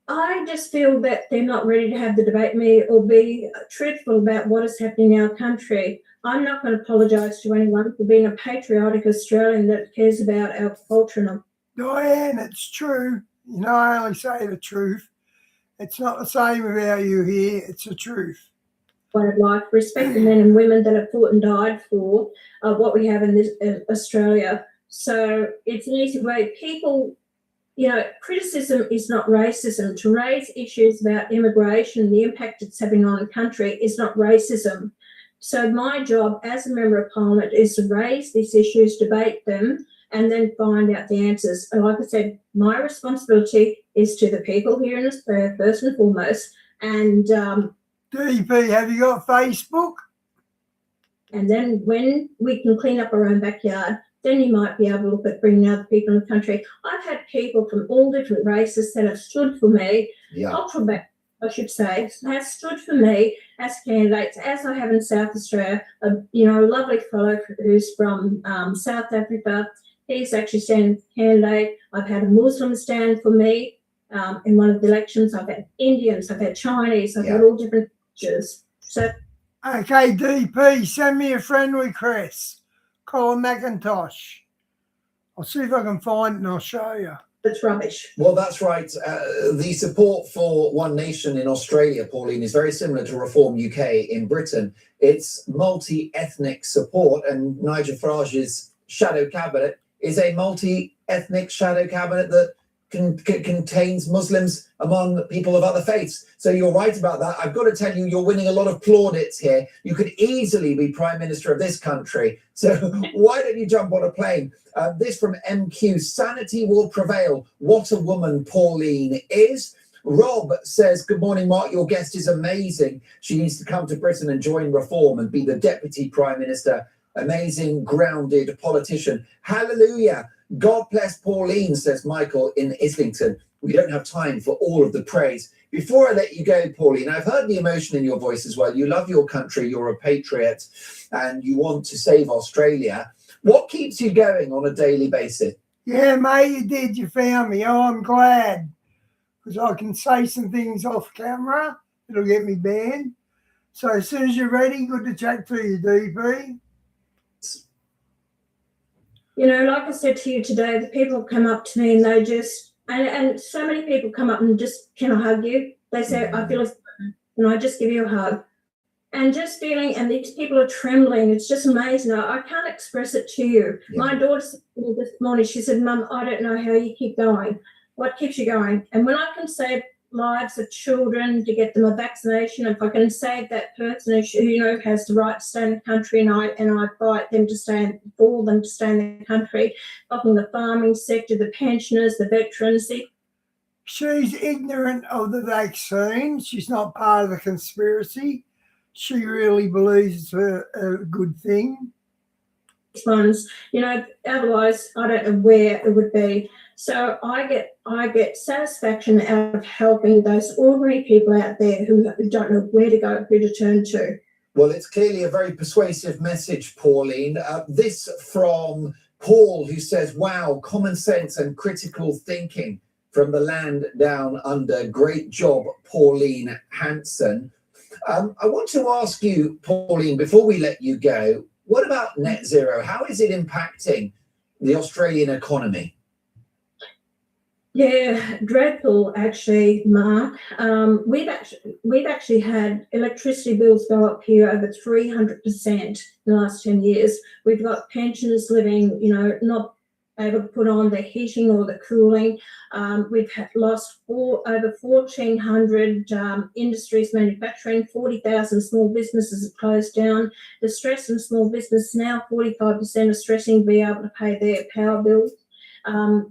I just feel that they're not ready to have the debate with me or be truthful about what is happening in our country. I'm not going to apologise to anyone for being a patriotic Australian that cares about our culture. Diane, it's true. I only say the truth. It's not the same with how you hear. It's the truth. Way of life, respect the men and women that have fought and died for what we have in this Australia. So it's an easy way. People, criticism is not racism. To raise issues about immigration, the impact it's having on the country, is not racism. So my job as a member of Parliament is to raise these issues, debate them, and then find out the answers. And like I said, my responsibility is to the people here in Australia, first and foremost, and DP, have you got Facebook? And then when we can clean up our own backyard, then you might be able to look at bringing other people in the country. I've had people from all different races that have stood for me, cultural background, I should say, have stood for me as candidates, as I have in South Australia. A lovely fellow who's from South Africa. He's actually standing for candidate. I've had a Muslim stand for me in one of the elections. I've had Indians, I've had Chinese, I've had all different cultures. So, okay, DP, send me a friend request. Colin McIntosh. I'll see if I can find it and I'll show you. It's rubbish. Well, that's right. The support for One Nation in Australia, Pauline, is very similar to Reform UK in Britain. It's multi-ethnic support, and Nigel Farage's shadow cabinet is a multi-ethnic shadow cabinet that contains Muslims among people of other faiths. So you're right about that. I've got to tell you, you're winning a lot of plaudits here. You could easily be Prime Minister of this country. So why don't you jump on a plane? This from MQ, sanity will prevail. What a woman Pauline is. Rob says, good morning, Mark. Your guest is amazing. She needs to come to Britain and join Reform and be the Deputy Prime Minister. Amazing, grounded politician. Hallelujah. God bless Pauline, says Michael in Islington. We don't have time for all of the praise. Before I let you go, Pauline, I've heard the emotion in your voice as well. You love your country, you're a patriot, and you want to save Australia. What keeps you going on a daily basis? Yeah, mate, you did. You found me. Oh, I'm glad. Because I can say some things off camera. It'll get me banned. So as soon as you're ready, good to chat to you, DP. You know, like I said to you today, the people come up to me and they just, and so many people come up and just, can I hug you? They say, I feel like, and I just give you a hug. And just feeling, and these people are trembling. It's just amazing. I can't express it to you. Yeah. My daughter said to me this morning, she said, Mum, I don't know how you keep going. What keeps you going? And when I can save lives of children to get them a vaccination, if I can save that person who you know has the right to stay in the country, and I fight them to stay, for them to stay in the country, helping the farming sector, the pensioners, the veterans. She's ignorant of the vaccine. She's not part of the conspiracy. She really believes it's a good thing. Funds, you know, otherwise I don't know where it would be. So I get satisfaction out of helping those ordinary people out there who don't know where to go, who to turn to. Well, it's clearly a very persuasive message, Pauline. This from Paul, who says, wow, common sense and critical thinking from the land down under. Great job, Pauline Hanson. I want to ask you, Pauline, before we let you go, what about net zero? How is it impacting the Australian economy? Yeah, dreadful, actually, Mark. We've actually had electricity bills go up here over 300% in the last 10 years. We've got pensioners living, you know, not able to put on the heating or the cooling. We've lost over 1,400 industries manufacturing, 40,000 small businesses have closed down. The stress in small business now, 45% are stressing to be able to pay their power bills.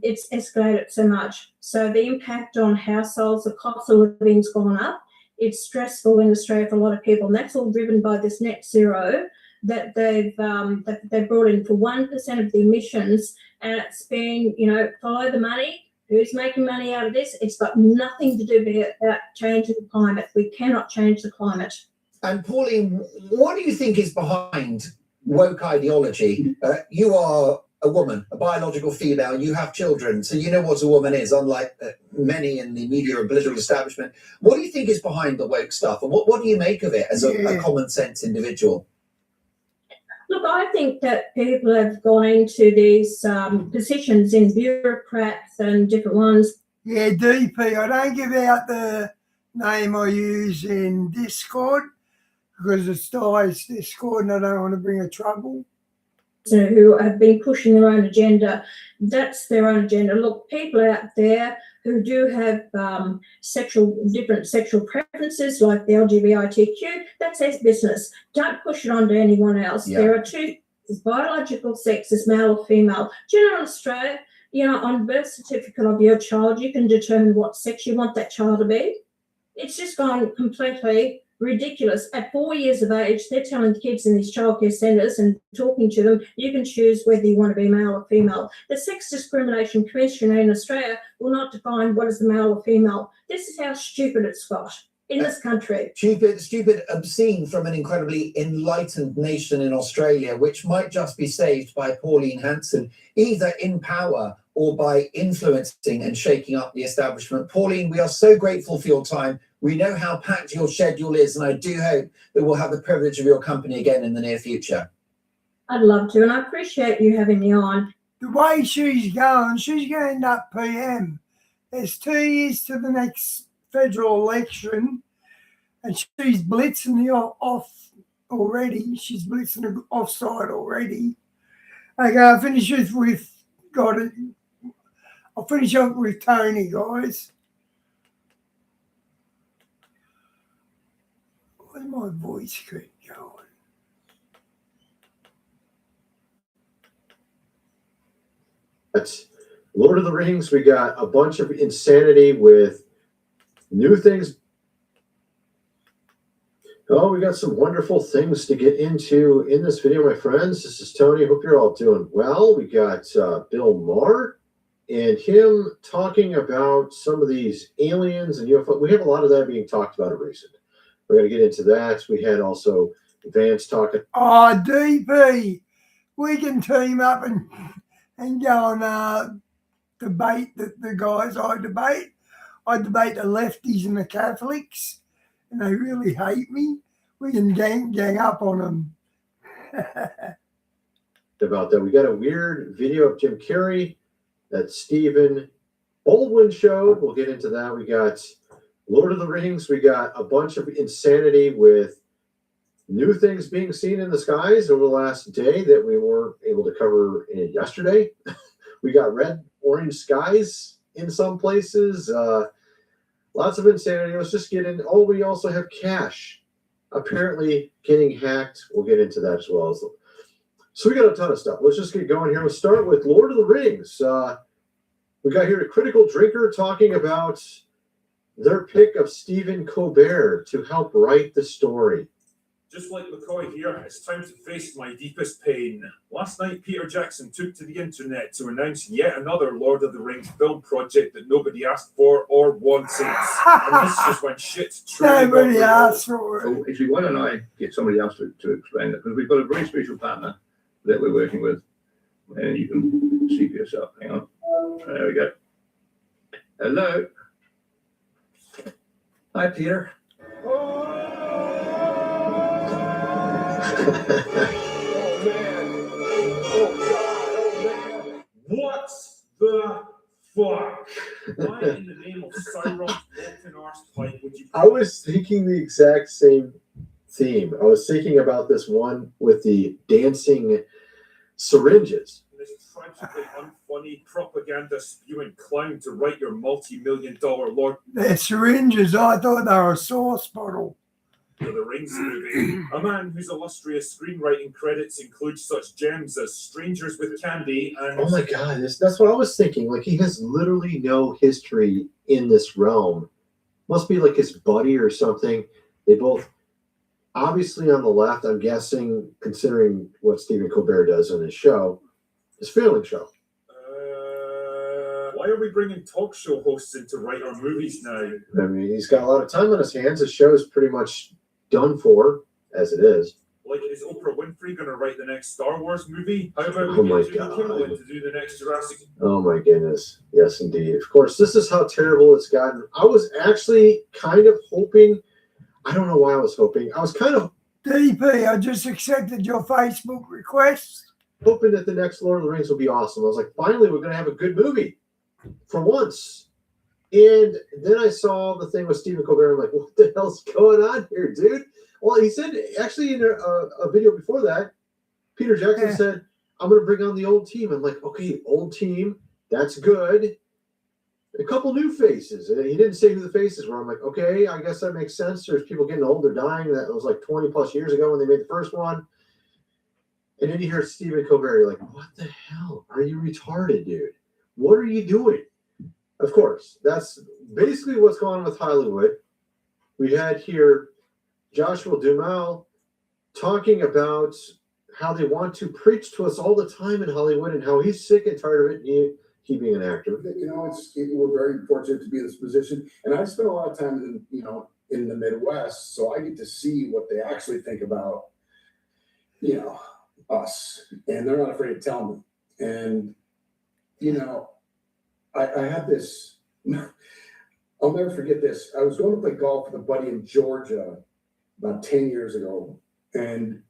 It's escalated so much. So the impact on households, the cost of living's gone up. It's stressful in Australia for a lot of people, and that's all driven by this net zero that they've brought in for 1% of the emissions, and it's been, you know, follow the money. Who's making money out of this? It's got nothing to do about changing the climate. We cannot change the climate. And Pauline, what do you think is behind woke ideology? You are a woman, a biological female, you have children, so you know what a woman is, unlike many in the media and political establishment. What do you think is behind the woke stuff, and what do you make of it as a common sense individual? Look, I think that people have gone into these positions in bureaucrats and different ones. Yeah, DP, I don't give out the name I use in Discord because it's Di's Discord and I don't want to bring a trouble. Who have been pushing their own agenda. That's their own agenda. Look, people out there who do have different sexual preferences, like the LGBTQ, that's their business. Don't push it onto anyone else. Yeah. There are two biological sexes, male or female. Do you know in Australia, you know, on birth certificate of your child, you can determine what sex you want that child to be? It's just gone completely ridiculous. At 4 years of age, they're telling kids in these childcare centres and talking to them, you can choose whether you want to be male or female. The Sex Discrimination Commission in Australia will not define what is male or female. This is how stupid it's got in this country. Stupid, obscene from an incredibly enlightened nation in Australia, which might just be saved by Pauline Hanson, either in power or by influencing and shaking up the establishment. Pauline, we are so grateful for your time. We know how packed your schedule is, and I do hope that we'll have the privilege of your company again in the near future. I'd love to, and I appreciate you having me on. The way she's going to end up PM. There's 2 years to the next federal election, and she's blitzing the off already. She's blitzing the offside already. Okay, I'll finish up with Tony, guys. Where's my voice keep going? That's Lord of the Rings. We got a bunch of insanity with new things. Oh, we got some wonderful things to get into in this video, my friends. This is Tony. Hope you're all doing well. We got Bill Maher and him talking about some of these aliens and UFO. We have a lot of that being talked about in recent. We're going to get into that. We had also Vance talking. Oh, DP, we can team up and go and debate the guys I debate. I debate the lefties and the Catholics, and they really hate me. We can gang up on them. About that, we got a weird video of Jim Carrey that Stephen Baldwin showed. We'll get into that. We got Lord of the Rings. We got a bunch of insanity with new things being seen in the skies over the last day that we weren't able to cover yesterday. We got red, orange skies in some places. Lots of insanity. Let's just get in. Oh, we also have cash apparently getting hacked. We'll get into that as well. So we got a ton of stuff. Let's just get going here. We'll start with Lord of the Rings. We got here a critical drinker talking about their pick of Stephen Colbert to help write the story. Just like McCoy here, it's time to face my deepest pain. Last night, Peter Jackson took to the internet to announce yet another Lord of the Rings film project that nobody asked for or wanted. And this just went shit. Nobody asked for it. So actually, why don't I get somebody else to explain it? Because we've got a very special partner that we're working with. And you can see for yourself. Hang on. There we go. Hello. Hi, Peter. What the fuck? Why in the name of Sauron's broken arse pipe would you... I was thinking the exact same theme. I was thinking about this one with the dancing syringes. This tragically unfunny propaganda spewing clown to write your multi-million-dollar Lord They're syringes. I thought they were a sauce bottle. of the Rings movie. A man whose illustrious screenwriting credits include such gems as Strangers with Candy and... Oh my God, that's what I was thinking. Like, he has literally no history in this realm. Must be like his buddy or something. They both, obviously on the left, I'm guessing, considering what Stephen Colbert does on his show, his failing show. Why are we bringing talk show hosts in to write our movies now? I mean, he's got a lot of time on his hands. His show is pretty much done for, as it is. Like, is Oprah Winfrey going to write the next Star Wars movie? How about Oh we my get Jimmy God. Kimmel in to do the next Jurassic... Oh my goodness. Yes, indeed. Of course, this is how terrible it's gotten. I was actually kind of hoping, I don't know why I was hoping. I was kind of DP, I just accepted your Facebook request. hoping that the next Lord of the Rings will be awesome. I was like, finally, we're going to have a good movie for once. And then I saw the thing with Stephen Colbert. I'm like, what the hell's going on here, dude? Well, he said, actually, in a video before that, Peter Jackson said, I'm going to bring on the old team. I'm like, okay, old team, that's good. A couple new faces. And he didn't say who the faces were. I'm like, okay, I guess that makes sense. There's people getting old, they're dying. That was like 20 plus years ago when they made the first one. And then you hear Stephen Colbert, you're like, what the hell? Are you retarded, dude? What are you doing? Of course, that's basically what's going on with Hollywood. We had here Joshua Duhamel talking about how they want to preach to us all the time in Hollywood and how he's sick and tired of it. He being an actor. You know, we're very fortunate to be in this position. And I spent a lot of time in the Midwest, so I get to see what they actually think about, us. And they're not afraid to tell me. And, I had this, I'll never forget this. I was going to play golf with a buddy in Georgia about 10 years ago. And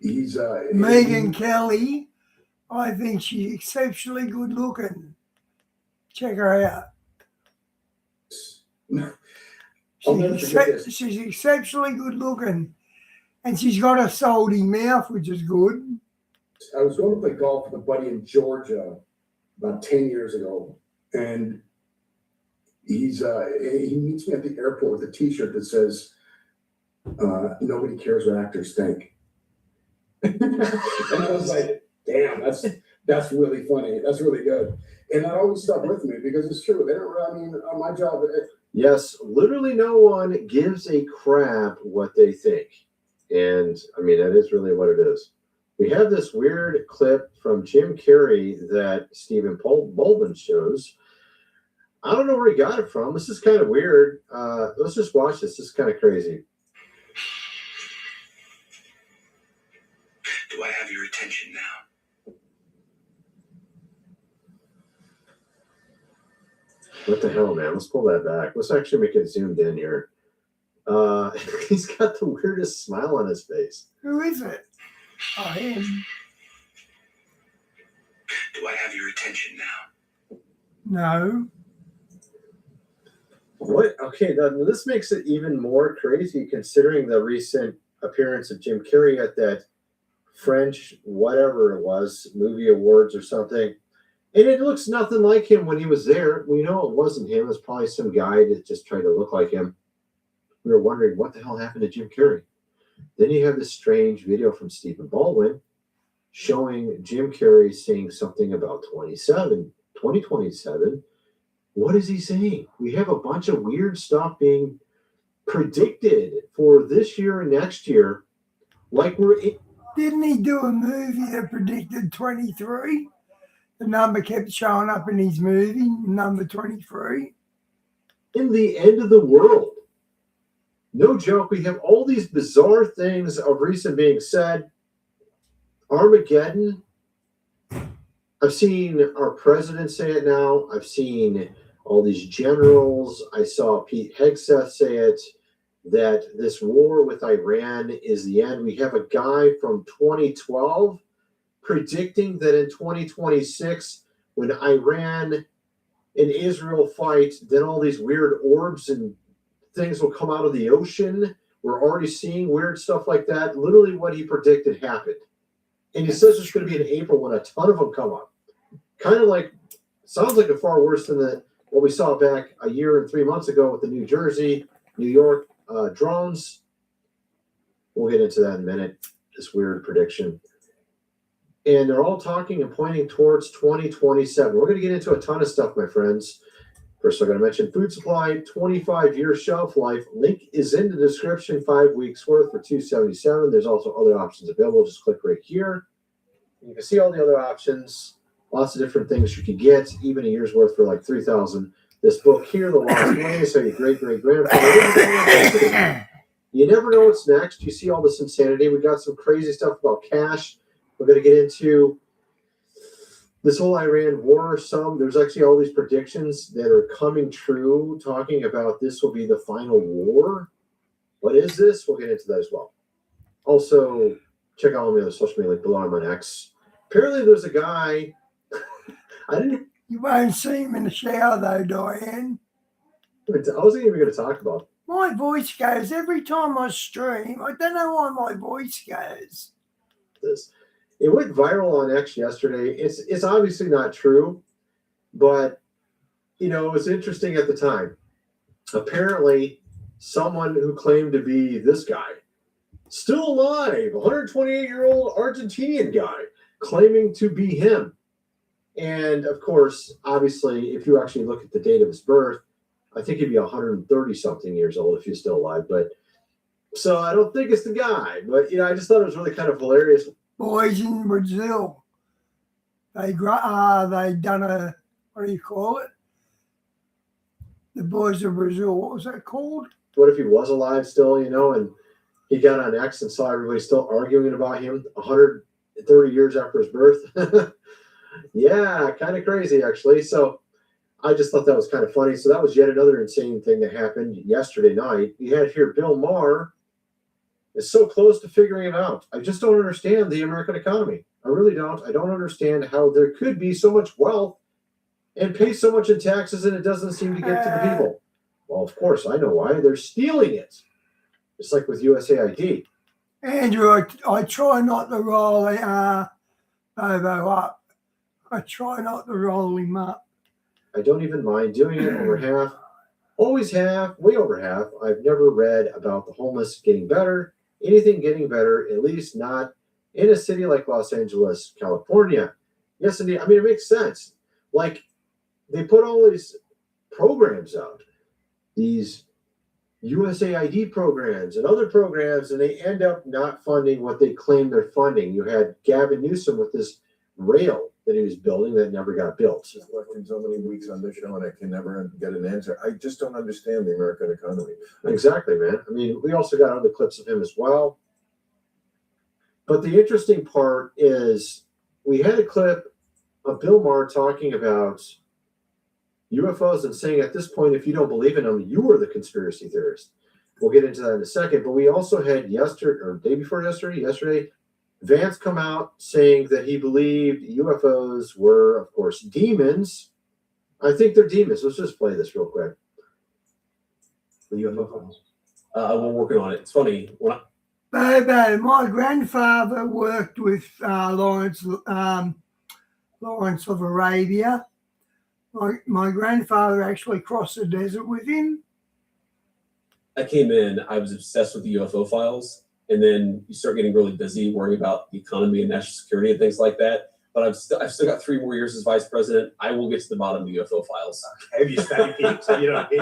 he's Megan Kelly. I think she's exceptionally good looking. Check her out. I'll never forget this. She's exceptionally good looking. And she's got a salty mouth, which is good. I was going to play golf with a buddy in Georgia about 10 years ago. And he meets me at the airport with a t-shirt that says, nobody cares what actors think. And I was like, damn, that's really funny. That's really good. And that always stuck with me because it's true. They don't, on my job. Yes, literally no one gives a crap what they think. And I mean, that is really what it is. We have this weird clip from Jim Carrey that Stephen Baldwin shows. I don't know where he got it from. This is kind of weird. Let's just watch this. This is kind of crazy. Do I have your attention now? What the hell, man? Let's pull that back. Let's actually make it zoomed in here. He's got the weirdest smile on his face. Who is it? Oh, him. Do I have your attention now? No. What? Okay, now this makes it even more crazy considering the recent appearance of Jim Carrey at that French, whatever it was, movie awards or something. And it looks nothing like him when he was there. We know it wasn't him. It was probably some guy that just tried to look like him. We were wondering what the hell happened to Jim Carrey. Then you have this strange video from Stephen Baldwin showing Jim Carrey saying something about 2027. What is he saying? We have a bunch of weird stuff being predicted for this year and next year. Like Didn't he do a movie that predicted 23? The number kept showing up in his movie, number 23. In the end of the world. No joke. We have all these bizarre things of recent being said. Armageddon. I've seen our president say it now. I've seen all these generals. I saw Pete Hegseth say it, that this war with Iran is the end. We have a guy from 2012 predicting that in 2026, when Iran and Israel fight, then all these weird orbs and things will come out of the ocean. We're already seeing weird stuff like that. Literally what he predicted happened. And he says it's going to be in April when a ton of them come up. Kind of like, sounds like a far worse than what we saw back a year and 3 months ago with the New Jersey, New York drones. We'll get into that in a minute, this weird prediction. And they're all talking and pointing towards 2027. We're going to get into a ton of stuff, my friends. First, I'm going to mention food supply, 25-year shelf life. Link is in the description, 5 weeks worth for $277. There's also other options available. Just click right here. You can see all the other options. Lots of different things you could get, even a year's worth for like $3,000. This book here, The Lost Money, so your great-great-grandfather. You never know what's next. You see all this insanity. We got some crazy stuff about cash. We're going to get into this whole Iran war. There's actually all these predictions that are coming true, talking about this will be the final war. What is this? We'll get into that as well. Also, check out all my other social media link below. I'm on X. Apparently, there's a guy. You won't see him in the shower, though, Diane. I wasn't even going to talk about it. My voice goes every time I stream. I don't know why my voice goes. This. It went viral on X yesterday. It's obviously not true, but it was interesting at the time. Apparently, someone who claimed to be this guy, still alive, 128-year-old Argentinian guy, claiming to be him. And of course, obviously, if you actually look at the date of his birth, I think he'd be 130-something years old if he's still alive. But so I don't think it's the guy. But I just thought it was really kind of hilarious. Boys in Brazil, they done a, what do you call it? The boys of Brazil, what was that called? What if he was alive still, and he got on X and saw everybody still arguing about him 130 years after his birth? Yeah, kind of crazy, actually. So I just thought that was kind of funny. So that was yet another insane thing that happened yesterday night. You had here Bill Maher is so close to figuring it out. I just don't understand the American economy. I really don't. I don't understand how there could be so much wealth and pay so much in taxes and it doesn't seem to get to the people. Well, of course, I know why. They're stealing it. It's like with USAID. Andrew, I try not to roll Bobo up. I try not to roll him up. I don't even mind doing it. Over half. Always have. Way over half. I've never read about the homeless getting better. Anything getting better, at least not in a city like Los Angeles, California. Yes, indeed. I mean, it makes sense. Like, they put all these programs out, these USAID programs and other programs, and they end up not funding what they claim they're funding. You had Gavin Newsom with this rail that he was building that never got built. I've worked so many weeks on this show and I can never get an answer. I just don't understand the American economy. Exactly, man. I mean, we also got other clips of him as well. But the interesting part is we had a clip of Bill Maher talking about UFOs and saying at this point, if you don't believe in them, you are the conspiracy theorist. We'll get into that in a second. But we also had day before yesterday, Vance come out saying that he believed UFOs were, of course, demons. I think they're demons. Let's just play this real quick. The UFO files. We're working on it. It's funny. Bobo, my grandfather worked with Lawrence of Arabia. My grandfather actually crossed the desert with him. I came in, I was obsessed with the UFO files, and then you start getting really busy worrying about the economy and national security and things like that. But I've still got 3 more years as vice president. I will get to the bottom of the UFO files. Have you studied peaks? Have you done a peak?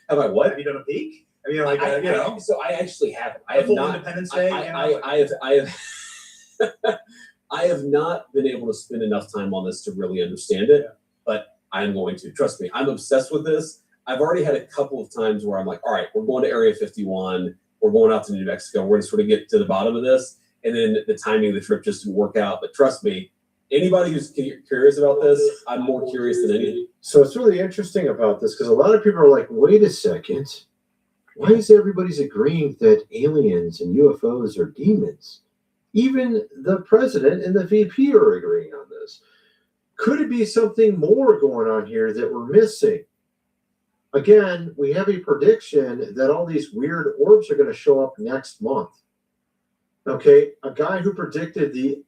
Have I what? Have you done a peak? I mean, like, So I actually haven't. I have not. Independence Day. I have not been able to spend enough time on this to really understand it, but I'm going to. Trust me, I'm obsessed with this. I've already had a couple of times where I'm like, all right, we're going to Area 51. We're going out to New Mexico. We're going to sort of get to the bottom of this. And then the timing of the trip just didn't work out. But trust me, anybody who's curious about this, I'm more curious than any. So it's really interesting about this because a lot of people are like, wait a second. Why is everybody's agreeing that aliens and UFOs are demons? Even the president and the VP are agreeing on this. Could it be something more going on here that we're missing? Again, we have a prediction that all these weird orbs are going to show up next month. Okay, a guy who predicted the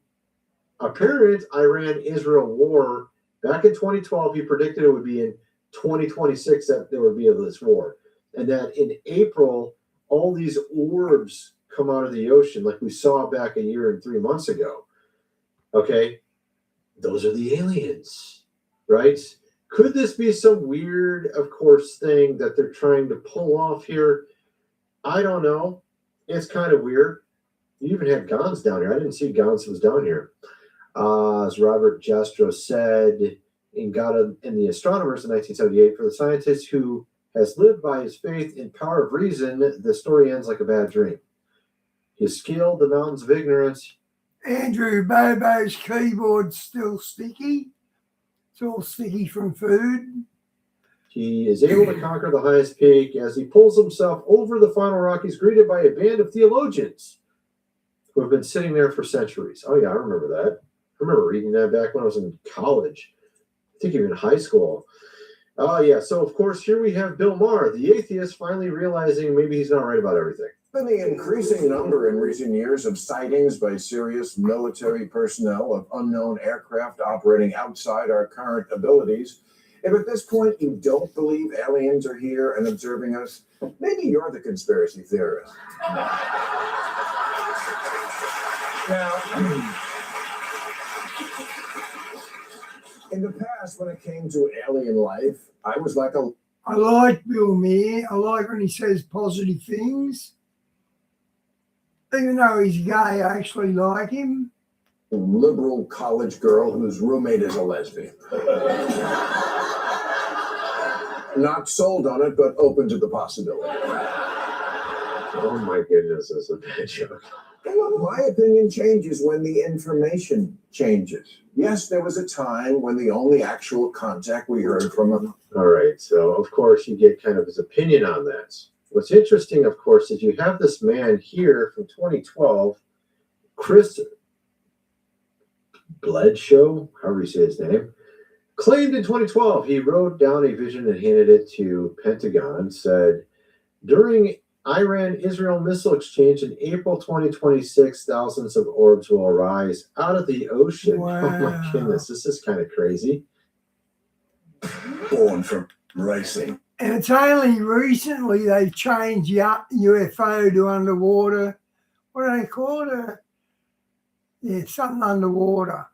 apparent Iran-Israel war back in 2012, he predicted it would be in 2026 that there would be this war. And that in April, all these orbs come out of the ocean like we saw back a year and 3 months ago. Okay, those are the aliens, right? Could this be some weird, of course, thing that they're trying to pull off here? I don't know. It's kind of weird. You even had Gons down here. I didn't see Gons was down here. As Robert Jastrow said in God and the Astronomers in 1978, for the scientist who has lived by his faith in power of reason, the story ends like a bad dream. His scaled the mountains of ignorance. Andrew, Bobo's keyboard's still sticky. It's all sticky from food. He is able to conquer the highest peak. As he pulls himself over the final rock, he's greeted by a band of theologians who have been sitting there for centuries. Oh, yeah, I remember that. I remember reading that back when I was in college. I think even in high school. Oh, yeah. So, of course, here we have Bill Maher, the atheist, finally realizing maybe he's not right about everything. Been the increasing number in recent years of sightings by serious military personnel of unknown aircraft operating outside our current abilities. If at this point you don't believe aliens are here and observing us, maybe you're the conspiracy theorist. Now, in the past, when it came to alien life, I was like a... I like Bill Maher. I like when he says positive things. Even though he's gay, I actually like him. liberal college girl whose roommate is a lesbian. Not sold on it, but open to the possibility. Oh my goodness, that's a bad joke. My opinion changes when the information changes. Yes, there was a time when the only actual contact we heard from him. All right, so of course you get kind of his opinion on that. What's interesting, of course, is you have this man here from 2012, Chris Bledsoe, however you say his name, claimed in 2012 he wrote down a vision and handed it to Pentagon, said, during Iran-Israel missile exchange in April 2026, thousands of orbs will arise out of the ocean. Wow. Oh my goodness, this is kind of crazy. Born from racing. And it's only recently they've changed UFO to underwater. What do they call it? Yeah, something underwater.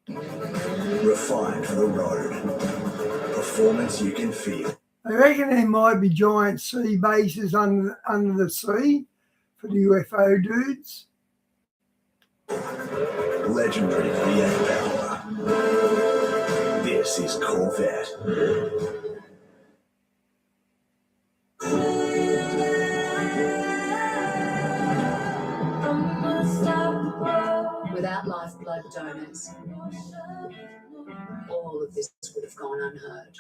Refined for the road. Performance you can feel. I reckon there might be giant sea bases under the sea for the UFO dudes. Legendary V8 power. This is Corvette. Without lifeblood donors, all of this would have gone unheard.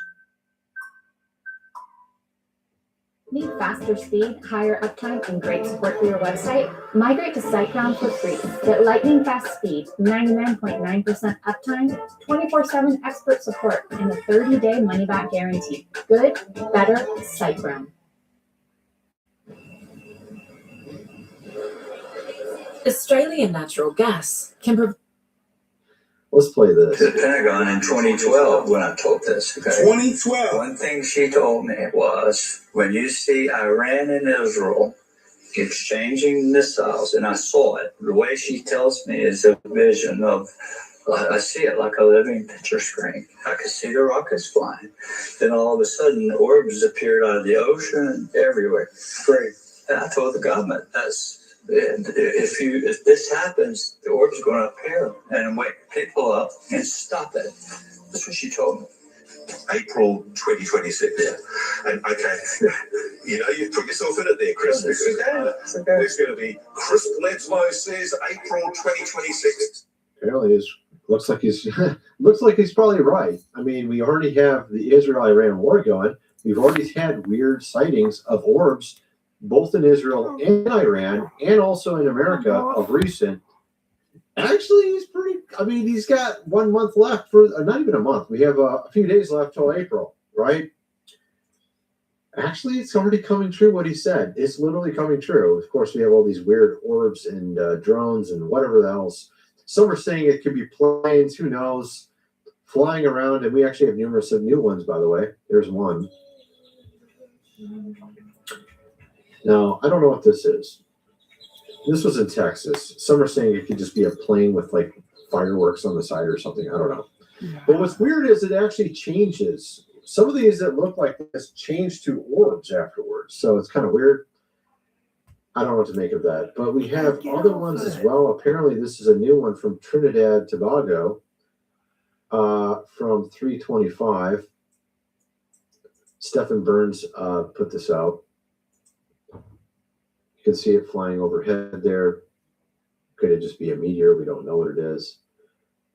Need faster speed, higher uptime, and great support for your website? Migrate to SiteGround for free. Get lightning fast speed, 99.9% uptime, 24/7 expert support, and a 30-day money-back guarantee. Good, better, SiteGround. Australian natural gas can provide. Let's play this. To the Pentagon in 2012 when I told this. Okay? 2012. One thing she told me was, when you see Iran and Israel exchanging missiles, and I saw it, the way she tells me is a vision of, I see it like a living picture screen. I could see the rockets flying. Then all of a sudden, orbs appeared out of the ocean and everywhere. Great. And I told the government, if this happens, the orb's going to appear and wake people up and stop it. That's what she told me. April 2026. Yeah. And okay, you've put yourself in it there, Chris. There's going to be Chris Bledsoe says April 2026. Apparently, looks like he's probably right. I mean, we already have the Israel-Iran war going. We've already had weird sightings of orbs, both in Israel and Iran, and also in America of recent. Actually, he's got 1 month left not even a month. We have a few days left till April, right? Actually, it's already coming true what he said. It's literally coming true. Of course, we have all these weird orbs and drones and whatever else. Some are saying it could be planes, who knows, flying around. And we actually have numerous of new ones, by the way. There's one. Now, I don't know what this is. This was in Texas. Some are saying it could just be a plane with like fireworks on the side or something. I don't know. Yeah. But what's weird is it actually changes. Some of these that look like this change to orbs afterwards. So it's kind of weird. I don't know what to make of that. But we have other ones as well. Apparently, this is a new one from Trinidad, Tobago, from 325. Stephen Burns put this out. You can see it flying overhead there. Could it just be a meteor? We don't know what it is.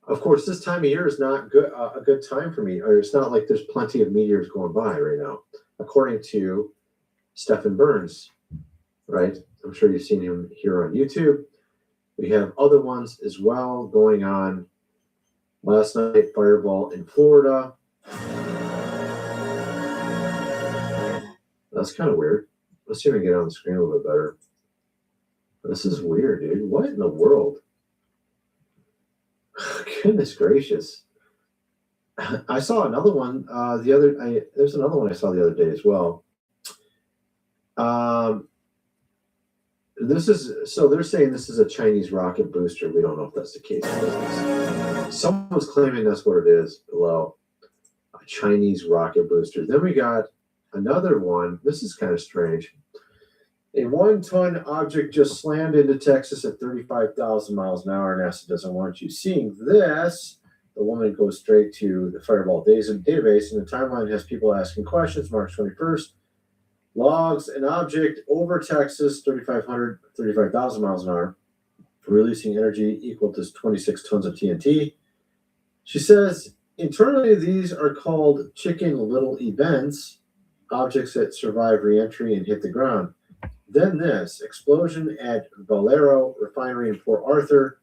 Of course, this time of year is not good, a good time for me. Or it's not like there's plenty of meteors going by right now, according to Stephen Burns, right? I'm sure you've seen him here on YouTube. We have other ones as well going on. Last night, fireball in Florida. That's kind of weird. Let's see if we can get on the screen a little bit better. This is weird, dude. What in the world? Goodness gracious. I saw another one there's another one I saw the other day as well. They're saying this is a Chinese rocket booster. We don't know if that's the case. Someone's claiming that's what it is below. A Chinese rocket booster. Then we got another one. This is kind of strange. A 1-ton object just slammed into Texas at 35,000 miles an hour. NASA doesn't want you seeing this. The woman goes straight to the Fireball database, and the timeline has people asking questions. March 21st. Logs an object over Texas, 35,000 miles an hour, releasing energy equal to 26 tons of TNT. She says, internally, these are called Chicken Little events, objects that survive re-entry and hit the ground. Then this, explosion at Valero Refinery in Port Arthur.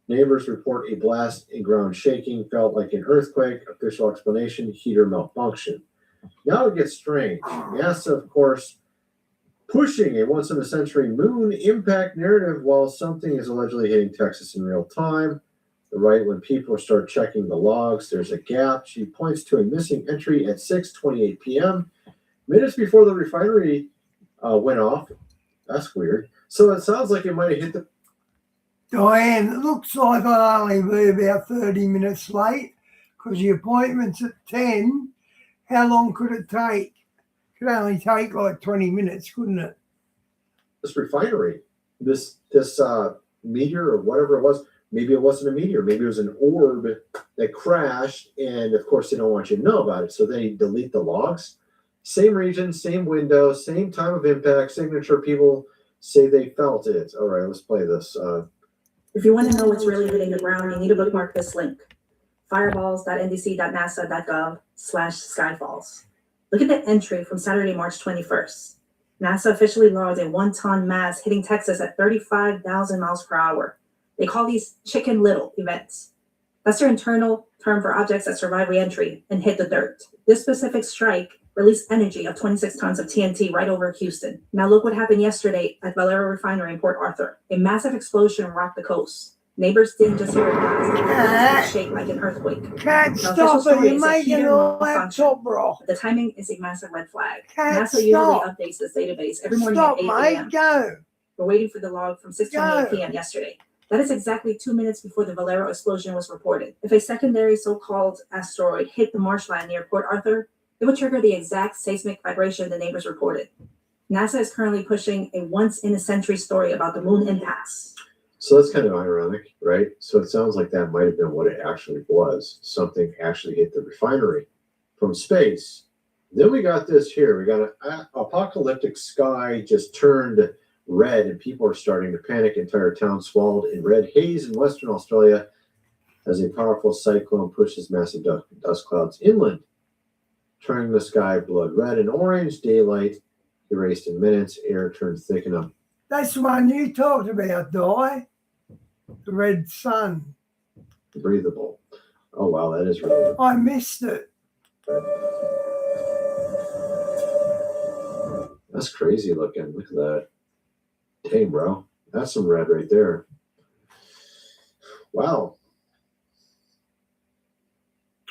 Neighbors report a blast and ground shaking, felt like an earthquake. Official explanation, heater malfunction. Now it gets strange. NASA, of course, pushing a once-in-a-century moon impact narrative while something is allegedly hitting Texas in real time. Right when people start checking the logs, there's a gap. She points to a missing entry at 6:28 p.m., minutes before the refinery went off. That's weird. So it sounds like it might have hit the... Diane, it looks like I'll only be about 30 minutes late because the appointment's at 10. How long could it take? It could only take like 20 minutes, couldn't it? This refinery, this meteor or whatever it was, maybe it wasn't a meteor. Maybe it was an orb that crashed, and of course they don't want you to know about it, so they delete the logs. Same region, same window, same time of impact, signature. People say they felt it. All right, let's play this. If you want to know what's really hitting the ground, you need to bookmark this link. fireballs.ndc.nasa.gov/skyfalls. Look at the entry from Saturday, March 21st. NASA officially logged a 1-ton mass hitting Texas at 35,000 miles per hour. They call these Chicken Little events. That's their internal term for objects that survive re-entry and hit the dirt. This specific strike released energy of 26 tons of TNT right over Houston. Now look what happened yesterday at Valero Refinery in Port Arthur. A massive explosion rocked the coast. Neighbors didn't just hear a blast, it shake like an earthquake. Can't Now, stop official it. story You're is that making heater a malfunction. laptop, bro. The timing is a massive red flag. Can't NASA usually stop. updates this database every morning Stop, at 8 mate. a.m. Go. We're waiting for the log from 6:28 Go. p.m. yesterday. That is exactly 2 minutes before the Valero explosion was reported. If a secondary so-called asteroid hit the marshland near Port Arthur, it would trigger the exact seismic vibration the neighbors reported. NASA is currently pushing a once-in-a-century story about the moon impacts. So that's kind of ironic, right? So it sounds like that might have been what it actually was. Something actually hit the refinery from space. Then we got this here. We got an apocalyptic sky just turned red and people are starting to panic. Entire town swallowed in red haze in Western Australia as a powerful cyclone pushes massive dust clouds inland, turning the sky blood red and orange. Daylight erased in minutes. Air turned thick enough. That's the one you talked about, Di. The red sun. Breathable. Oh, wow, that is really. I missed it. That's crazy looking. Look at that. Dang, bro. That's some red right there. Wow.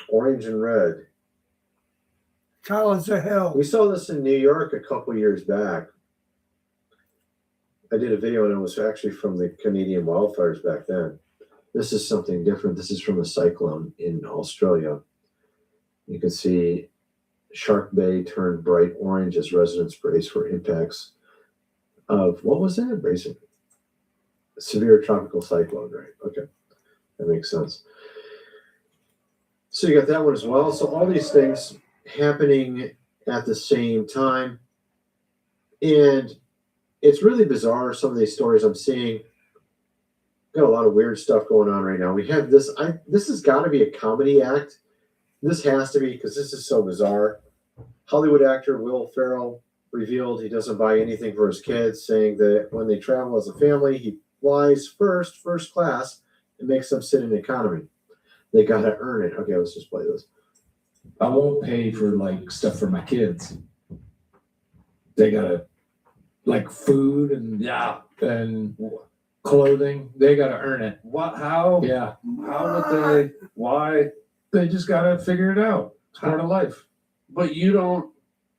Orange and red. Colors of hell. We saw this in New York a couple years back. I did a video and it was actually from the Canadian wildfires back then. This is something different. This is from a cyclone in Australia. You can see Shark Bay turned bright orange as residents brace for impacts of, what was that? Bracing. Severe tropical cyclone, right? Okay. That makes sense. So you got that one as well. So all these things happening at the same time. And it's really bizarre, some of these stories I'm seeing. Got a lot of weird stuff going on right now. We have this, this has got to be a comedy act. This has to be, because this is so bizarre. Hollywood actor Will Ferrell revealed he doesn't buy anything for his kids, saying that when they travel as a family, he flies first class, and makes them sit in economy. They got to earn it. Okay, let's just play this. I won't pay for like stuff for my kids. They gotta, like food and clothing. They gotta earn it. What? How? Yeah. How would they? Why? They just gotta figure it out. It's part of life. But you don't.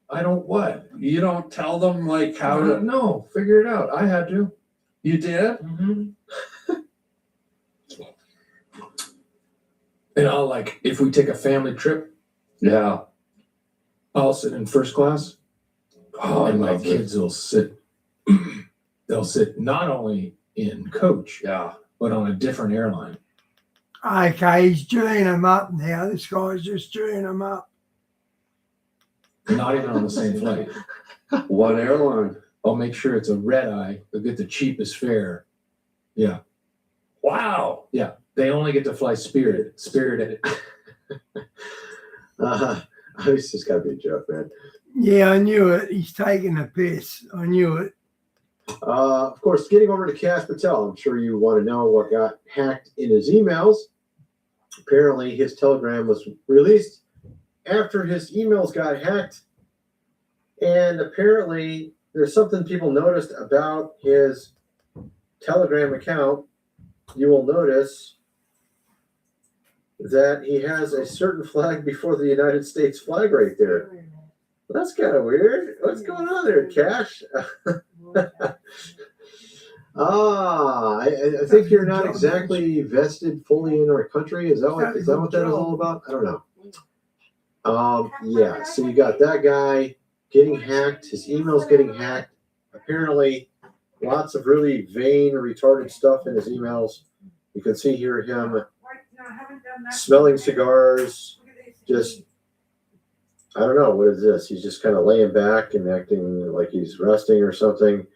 I don't what? You don't tell them like how to. No, figure it out. I had to. You did? Mm-hmm. And I'll like, if we take a family trip, yeah, I'll sit in first class. Oh, and my kids will sit. They'll sit not only in coach, but on a different airline. Okay, he's chewing them up now. This guy's just chewing them up. Not even on the same flight. What airline? I'll make sure it's a red eye. They'll get the cheapest fare. Yeah. Wow. Yeah. They only get to fly Spirit. Spirited. This has got to be a joke, man. Yeah, I knew it. He's taking a piss. I knew it. Of course, getting over to Cash Patel, I'm sure you want to know what got hacked in his emails. Apparently, his Telegram was released after his emails got hacked. And apparently, there's something people noticed about his Telegram account. You will notice that he has a certain flag before the United States flag right there. That's kind of weird. What's going on there, Cash? I think you're not exactly vested fully in our country. Is that what that is all about? I don't know. Yeah, so you got that guy getting hacked, his emails getting hacked. Apparently, lots of really vain, retarded stuff in his emails. You can see here him smelling cigars, just, I don't know, what is this? He's just kind of laying back and acting like he's resting or something.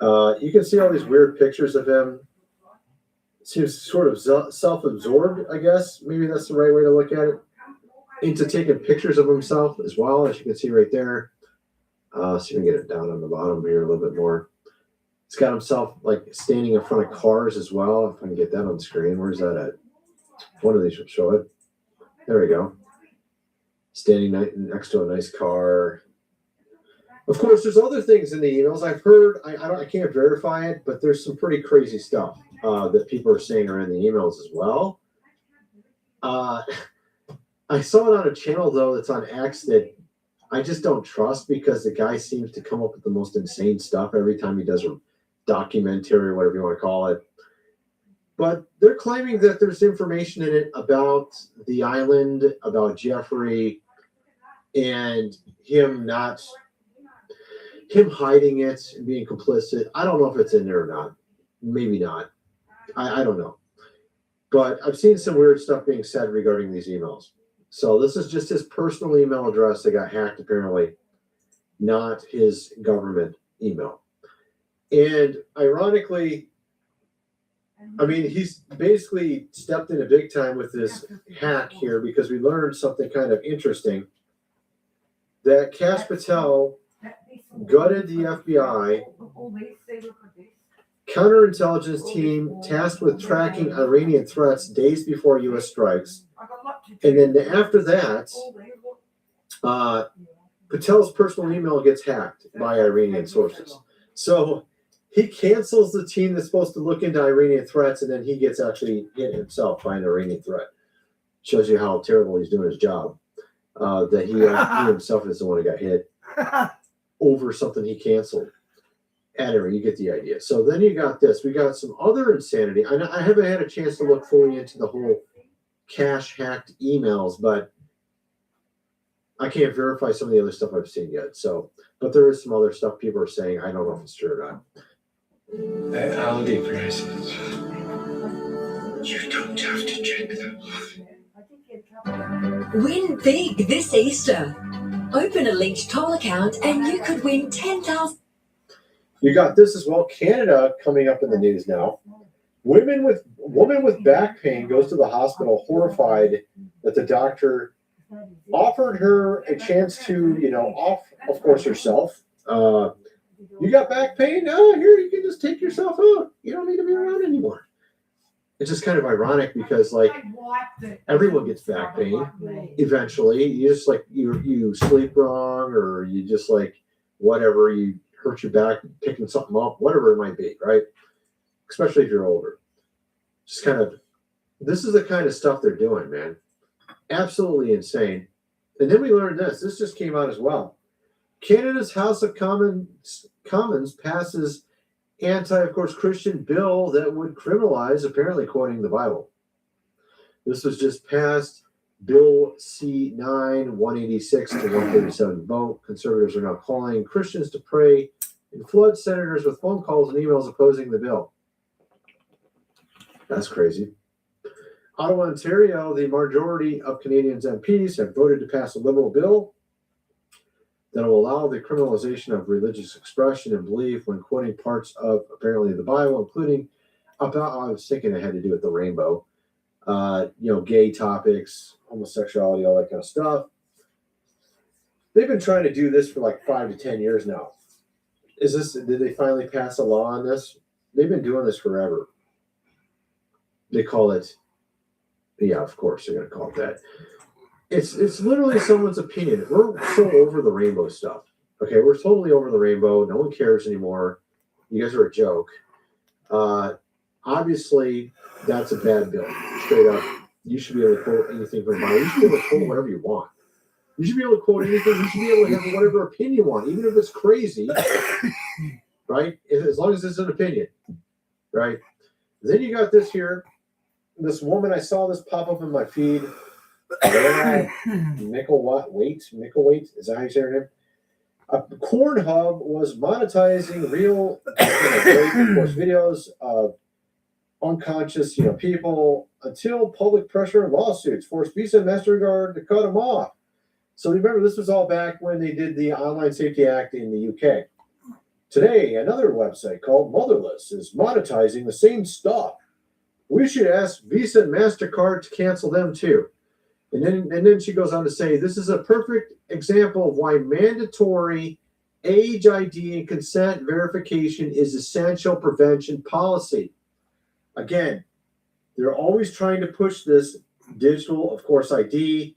You can see all these weird pictures of him. seems sort of self-absorbed, I guess. Maybe that's the right way to look at it. Into taking pictures of himself as well, as you can see right there. See if we can get it down on the bottom here a little bit more. He's got himself like standing in front of cars as well. If I can get that on the screen. Where's that at? One of these will show it. There we go. Standing next to a nice car. Of course, there's other things in the emails. I've heard, I can't verify it, but there's some pretty crazy stuff that people are saying are in the emails as well. I saw it on a channel, though, that's on X that I just don't trust because the guy seems to come up with the most insane stuff every time he does a documentary or whatever you want to call it. But they're claiming that there's information in it about the island, about Jeffrey, and him hiding it and being complicit. I don't know if it's in there or not. Maybe not. I don't know. But I've seen some weird stuff being said regarding these emails. So this is just his personal email address that got hacked, apparently, not his government email. And ironically, I mean, he's basically stepped in a big time with this hack here because we learned something kind of interesting. That Kash Patel gutted the FBI counterintelligence team tasked with tracking Iranian threats days before U.S. strikes. And then after that, Patel's personal email gets hacked by Iranian sources. So he cancels the team that's supposed to look into Iranian threats, and then he gets actually hit himself by an Iranian threat. Shows you how terrible he's doing his job. That he himself is the one who got hit over something he canceled. Anyway, you get the idea. So then you got this. We got some other insanity. I haven't had a chance to look fully into the whole Kash hacked emails, but I can't verify some of the other stuff I've seen yet. So, but there is some other stuff people are saying. I don't know if it's true or not. I'll be present. You don't have to check them. Win big this Easter. Open a linked toll account and you could win 10,000. You got this as well. Canada coming up in the news now. Woman with back pain goes to the hospital horrified that the doctor offered her a chance to, off, of course, herself. You got back pain? Oh, here, you can just take yourself out. You don't need to be around anymore. It's just kind of ironic because, like, everyone gets back pain eventually. You just, like, you sleep wrong or you just, like, whatever, you hurt your back picking something up, whatever it might be, right? Especially if you're older. Just kind of, this is the kind of stuff they're doing, man. Absolutely insane. And then we learned this. This just came out as well. Canada's House of Commons passes of course, Christian bill that would criminalize, apparently quoting the Bible. This was just passed. Bill C9, 186 to 137 vote. Conservatives are now calling Christians to pray and flood senators with phone calls and emails opposing the bill. That's crazy. Ottawa, Ontario, the majority of Canadians MPs have voted to pass a Liberal bill that will allow the criminalization of religious expression and belief when quoting parts of, apparently, the Bible, including about, I was thinking it had to do with the rainbow, gay topics, homosexuality, all that kind of stuff. They've been trying to do this for like 5 to 10 years now. Did they finally pass a law on this? They've been doing this forever. They call it, yeah, of course they're going to call it that. It's literally someone's opinion. We're so over the rainbow stuff. Okay, we're totally over the rainbow. No one cares anymore. You guys are a joke. Obviously, that's a bad bill. Straight up, you should be able to quote anything from the Bible. You should be able to quote whatever you want. You should be able to quote anything. You should be able to have whatever opinion you want, even if it's crazy, right? As long as it's an opinion, right? Then you got this here. This woman, I saw this pop up in my feed. Mickleweight, is that how you say her name? Cornhub was monetizing real, of course, videos of unconscious, people until public pressure and lawsuits forced Visa and MasterCard to cut them off. So remember, this was all back when they did the Online Safety Act in the UK. Today, another website called Motherless is monetizing the same stuff. We should ask Visa and MasterCard to cancel them too. And then she goes on to say, this is a perfect example of why mandatory age ID and consent verification is essential prevention policy. Again, they're always trying to push this digital, of course, ID,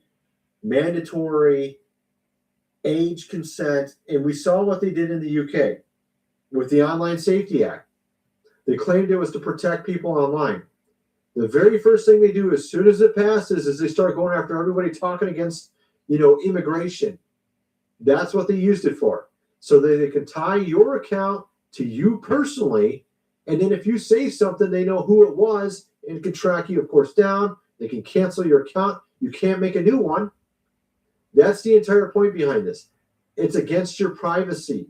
mandatory age consent. And we saw what they did in the UK with the Online Safety Act. They claimed it was to protect people online. The very first thing they do as soon as it passes is they start going after everybody talking against, immigration. That's what they used it for. So that they can tie your account to you personally. And then if you say something, they know who it was and can track you, of course, down. They can cancel your account. You can't make a new one. That's the entire point behind this. It's against your privacy.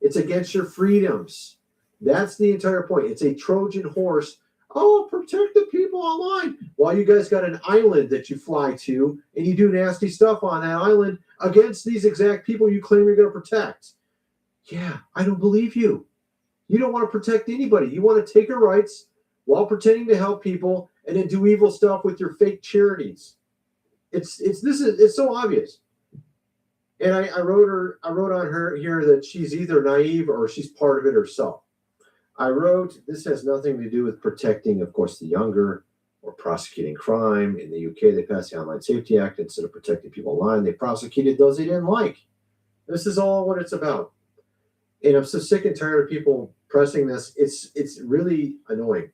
It's against your freedoms. That's the entire point. It's a Trojan horse. Oh, protect the people online. While you guys got an island that you fly to and you do nasty stuff on that island against these exact people you claim you're going to protect. Yeah, I don't believe you. You don't want to protect anybody. You want to take your rights while pretending to help people and then do evil stuff with your fake charities. It's so obvious. And I wrote on her here that she's either naive or she's part of it herself. I wrote, this has nothing to do with protecting, of course, the younger or prosecuting crime. In the UK, they passed the Online Safety Act. Instead of protecting people online, they prosecuted those they didn't like. This is all what it's about. And I'm so sick and tired of people pressing this. It's really annoying.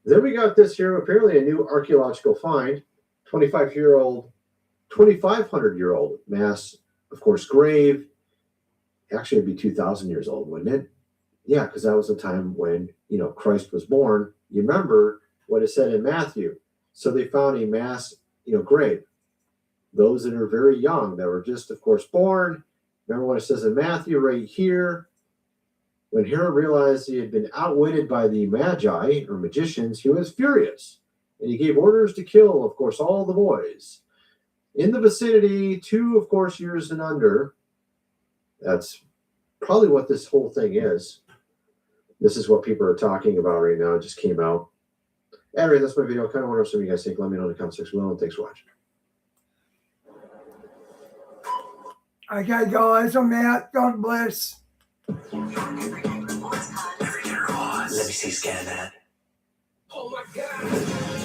Then we got this here, apparently a new archaeological find, 2,500-year-old mass, of course, grave. Actually, it'd be 2,000 years old, wouldn't it? Yeah, because that was the time when, Christ was born. You remember what it said in Matthew. So they found a mass, grave. Those that are very young, that were just, of course, born. Remember what it says in Matthew right here. When Herod realized he had been outwitted by the Magi, or magicians, he was furious. And he gave orders to kill, of course, all the boys in the vicinity, 2, of course, years and under. That's probably what this whole thing is. This is what people are talking about right now. It just came out. Anyway, that's my video. I kind of wonder what some of you guys think. Let me know in the comment section below, and thanks for watching. Okay, guys, I'm out. God bless. Let me see scan that. Oh my God.